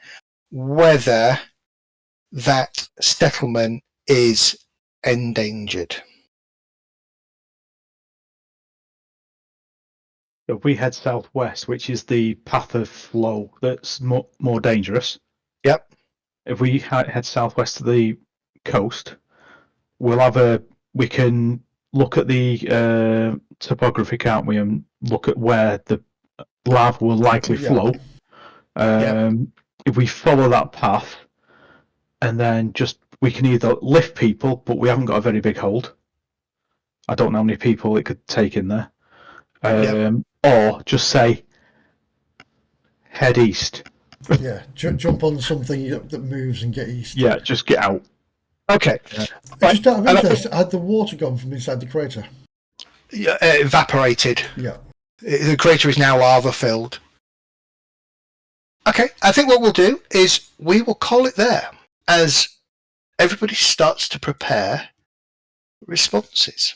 whether that settlement is endangered. If we head southwest, which is the path of flow that's more dangerous. Yep. If we head southwest to the coast, we can look at the topography, can't we, and look at where the lava will likely flow. If we follow that path, and then we can either lift people, but we haven't got a very big hold. I don't know how many people it could take in there. Or just say, head east. Yeah, jump on something that moves and get east. Yeah, just get out. Okay. Just out of interest, had the water gone from inside the crater? Yeah, evaporated. Yeah. The crater is now lava filled. Okay, I think what we'll do is we will call it there as everybody starts to prepare responses.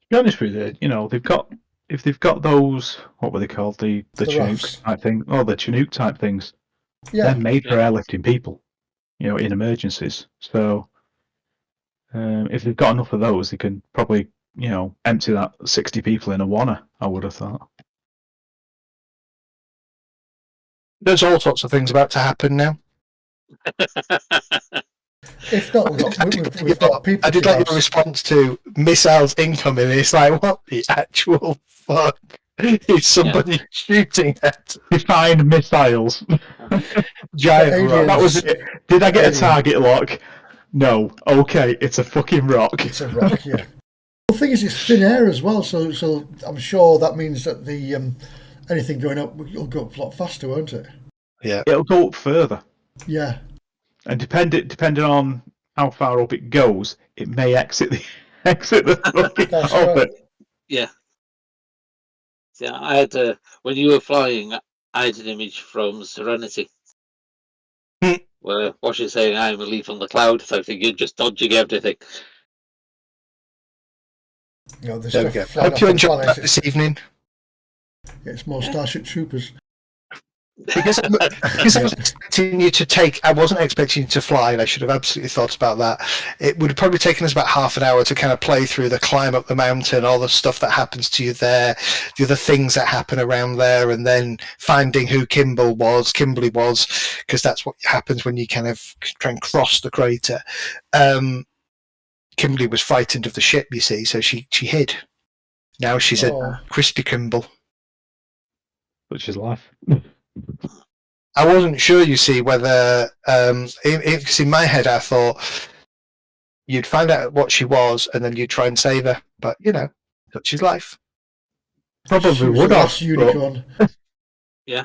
To be honest with you, if they've got those, what were they called, the Chinook type thing, the Chinook type things, they're made for airlifting people, in emergencies. So if they've got enough of those, they can probably, empty that 60 people in a wanna, I would have thought. There's all sorts of things about to happen now. If not, we've got people. I did like your response to missiles incoming. It's like, what the actual fuck is somebody shooting at? Define missiles. Giant rock. That was it. Did I get a target lock? No. Okay, it's a fucking rock. It's a rock, yeah. The thing is, it's thin air as well, so I'm sure that means that the anything going up will go up a lot faster, won't it? Yeah. It'll go up further. Yeah. And depending on how far up it goes, it may exit the fucking That's orbit. right. Yeah. Yeah, I had when you were flying, I had an image from Serenity where what she's saying, "I'm a leaf on the cloud." So I think you're just dodging everything. You know, there's There we stuff go. flying Hope off you the enjoyed planet. that this evening. It's more Starship Troopers. Because I was expecting you to take, I wasn't expecting you to fly, and I should have absolutely thought about that. It would have probably taken us about half an hour to kind of play through the climb up the mountain, all the stuff that happens to you there, the other things that happen around there, and then finding who Kimberly was, because that's what happens when you kind of try and cross the crater. Kimberly was frightened of the ship, you see, so she hid. Now she's a crispy Kimble. Which is life. I wasn't sure, you see, whether because in my head I thought you'd find out what she was and then you'd try and save her, but such is life. Probably She was would the have. last unicorn. Yeah.